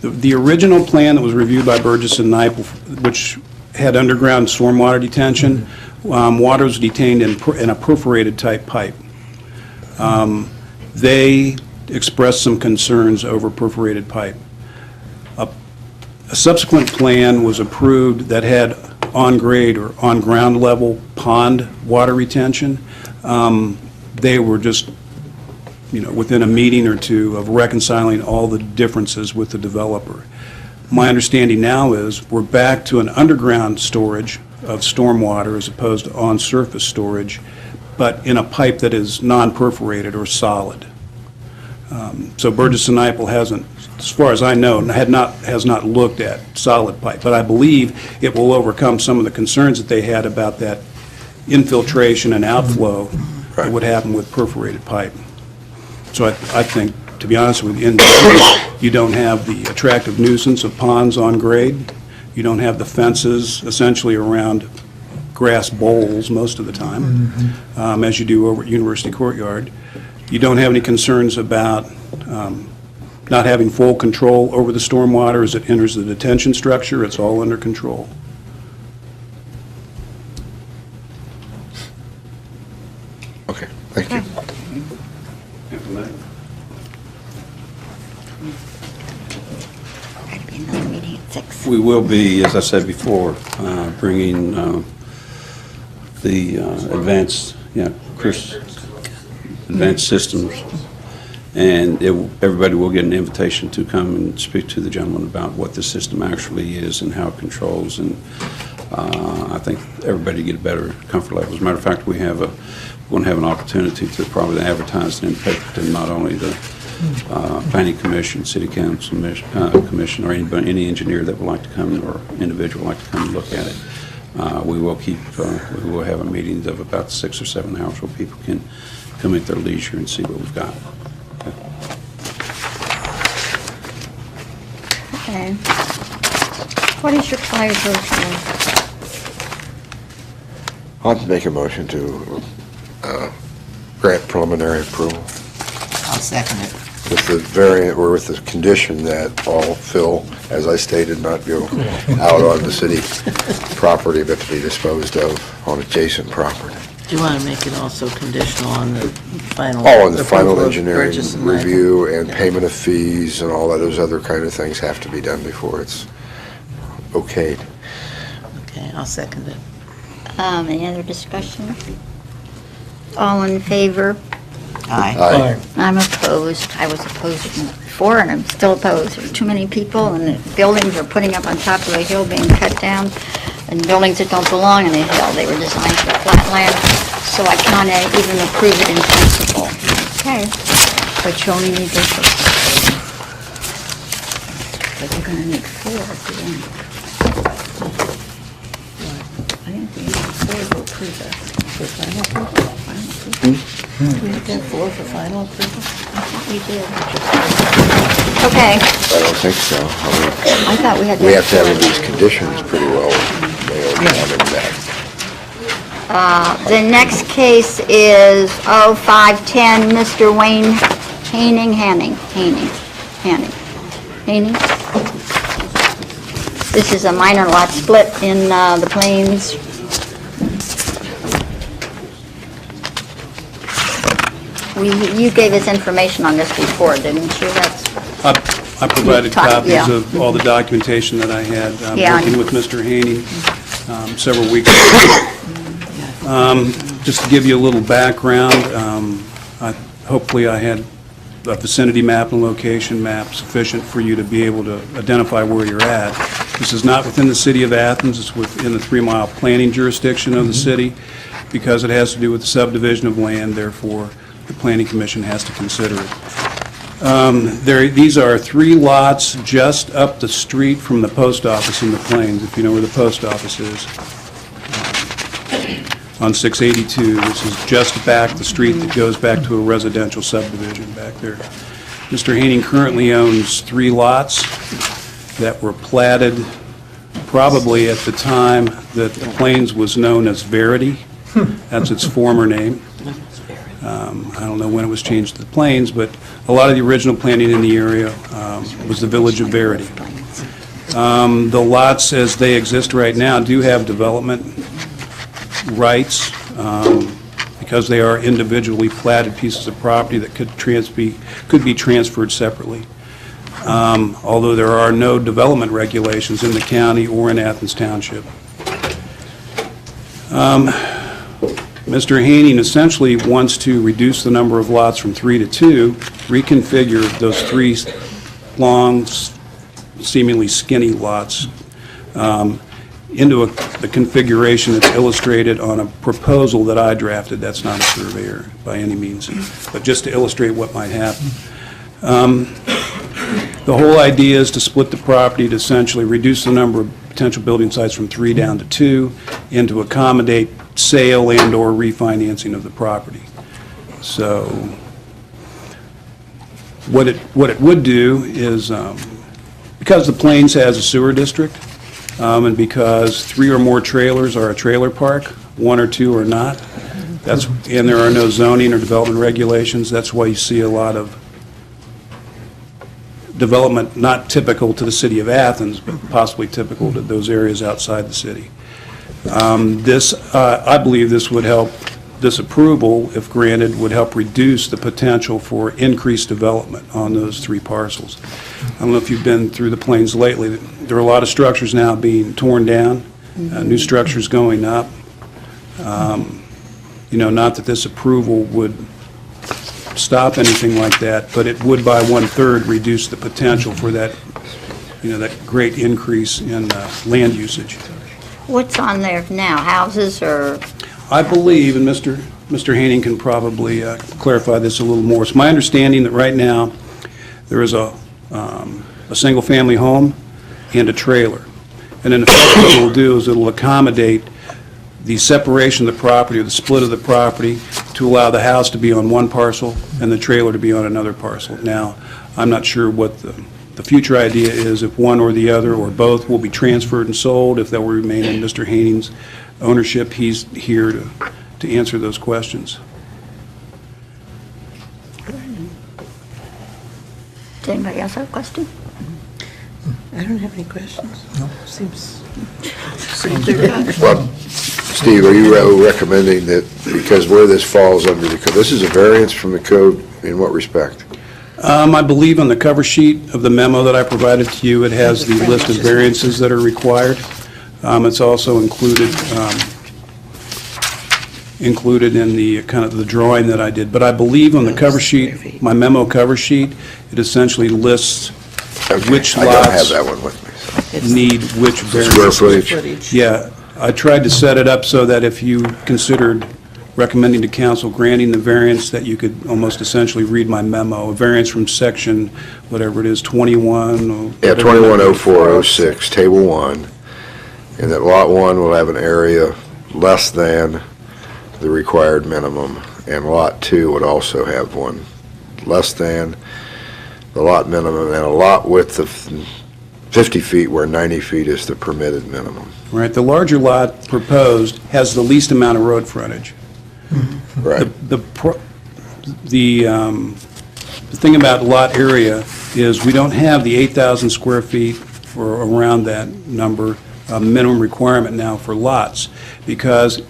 The original plan that was reviewed by Burgess and Nyepel, which had underground stormwater detention, water was detained in a perforated type pipe. They expressed some concerns over perforated pipe. A subsequent plan was approved that had on-grade or on-ground level pond water retention. They were just, within a meeting or two of reconciling all the differences with the developer. My understanding now is we're back to an underground storage of stormwater as opposed to on-surface storage, but in a pipe that is non-perforated or solid. So Burgess and Nyepel hasn't, as far as I know, has not looked at solid pipe, but I believe it will overcome some of the concerns that they had about that infiltration and outflow that would happen with perforated pipe. So I think, to be honest with you, you don't have the attractive nuisance of ponds on grade. You don't have the fences essentially around grass bowls most of the time, as you do over at University Courtyard. You don't have any concerns about not having full control over the stormwater as it enters the detention structure. It's all under control. okay, thank you. Gotta be another meeting at 6. We will be, as I said before, bringing the advanced, advanced systems, and everybody will get an invitation to come and speak to the gentleman about what the system actually is and how it controls, and I think everybody get a better comfort level. As a matter of fact, we're going to have an opportunity to probably advertise in the paper to not only the planning commission, city council commission, or any engineer that would like to come, or individual would like to come and look at it. We will have a meeting of about 6 or 7 hours where people can come at their leisure and see what we've got. Okay. What is your pleasure? I'll make a motion to grant preliminary approval. I'll second it. with the variant, or with the condition that all fill, as I stated, not go out on the city property, but to be disposed of on adjacent property. Do you want to make it also conditional on the final? Oh, and the final approval of engineering purchase and review and Yeah. payment of fees and all of those other kind of things have to be done before it's okayed. Okay, I'll second it. Any other discussion? All in favor? Aye. I'm opposed. I was opposed before, and I'm still opposed. There are too many people, and the buildings are putting up on top of a hill being cut down, and buildings that don't belong in a hill. They were designed for flat land, so I can't even approve it in principle. Okay. But you only need this. But you're gonna need 4 at the end. I think we need 4 to approve this. For final approval? Do we have to have 4 for final approval? I thought we did. Okay, I don't think so. I thought we had to. We have to have these conditions pretty well nailed down and met. The next case is 0510, Mr. Wayne Hanning. This is a minor lot split in the Plains. You gave us information on this before, didn't you? I provided copies Yeah. of all the documentation that I had, Yeah. working with Mr. Haney several weeks ago. Just to give you a little background, hopefully I had a vicinity map and location map sufficient for you to be able to identify where you're at. This is not within the city of Athens, it's within the 3-mile planning jurisdiction of the city, because it has to do with the subdivision of land, therefore the Planning Commission has to consider it. These are 3 lots just up the street from the post office in the Plains, if you know where the post office is, on 682. This is just back the street that goes back to a residential subdivision back there. Mr. Haney currently owns 3 lots that were platted probably at the time that the Plains was known as Verity. That's its former name. I don't know when it was changed to the Plains, but a lot of the original planning in the area was the village of Verity. The lots, as they exist right now, do have development rights because they are individually platted pieces of property that could be transferred separately. Although there are no development regulations in the county or in Athens Township. Mr. Haney essentially wants to reduce the number of lots from 3 to 2, reconfigure those 3 long, seemingly skinny lots into the configuration that's illustrated on a proposal that I drafted. That's not a surveyor by any means, but just to illustrate what might happen. The whole idea is to split the property to essentially reduce the number of potential building sites from 3 down to 2 and to accommodate sale and/or refinancing of the property. So what it would do is, because the Plains has a sewer district, and because 3 or more trailers are a trailer park, 1 or 2 are not, and there are no zoning or development regulations, that's why you see a lot of development not typical to the city of Athens, but possibly typical to those areas outside the city. I believe this would help, this approval, if granted, would help reduce the potential for increased development on those 3 parcels. I don't know if you've been through the Plains lately. There are a lot of structures now being torn down, new structures going up. Not that this approval would stop anything like that, but it would by 1/3 reduce the potential for that, that great increase in land usage. What's on there now, houses or? I believe, and Mr. Haney can probably clarify this a little more, it's my understanding that right now there is a single-family home and a trailer. And in effect, what it will do is it will accommodate the separation of the property or the split of the property to allow the house to be on one parcel and the trailer to be on another parcel. Now, I'm not sure what the future idea is, if one or the other or both will be transferred and sold, if that will remain in Mr. Haney's ownership. He's here to answer those questions. Does anybody else have a question? I don't have any questions. No. Seems Well, Steve, are you recommending that, because where this falls under the code, this is a variance from the code in what respect? I believe on the cover sheet of the memo that I provided to you, it has the list of variances that are required. It's also included in the kind of the drawing that I did. But I believe on the cover sheet, my memo cover sheet, it essentially lists which I don't have lots that one with me. need which Square variances. footage? Yeah, I tried to set it up so that if you considered recommending to council granting the variance, that you could almost essentially read my memo, a variance from section, whatever it is, 21. or Yeah, whatever. 210406, Table 1, and that Lot 1 will have an area less than the required minimum, and Lot 2 would also have one less than the lot minimum, and a lot width of 50 feet where 90 feet is the permitted minimum. Right, the larger lot proposed has the least amount of road frontage. Right. The thing about lot area is we don't have the 8,000 square feet or around that number minimum requirement now for lots, because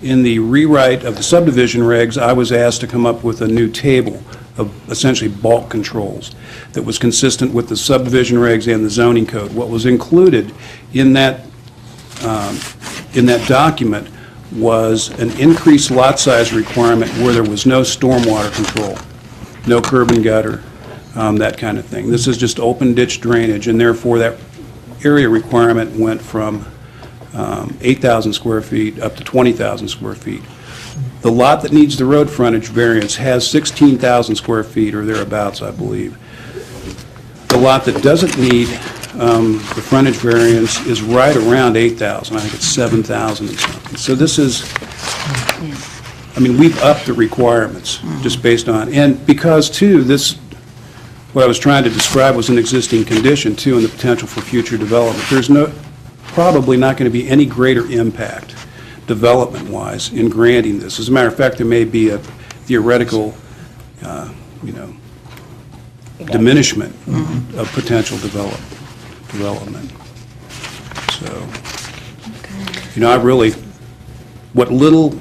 in the rewrite of the subdivision regs, I was asked to come up with a new table of essentially bulk controls that was consistent with the subdivision regs and the zoning code. What was included in that document was an increased lot size requirement where there was no stormwater control, no curb and gutter, that kind of thing. This is just open ditch drainage, and therefore that area requirement went from 8,000 square feet up to 20,000 square feet. The lot that needs the road frontage variance has 16,000 square feet or thereabouts, I believe. The lot that doesn't need the frontage variance is right around 8,000. I think it's 7,000 and something. So this is, I mean, we've upped the requirements just based on, and because, too, this, what I was trying to describe was an existing condition, too, and the potential for future development. There's probably not going to be any greater impact development-wise in granting this. As a matter of fact, there may be a theoretical, diminishment of potential development. So, I really, what little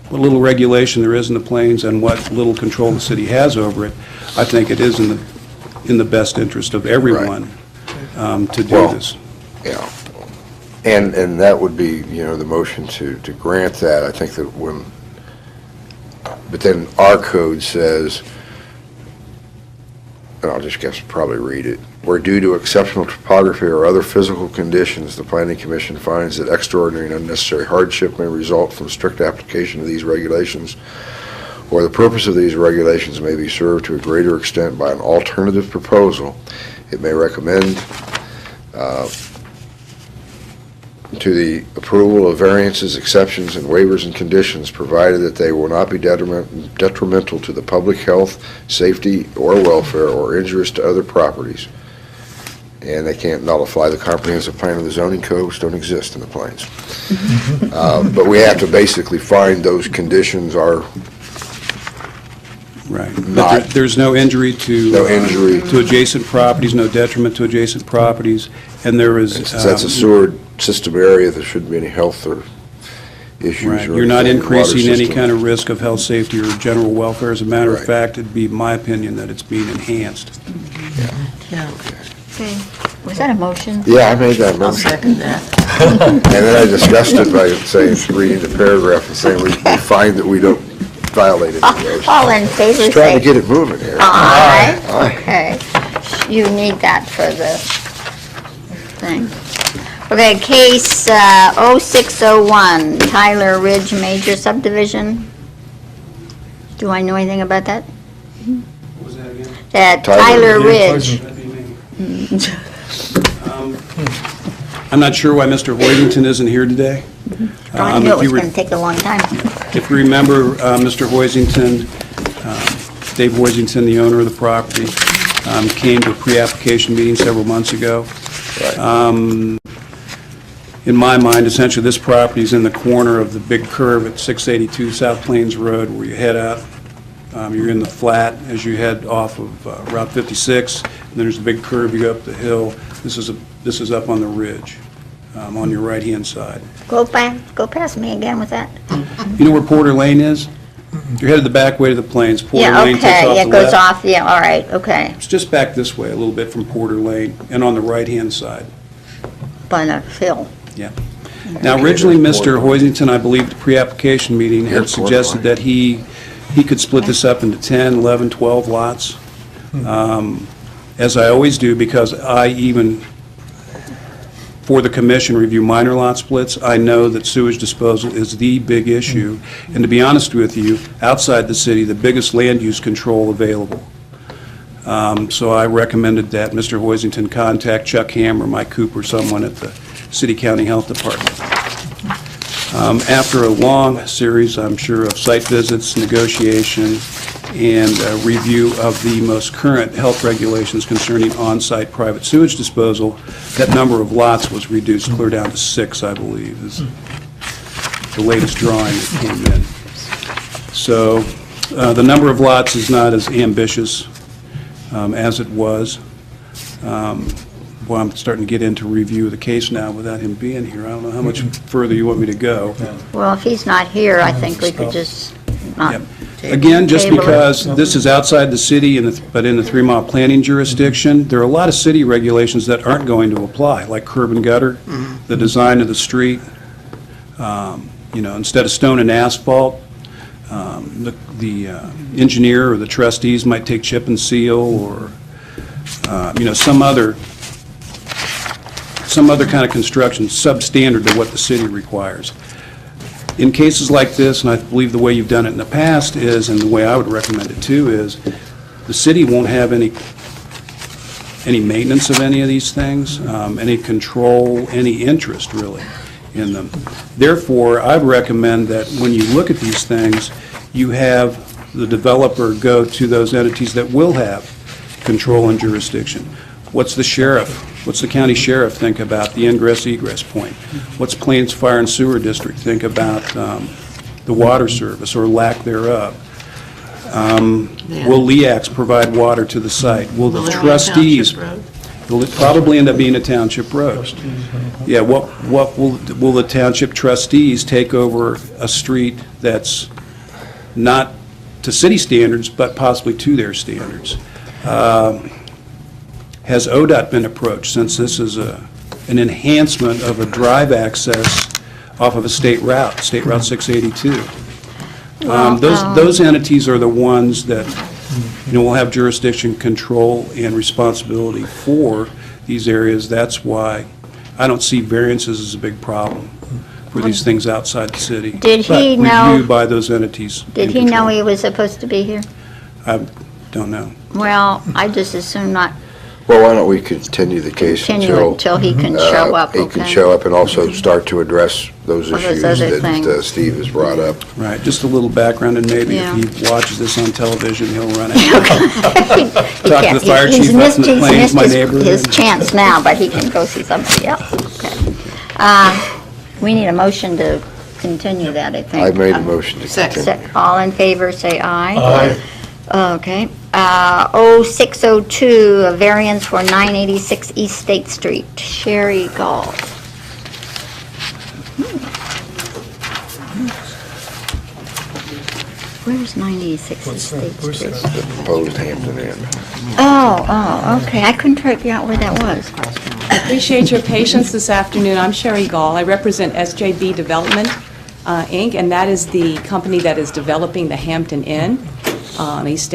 regulation there is in the plains and what little control the city has over it, I think it is in the best interest of everyone to do this. Yeah. And that would be, the motion to grant that. I think that but then our code says, and I'll just probably read it, where due to exceptional topography or other physical conditions, the Planning Commission finds that extraordinary and unnecessary hardship may result from strict application of these regulations, or the purpose of these regulations may be served to a greater extent by an alternative proposal, it may recommend to the approval of variances, exceptions, and waivers and conditions, provided that they will not be detrimental to the public health, safety, or welfare, or injurious to other properties. And they can't nullify the comprehensive plan of the zoning code, which don't exist in the plains. But we have to basically find those conditions are right. But there's no injury to adjacent properties, no detriment to adjacent properties, and there is. That's a sewer system area. There shouldn't be any health or issues. Right. Or You're not anything. increasing any Water kind of risk of health, safety, or general welfare. As a matter of Right. fact, it'd be my opinion that it's being enhanced. Yeah. Okay, was that a motion? Yeah, I made that I'll motion. second that. And then I discussed it by saying, reading the paragraph and saying we find that we don't violate any of those. All in favor, Just trying say to get it moving here. aye. Aye. Okay, you need that for the thing. Okay, case 0601, Tyler Ridge Major Subdivision. Do I know anything about that? What was that again? Tyler Ridge. I'm not sure why Mr. Hoisington isn't here today. I knew it If was you re- going to take a long time. If you remember, Mr. Hoisington, Dave Hoisington, the owner of the property, came to a pre-application meeting several months ago. In my mind, essentially, this property is in the corner of the big curve at 682 South Plains Road, where you head out You're in the flat as you head off of Route 56, and then there's a big curve, you go up the hill. This is up on the ridge, on your right-hand side. Go past me again with that. You know where Porter Lane is? You're headed the back way to the plains. Porter Yeah, Lane takes off okay, the it goes left. off, yeah, all right, okay. It's just back this way a little bit from Porter Lane, and on the right-hand side. By the hill. Yeah. Now, originally, Mr. Hoisington, I believe, at the pre-application meeting, had suggested that he could split this up into 10, 11, 12 lots, as I always do, because I even, for the commission, review minor lot splits. I know that sewage disposal is the big issue, and to be honest with you, outside the city, the biggest land use control available. So I recommended that Mr. Hoisington contact Chuck Hammer, Mike Cooper, someone at the City County Health Department. After a long series, I'm sure, of site visits, negotiation, and review of the most current health regulations concerning on-site private sewage disposal, that number of lots was reduced clear down to 6, I believe, is the latest drawing that came in. So the number of lots is not as ambitious as it was. Well, I'm starting to get into review of the case now without him being here. I don't know how much further you want me to go. Well, if he's not here, I think we could just not. Yep. Again, just Table it. because this is outside the city, but in the 3-mile planning jurisdiction, there are a lot of city regulations that aren't going to apply, like curb and gutter, the design of the street, instead of stone and asphalt, the engineer or the trustees might take chip and seal, or, some other kind of construction substandard to what the city requires. In cases like this, and I believe the way you've done it in the past is, and the way I would recommend it too, is the city won't have any maintenance of any of these things, any control, any interest really in them. Therefore, I'd recommend that when you look at these things, you have the developer go to those entities that will have control and jurisdiction. What's the county sheriff think about the ingress-egress point? What's Plains Fire and Sewer District think about the water service or lack thereof? Will LEAX provide water to the site? Will the trustees? Will it probably end up being a township road? Yeah, what will the township trustees take over a street that's not to city standards, but possibly to their standards? Has ODOT been approached, since this is an enhancement of a drive access off of a state route, State Route 682? Those entities are the ones that will have jurisdiction, control, and responsibility for these areas. That's why I don't see variances as a big problem for these things outside the city. Did he know? Reviewed by those entities. Did he know he was supposed to be here? I don't know. Well, I just assume not. Well, why don't we continue the case Continue until he can show up, he okay? can show up and also start to address those Well, those issues other that things. Steve has brought up. Right, just a little background, and maybe Yeah. if he watches this on television, he'll run it. He Talk to the fire he's chief up in the Plains, my missed neighbor. his chance now, but he can go see somebody else. Okay. We need a motion to continue that, I think. I made a motion to continue. All in favor, say aye. Aye. Okay. 0602, a variance for 986 East State Street. Sherry Gall. Where's 986 East State Street? The proposed Hampton Inn. Oh, okay. I couldn't figure out where that was. I appreciate your patience this afternoon. I'm Sherry Gall. I represent SJB Development, Inc., and that is the company that is developing the Hampton Inn on East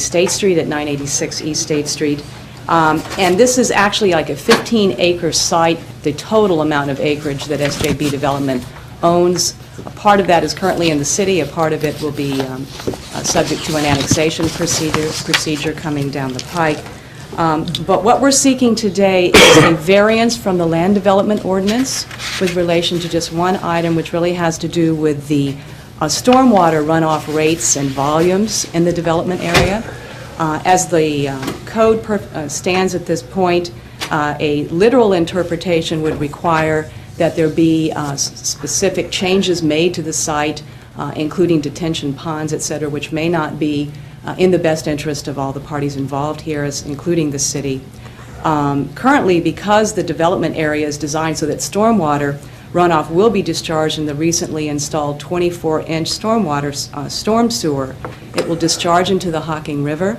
State Street at 986 East State Street. And this is actually like a 15-acre site, the total amount of acreage that SJB Development owns. A part of that is currently in the city, a part of it will be subject to an annexation procedure coming down the pike. But what we're seeking today is a variance from the land development ordinance with relation to just one item, which really has to do with the stormwater runoff rates and volumes in the development area. As the code stands at this point, a literal interpretation would require that there be specific changes made to the site, including detention ponds, et cetera, which may not be in the best interest of all the parties involved here, including the city. Currently, because the development area is designed so that stormwater runoff will be discharged in the recently installed 24-inch storm sewer, it will discharge into the Hocking River,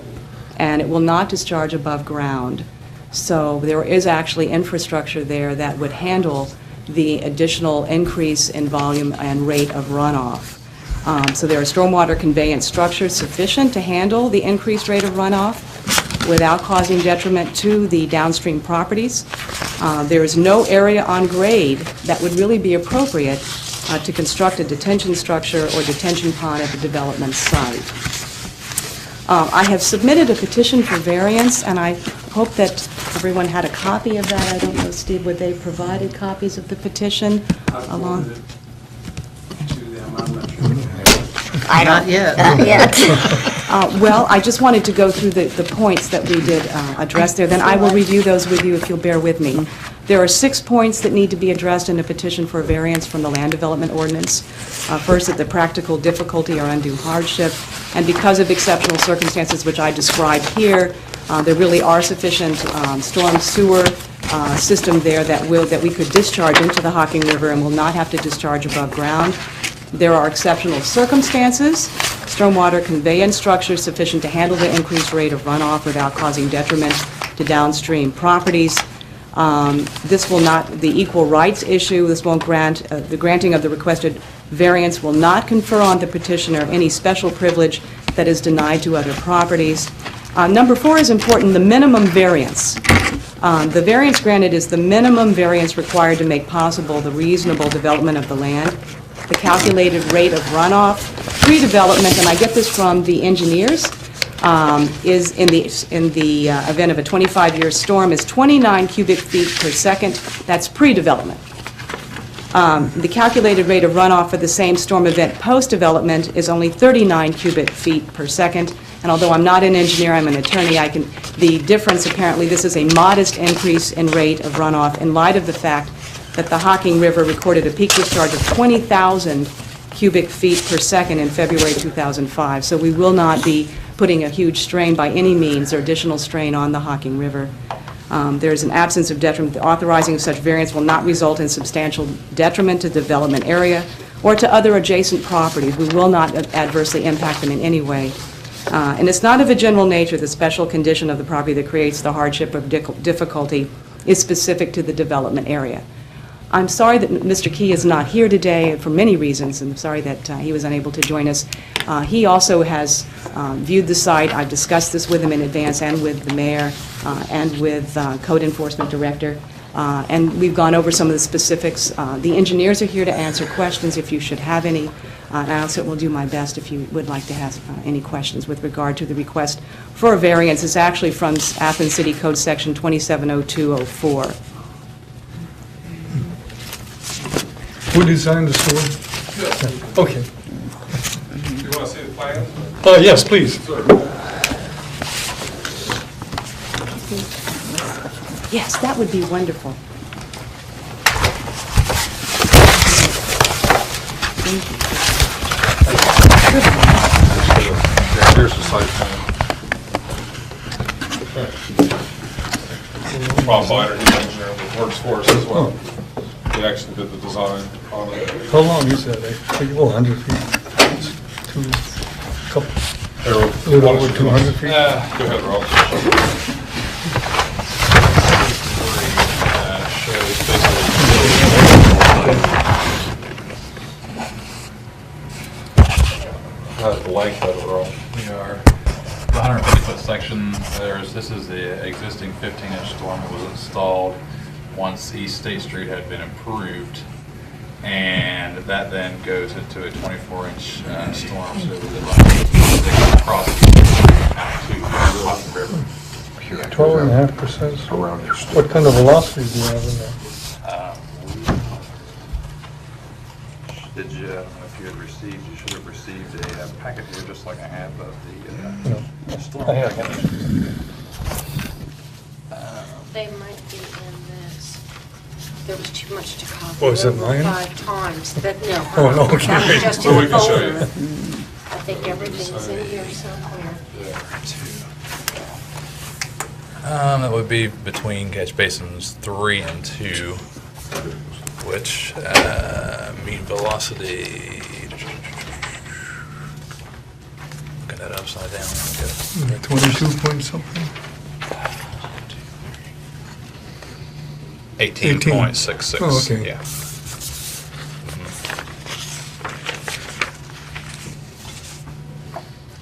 and it will not discharge above ground. So there is actually infrastructure there that would handle the additional increase in volume and rate of runoff. So there are stormwater conveyance structures sufficient to handle the increased rate of runoff without causing detriment to the downstream properties. There is no area on grade that would really be appropriate to construct a detention structure or detention pond at the development site. I have submitted a petition for variance, and I hope that everyone had a copy of that. I don't know, Steve, would they provided copies of the petition along? Not yet. Not yet. Well, I just wanted to go through the points that we did address there. Then I will review those with you if you'll bear with me. There are 6 points that need to be addressed in a petition for a variance from the land development ordinance. First, that the practical difficulty or undue hardship, and because of exceptional circumstances which I described here, there really are sufficient storm sewer system there that we could discharge into the Hocking River and will not have to discharge above ground. There are exceptional circumstances, stormwater conveyance structures sufficient to handle the increased rate of runoff without causing detriment to downstream properties. This will not, the equal rights issue, this won't grant, the granting of the requested variance will not confer on the petitioner any special privilege that is denied to other properties. Number 4 is important, the minimum variance. The variance granted is the minimum variance required to make possible the reasonable development of the land. The calculated rate of runoff pre-development, and I get this from the engineers, is in the event of a 25-year storm is 29 cubic feet per second. That's pre-development. The calculated rate of runoff for the same storm event post-development is only 39 cubic feet per second. And although I'm not an engineer, I'm an attorney, the difference apparently, this is a modest increase in rate of runoff in light of the fact that the Hocking River recorded a peak discharge of 20,000 cubic feet per second in February 2005. So we will not be putting a huge strain by any means or additional strain on the Hocking River. There is an absence of detriment. The authorizing of such variance will not result in substantial detriment to the development area or to other adjacent properties. We will not adversely impact them in any way. And it's not of a general nature. The special condition of the property that creates the hardship of difficulty is specific to the development area. I'm sorry that Mr. Key is not here today for many reasons, and I'm sorry that he was unable to join us. He also has viewed the site. I've discussed this with him in advance and with the mayor and with Code Enforcement Director, and we've gone over some of the specifics. The engineers are here to answer questions if you should have any, and I also will do my best if you would like to ask any questions with regard to the request for a variance. It's actually from Athens City Code Section 270204. Who designed the sewer? Okay. Do you want to see the plans? Yes, please. Yes, that would be wonderful. Here's the site plan. Bob Bider, he's an engineer that works for us as well. He actually did the design on it. How long is that? 100 feet? A little over 200 feet? Yeah, go ahead, Rob. Shows basically the length of it, Rob. We are the 150-foot section. This is the existing 15-inch storm that was installed once East State Street had been improved, and that then goes into a 24-inch storm, so they cross out to the Hocking River. 12.5%. What kind of velocity do you have in there? I don't know if you should have received a packet here, just like I have of the storm. I have packet. They might be in this. There was too much to copy. Oh, is that over mine? 5 times. That, no. Oh, no, okay. Just Well, in we the can show folder. you. That's think everything's in here somewhere. That would be between catch basins 3 and 2, which mean velocity. Look at that upside down. 22 point something? 18.66. Oh, okay. Yeah.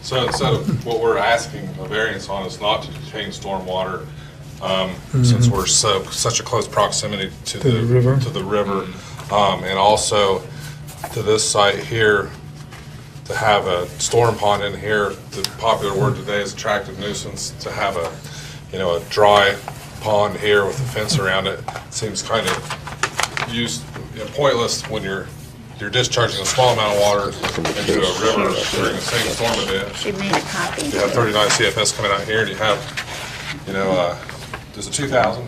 So instead of, what we're asking a variance on is not to contain stormwater, since we're such a close proximity to the river. To the river, and also to this site here, to have a storm pond in here. The popular word today is attractive nuisance. To have a, a dry pond here with a fence around it seems kind of pointless when you're discharging a small amount of water into a river during the same storm event. She made a copy. You have 39 CFS coming out here, and you have, there's a 2,000,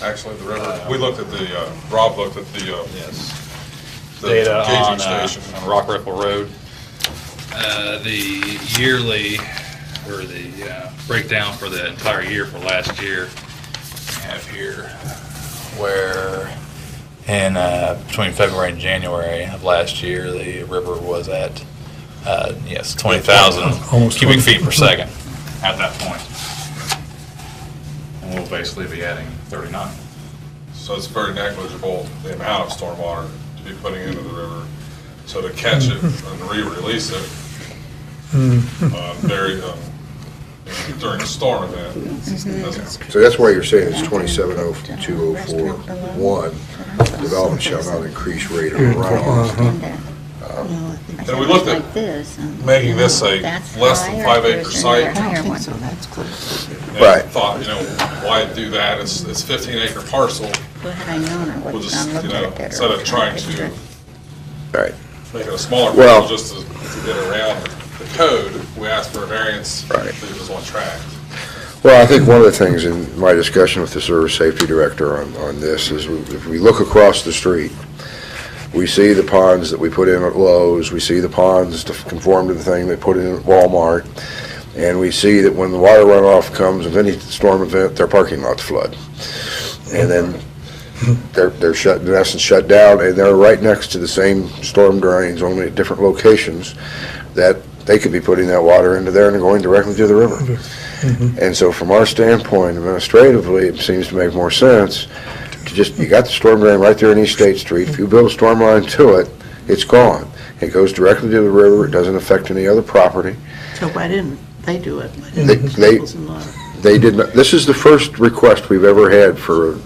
actually, the river. We looked at the, Rob looked at the Data gauging on station. Rock Ripple Road. The yearly, or the breakdown for the entire year for last year, we have here where in between February and January of last year, the river was at, 20,000 Almost cubic 20. feet per second at that point. And we'll basically be adding 39. So it's very negligible, the amount of stormwater to be putting into the river. So to catch it and re-release it, during a storm event. So that's why you're saying it's 270204-1, development shall not increase rate of runoff. And we looked at making this a less than 5 acre site. And Right. thought, why do that? It's 15 acre parcel. We'll just, instead of trying to Right. make it a smaller Well- parcel just to get around the code, we asked for a variance. Right. It was on track. Well, I think one of the things in my discussion with the service safety director on this is if we look across the street, we see the ponds that we put in at Lowe's, we see the ponds to conform to the thing they put in at Walmart, and we see that when the water runoff comes of any storm event, their parking lots flood. And then they're shut, in essence, shut down, and they're right next to the same storm drains, only at different locations, that they could be putting that water into there and going directly to the river. And so from our standpoint, administratively, it seems to make more sense to just, you got the storm drain right there in East State Street. If you build a storm line to it, it's gone. It goes directly to the river. It doesn't affect any other property. So why didn't they do it? Why They, didn't they, Staples and Lawrence? they did not, this is the first request we've ever had for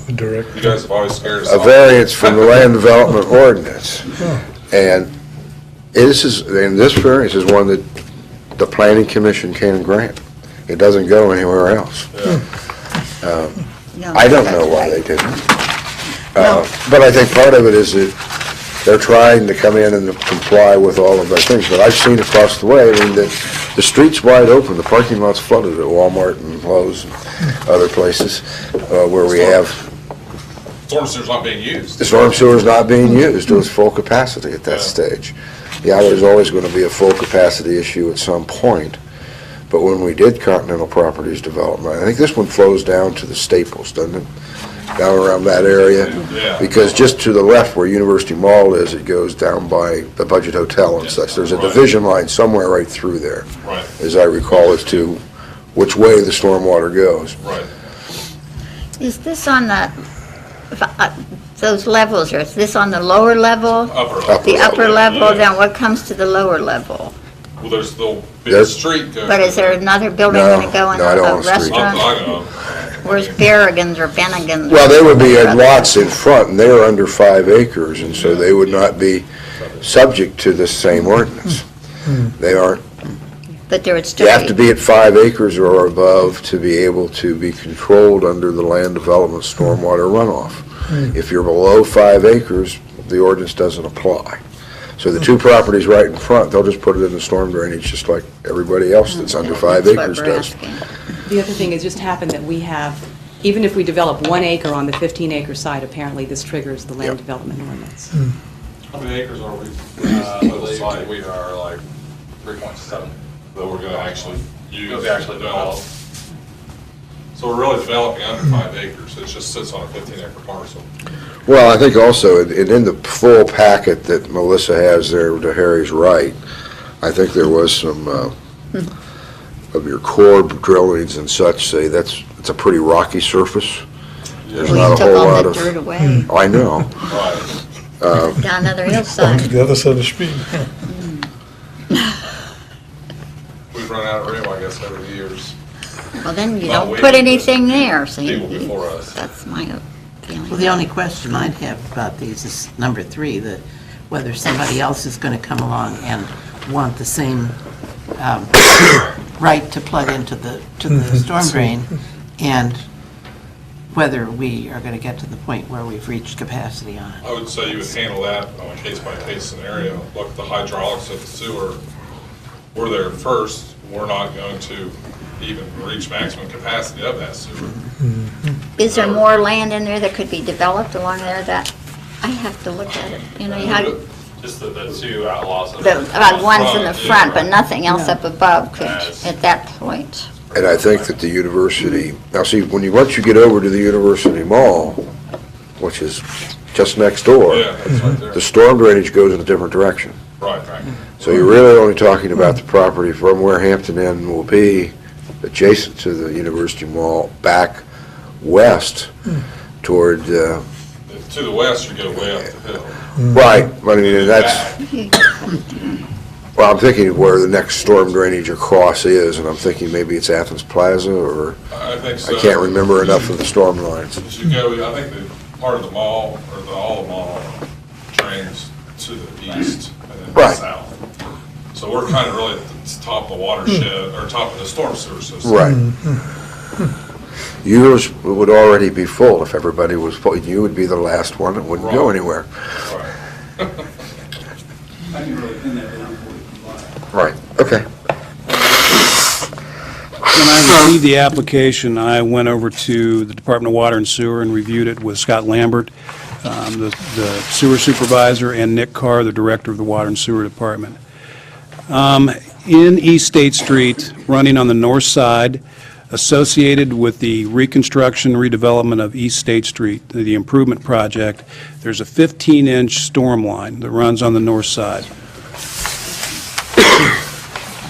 You guys have always scared us a off. variance from the land development ordinance. And this variance is one that the planning commission can grant. It doesn't go anywhere else. I don't know why they didn't. But I think part of it is that they're trying to come in and comply with all of their things. But I've seen across the way, that the street's wide open, the parking lot's flooded at Walmart and Lowe's and other places where we have, Storm sewer's not being used. the storm sewer's not being used to its full capacity at that stage. Yeah, there's always going to be a full capacity issue at some point. But when we did Continental Properties development, I think this one flows down to the Staples, doesn't it? Down around that area? Yeah. Because just to the left where University Mall is, it goes down by the Budget Hotel and such. There's a Right. division line somewhere right through there, Right, as I recall, as to which way the stormwater goes. right. Is this on those levels, or is this on the lower level? Upper. The upper level, Yeah. then what comes to the lower level? Well, there'll be a There's- street going. But is there another building No, going to go in no, I don't a want a street. restaurant? I know. Where's Berrigan's or Bennigan's? Well, they would be or in lots in front, and they're under 5 acres, and so they would not be subject to this same ordinance. They aren't. But there would still You be. have to be at 5 acres or above to be able to be controlled under the land development stormwater runoff. If you're below 5 acres, the ordinance doesn't apply. So the two properties right in front, they'll just put it in the storm drainage just like everybody else that's under 5 That's what acres we're does. asking. The other thing, it just happened that we have, even if we develop 1 acre on the 15-acre side, apparently this triggers the land Yep. development ordinance. How many acres are we? On the site, we are like 3.7. that we're gonna actually use. It'll be actually developed. So we're really developing under 5 acres, it just sits on a 15-acre parcel. Well, I think also, in the full packet that Melissa has there to Harry's right, I think there was some of your core drillings and such, say it's a pretty rocky surface. There's We not a took whole all lot the of. dirt away. Oh, I know. Right. Down another On to hillside. the other side of the street. We've run out of room, I guess, over the years. Well, then you Well, don't we- put anything there, so People before us. that's my feeling. Well, the only question I'd have about these is number 3, that whether somebody else is going to come along and want the same right to plug into the storm drain, and whether we are going to get to the point where we've reached capacity on it. I would say you would handle that on a case-by-case scenario. Look at the hydraulics of the sewer. We're there first. We're not going to even reach maximum capacity of that sewer. Is there more land in there that could be developed along there that, I have to look at it, you know, you have, Just the 2 outlaws. the ones in the front, but nothing else No. up above could, Yes. at that point. And I think that the university, now see, once you get over to the University Mall, which is just next door, Yeah, that's right there. the storm drainage goes in a different direction. Right. So you're really only talking about the property from where Hampton Inn will be, adjacent to the University Mall, back west toward, To the west, you go way up the hill. right, I mean, that's, Back. well, I'm thinking where the next storm drainage across is, and I'm thinking maybe it's Athens Plaza, or, I think so. I can't remember enough of the storm lines. As you go, I think the part of the mall, or all the mall, drains to the east and then Right. south. So we're kind of really at the top of the watershed, or top of the storm sewer system. Right. Yours would already be full if everybody was full. You would be the last one that wouldn't go Right. anywhere. Right. I can really pin that down for you. Right, okay. When I received the application, I went over to the Department of Water and Sewer and reviewed it with Scott Lambert, the sewer supervisor, and Nick Carr, the director of the Water and Sewer Department. In East State Street, running on the north side, associated with the reconstruction, redevelopment of East State Street, the improvement project, there's a 15-inch storm line that runs on the north side.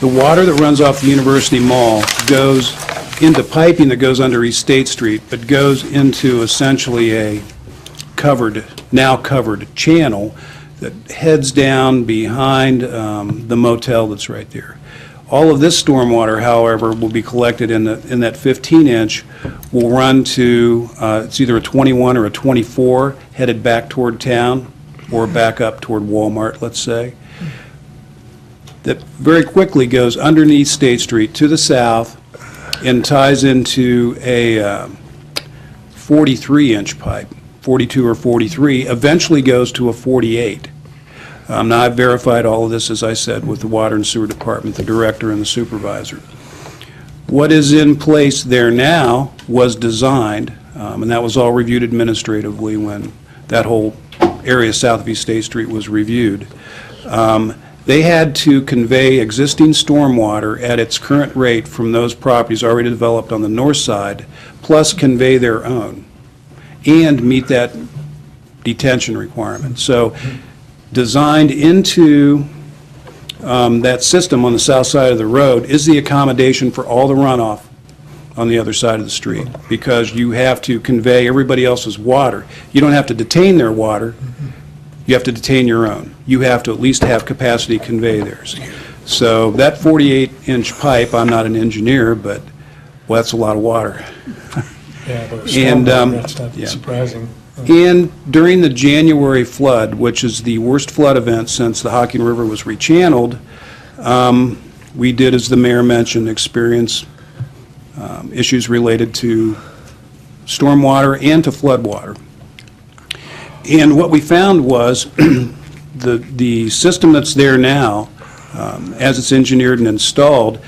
The water that runs off the University Mall goes into piping that goes under East State Street, but goes into essentially a now covered channel that heads down behind the motel that's right there. All of this stormwater, however, will be collected in that 15-inch, will run to, it's either a 21 or a 24, headed back toward town, or back up toward Walmart, let's say. That very quickly goes underneath State Street to the south and ties into a 43-inch pipe, 42 or 43, eventually goes to a 48. Now, I've verified all of this, as I said, with the Water and Sewer Department, the director and the supervisor. What is in place there now was designed, and that was all reviewed administratively when that whole area south of East State Street was reviewed. They had to convey existing stormwater at its current rate from those properties already developed on the north side, plus convey their own, and meet that detention requirement. So designed into that system on the south side of the road is the accommodation for all the runoff on the other side of the street, because you have to convey everybody else's water. You don't have to detain their water, you have to detain your own. You have to at least have capacity to convey theirs. So that 48-inch pipe, I'm not an engineer, but, well, that's a lot of water. Yeah, but And, that's not yeah. surprising. And during the January flood, which is the worst flood event since the Hocking River was rechanneled, we did, as the mayor mentioned, experience issues related to stormwater and to floodwater. And what we found was the system that's there now, as it's engineered and installed,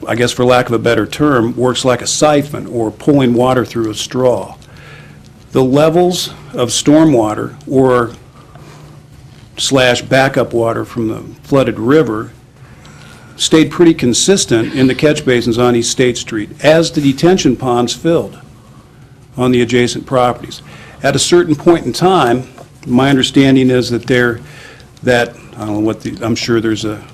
I guess for lack of a better term, works like a siphon or pulling water through a straw. The levels of stormwater or / backup water from the flooded river stayed pretty consistent in the catch basins on East State Street as the detention ponds filled on the adjacent properties. At a certain point in time, my understanding is that I don't know what I'm sure there's a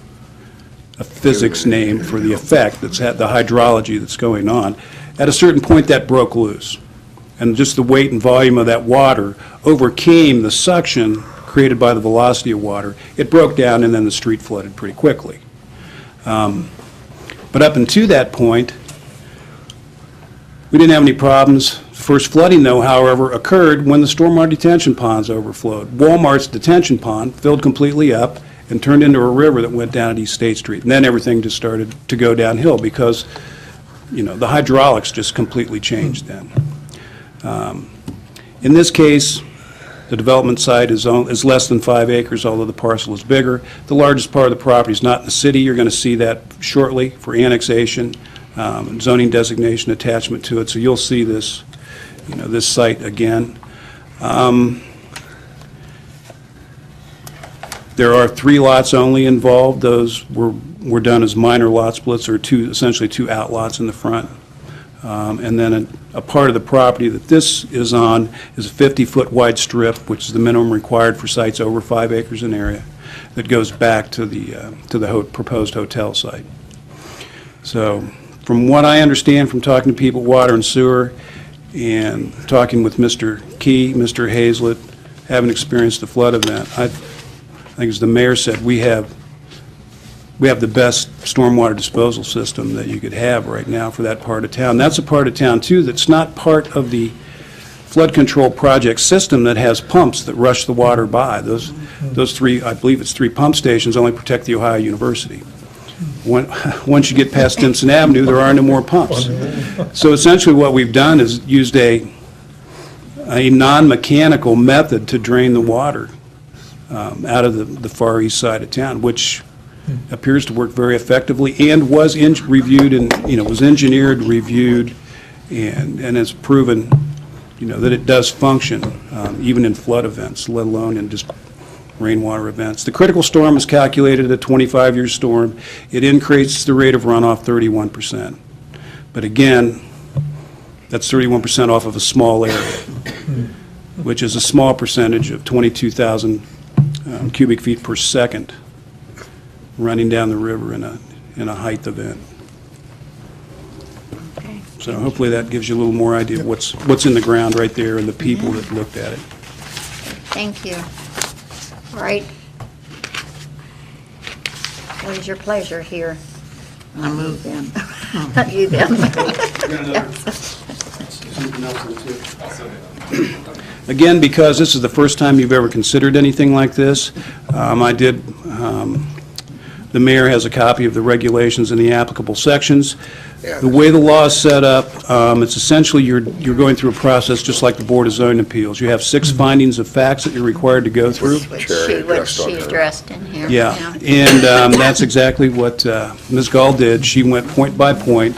physics name for the effect that's had the hydrology that's going on. At a certain point, that broke loose. And just the weight and volume of that water overcame the suction created by the velocity of water. It broke down, and then the street flooded pretty quickly. But up until that point, we didn't have any problems. The first flooding, though, however, occurred when the stormwater detention ponds overflowed. Walmart's detention pond filled completely up and turned into a river that went down at East State Street. And then everything just started to go downhill because, the hydraulics just completely changed then. In this case, the development site is less than 5 acres, although the parcel is bigger. The largest part of the property is not in the city. You're going to see that shortly for annexation, zoning designation attachment to it. So you'll see this, this site again. There are 3 lots only involved. Those were done as minor lot splits, or essentially two outlots in the front. And then a part of the property that this is on is a 50-foot wide strip, which is the minimum required for sites over 5 acres in area, that goes back to the proposed hotel site. So from what I understand from talking to people at Water and Sewer and talking with Mr. Key, Mr. Hazlett, having experienced the flood event, I think as the mayor said, we have the best stormwater disposal system that you could have right now for that part of town. That's a part of town, too, that's not part of the flood control project system that has pumps that rush the water by. Those 3, I believe it's 3 pump stations, only protect the Ohio University. Once you get past Stimson Avenue, there are no more pumps. So essentially what we've done is used a non-mechanical method to drain the water out of the far east side of town, which appears to work very effectively and was reviewed and, was engineered, reviewed, and has proven, that it does function, even in flood events, let alone in just rainwater events. The critical storm is calculated at a 25-year storm. It increases the rate of runoff 31%. But again, that's 31% off of a small area, which is a small percentage of 22,000 cubic feet per second running down the river in a height event. Okay. So hopefully that gives you a little more idea of what's in the ground right there and the people that looked at it. Thank you. All right. What is your pleasure here? I move them. Not you, them. Again, because this is the first time you've ever considered anything like this, the mayor has a copy of the regulations and the applicable sections. The way the law is set up, it's essentially you're going through a process just like the Board of Zoning Appeals. You have 6 findings of facts that you're required to go through. Which she addressed in here. Yeah, and that's exactly what Ms. Gall did. She went point by point,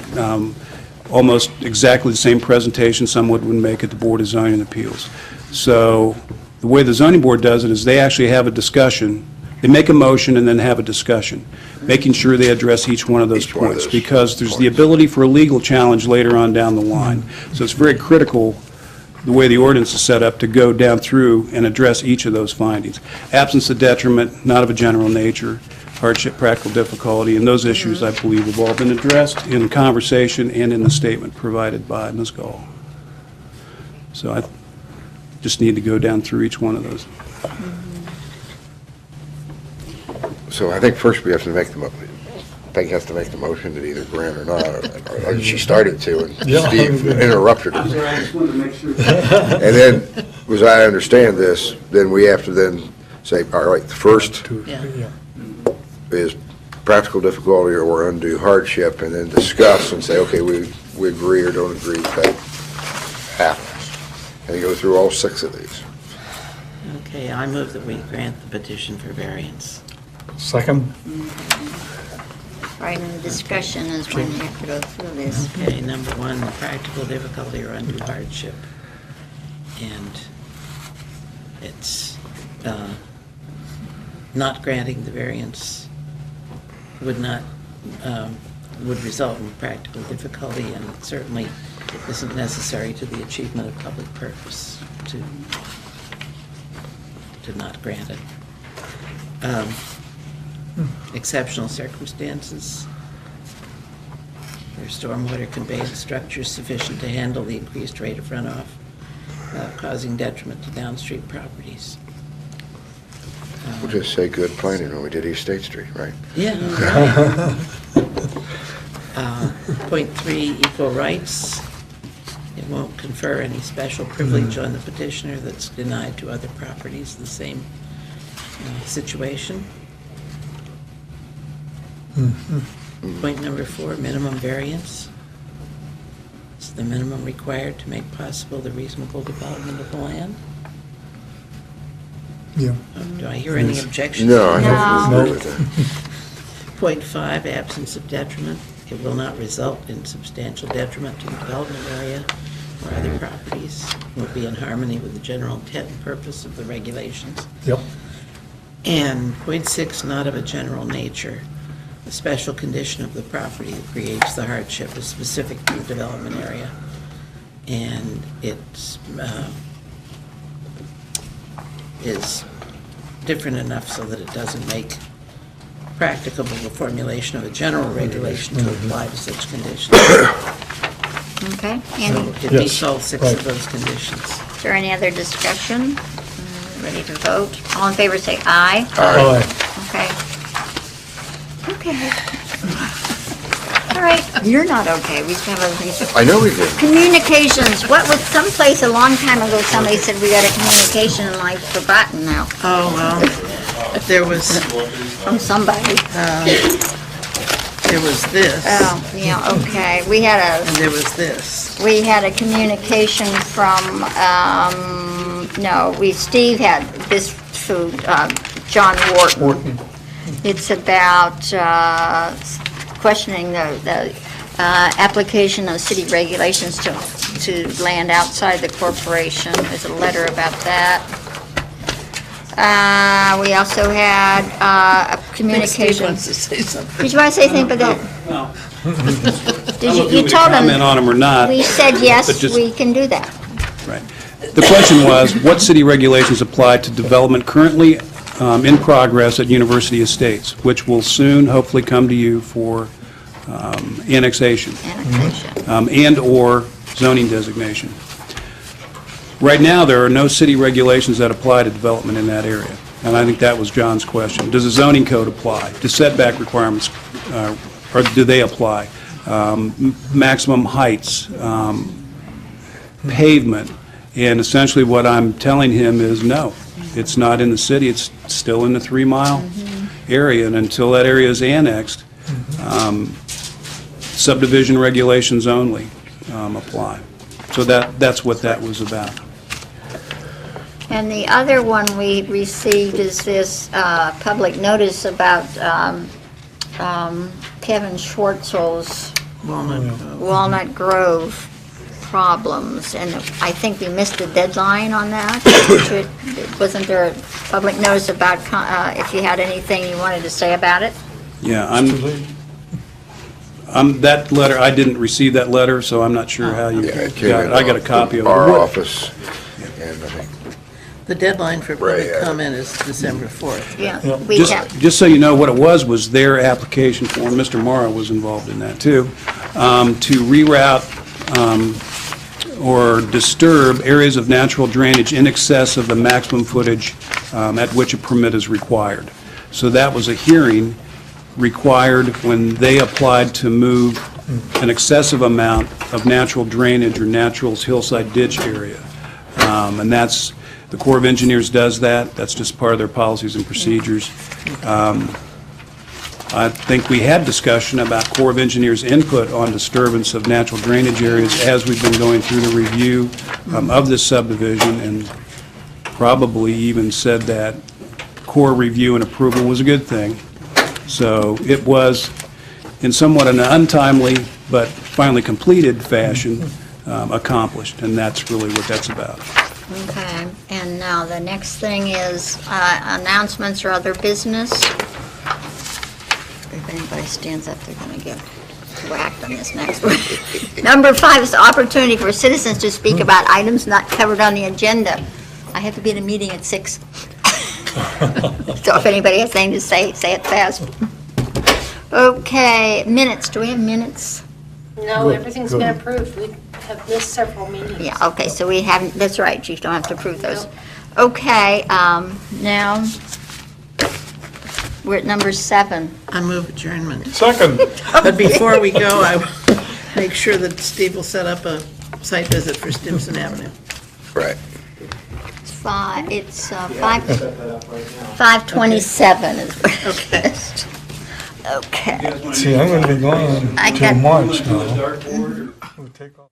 almost exactly the same presentation someone would make at the Board of Zoning Appeals. So the way the zoning board does it is they actually have a discussion. They make a motion and then have a discussion, making sure they address each one of those points, because there's the ability for a legal challenge later on down the line. So it's very critical, the way the ordinance is set up, to go down through and address each of those findings. Absence of detriment, not of a general nature, hardship, practical difficulty, and those issues, I believe, have all been addressed in conversation and in the statement provided by Ms. Gall. So I just need to go down through each one of those. So I think first we have to make the motion. Peggy has to make the motion to either grant or not, or she started to, and Steve interrupted her. I just wanted to make sure. And then, as I understand this, then we have to then say, all right, the first is practical difficulty or undue hardship, and then discuss and say, okay, we agree or don't agree that happens. And go through all 6 of these. Okay, I move that we grant the petition for variance. Second. Right, and the discussion is when you have to go through this. Okay, number 1, practical difficulty or undue hardship. And it's not granting the variance would not would result in practical difficulty and certainly isn't necessary to the achievement of public purpose to not grant it. Exceptional circumstances. Where stormwater conveyed to structures sufficient to handle the increased rate of runoff, causing detriment to downstream properties. We'll just say good planning when we did East State Street, right? Yeah. Point 3, equal rights. It won't confer any special privilege on the petitioner that's denied to other properties, the same situation. Point number 4, minimum variance. It's the minimum required to make possible the reasonable development of the land. Yeah. Do I hear any objections? No, I have to No. agree with that. Point 5, absence of detriment. It will not result in substantial detriment to the development area or other properties. Will be in harmony with the general intent and purpose of the regulations. Yep. And point 6, not of a general nature. A special condition of the property that creates the hardship is specific to the development area. And it's is different enough so that it doesn't make practicable the formulation of a general regulation to apply to such conditions. Okay, So Andy, it meets all 6 right. of those conditions. is there any other discussion? Ready to vote? All in favor, say aye. Aye. Okay. Okay. All right, you're not okay, we have other things to... I know we did. Communications, what was someplace a long time ago, somebody said we got a communication and I've forgotten now Oh, well, there was from somebody. there was this, Oh, yeah, okay, we had and there was this. a communication from, Steve had this food, John Wharton. It's about questioning the application of city regulations to land outside the corporation. There's a letter about that. We also had a Steve communication. wants to say something. Did you want to say anything about that? No. Did you You told him? comment on them or not. We said but yes, just- we can do that. Right. The question was, what city regulations apply to development currently in progress at University Estates, which will soon hopefully come to you for annexation Annexation. and/or zoning designation. Right now, there are no city regulations that apply to development in that area, and I think that was John's question. Does the zoning code apply? Do setback requirements, or do they apply? Maximum heights, pavement, and essentially what I'm telling him is no. It's not in the city, it's still in the 3-mile area, and until that area is annexed, subdivision regulations only apply. So that's what that was about. And the other one we received is this public notice about Kevin Schwartzel's Walnut Grove problems, and I think we missed the deadline on that. Wasn't there a public notice about if you had anything you wanted to say about it? Yeah, that letter, I didn't receive that letter, so I'm not sure how you Yeah, it got came it. in I got a copy of it. our What- office, and I think The deadline for Right, public comment is December 4th. Yeah, we have. Just so you know, what it was their application form, Mr. Morrow was involved in that too, to reroute or disturb areas of natural drainage in excess of the maximum footage at which a permit is required. So that was a hearing required when they applied to move an excessive amount of natural drainage or natural hillside ditch area. And that's, the Corps of Engineers does that. That's just part of their policies and procedures. I think we had discussion about Corps of Engineers' input on disturbance of natural drainage areas as we've been going through the review of this subdivision, and probably even said that Corps review and approval was a good thing. So it was, in somewhat an untimely but finally completed fashion, accomplished, and that's really what that's about. Okay, and now the next thing is announcements or other business. anybody stands up, they're going to get whacked on this next one. Number 5 is the opportunity for citizens to speak about items not covered on the agenda. I have to be in a meeting at 6. So if anybody has anything to say it fast. Okay, minutes. Do we have minutes? No, everything's been approved. We have missed several meetings. Yeah, okay, so we haven't, that's right, you don't have to approve those. Okay, now, we're at number 7. I move adjournment. Second. But before we go, I will make sure that Steve will set up a site visit for Stimson Avenue. Right. It's 5:27 is what it is. Okay. See, I'm going to be gone I till got- March now. We'll take off.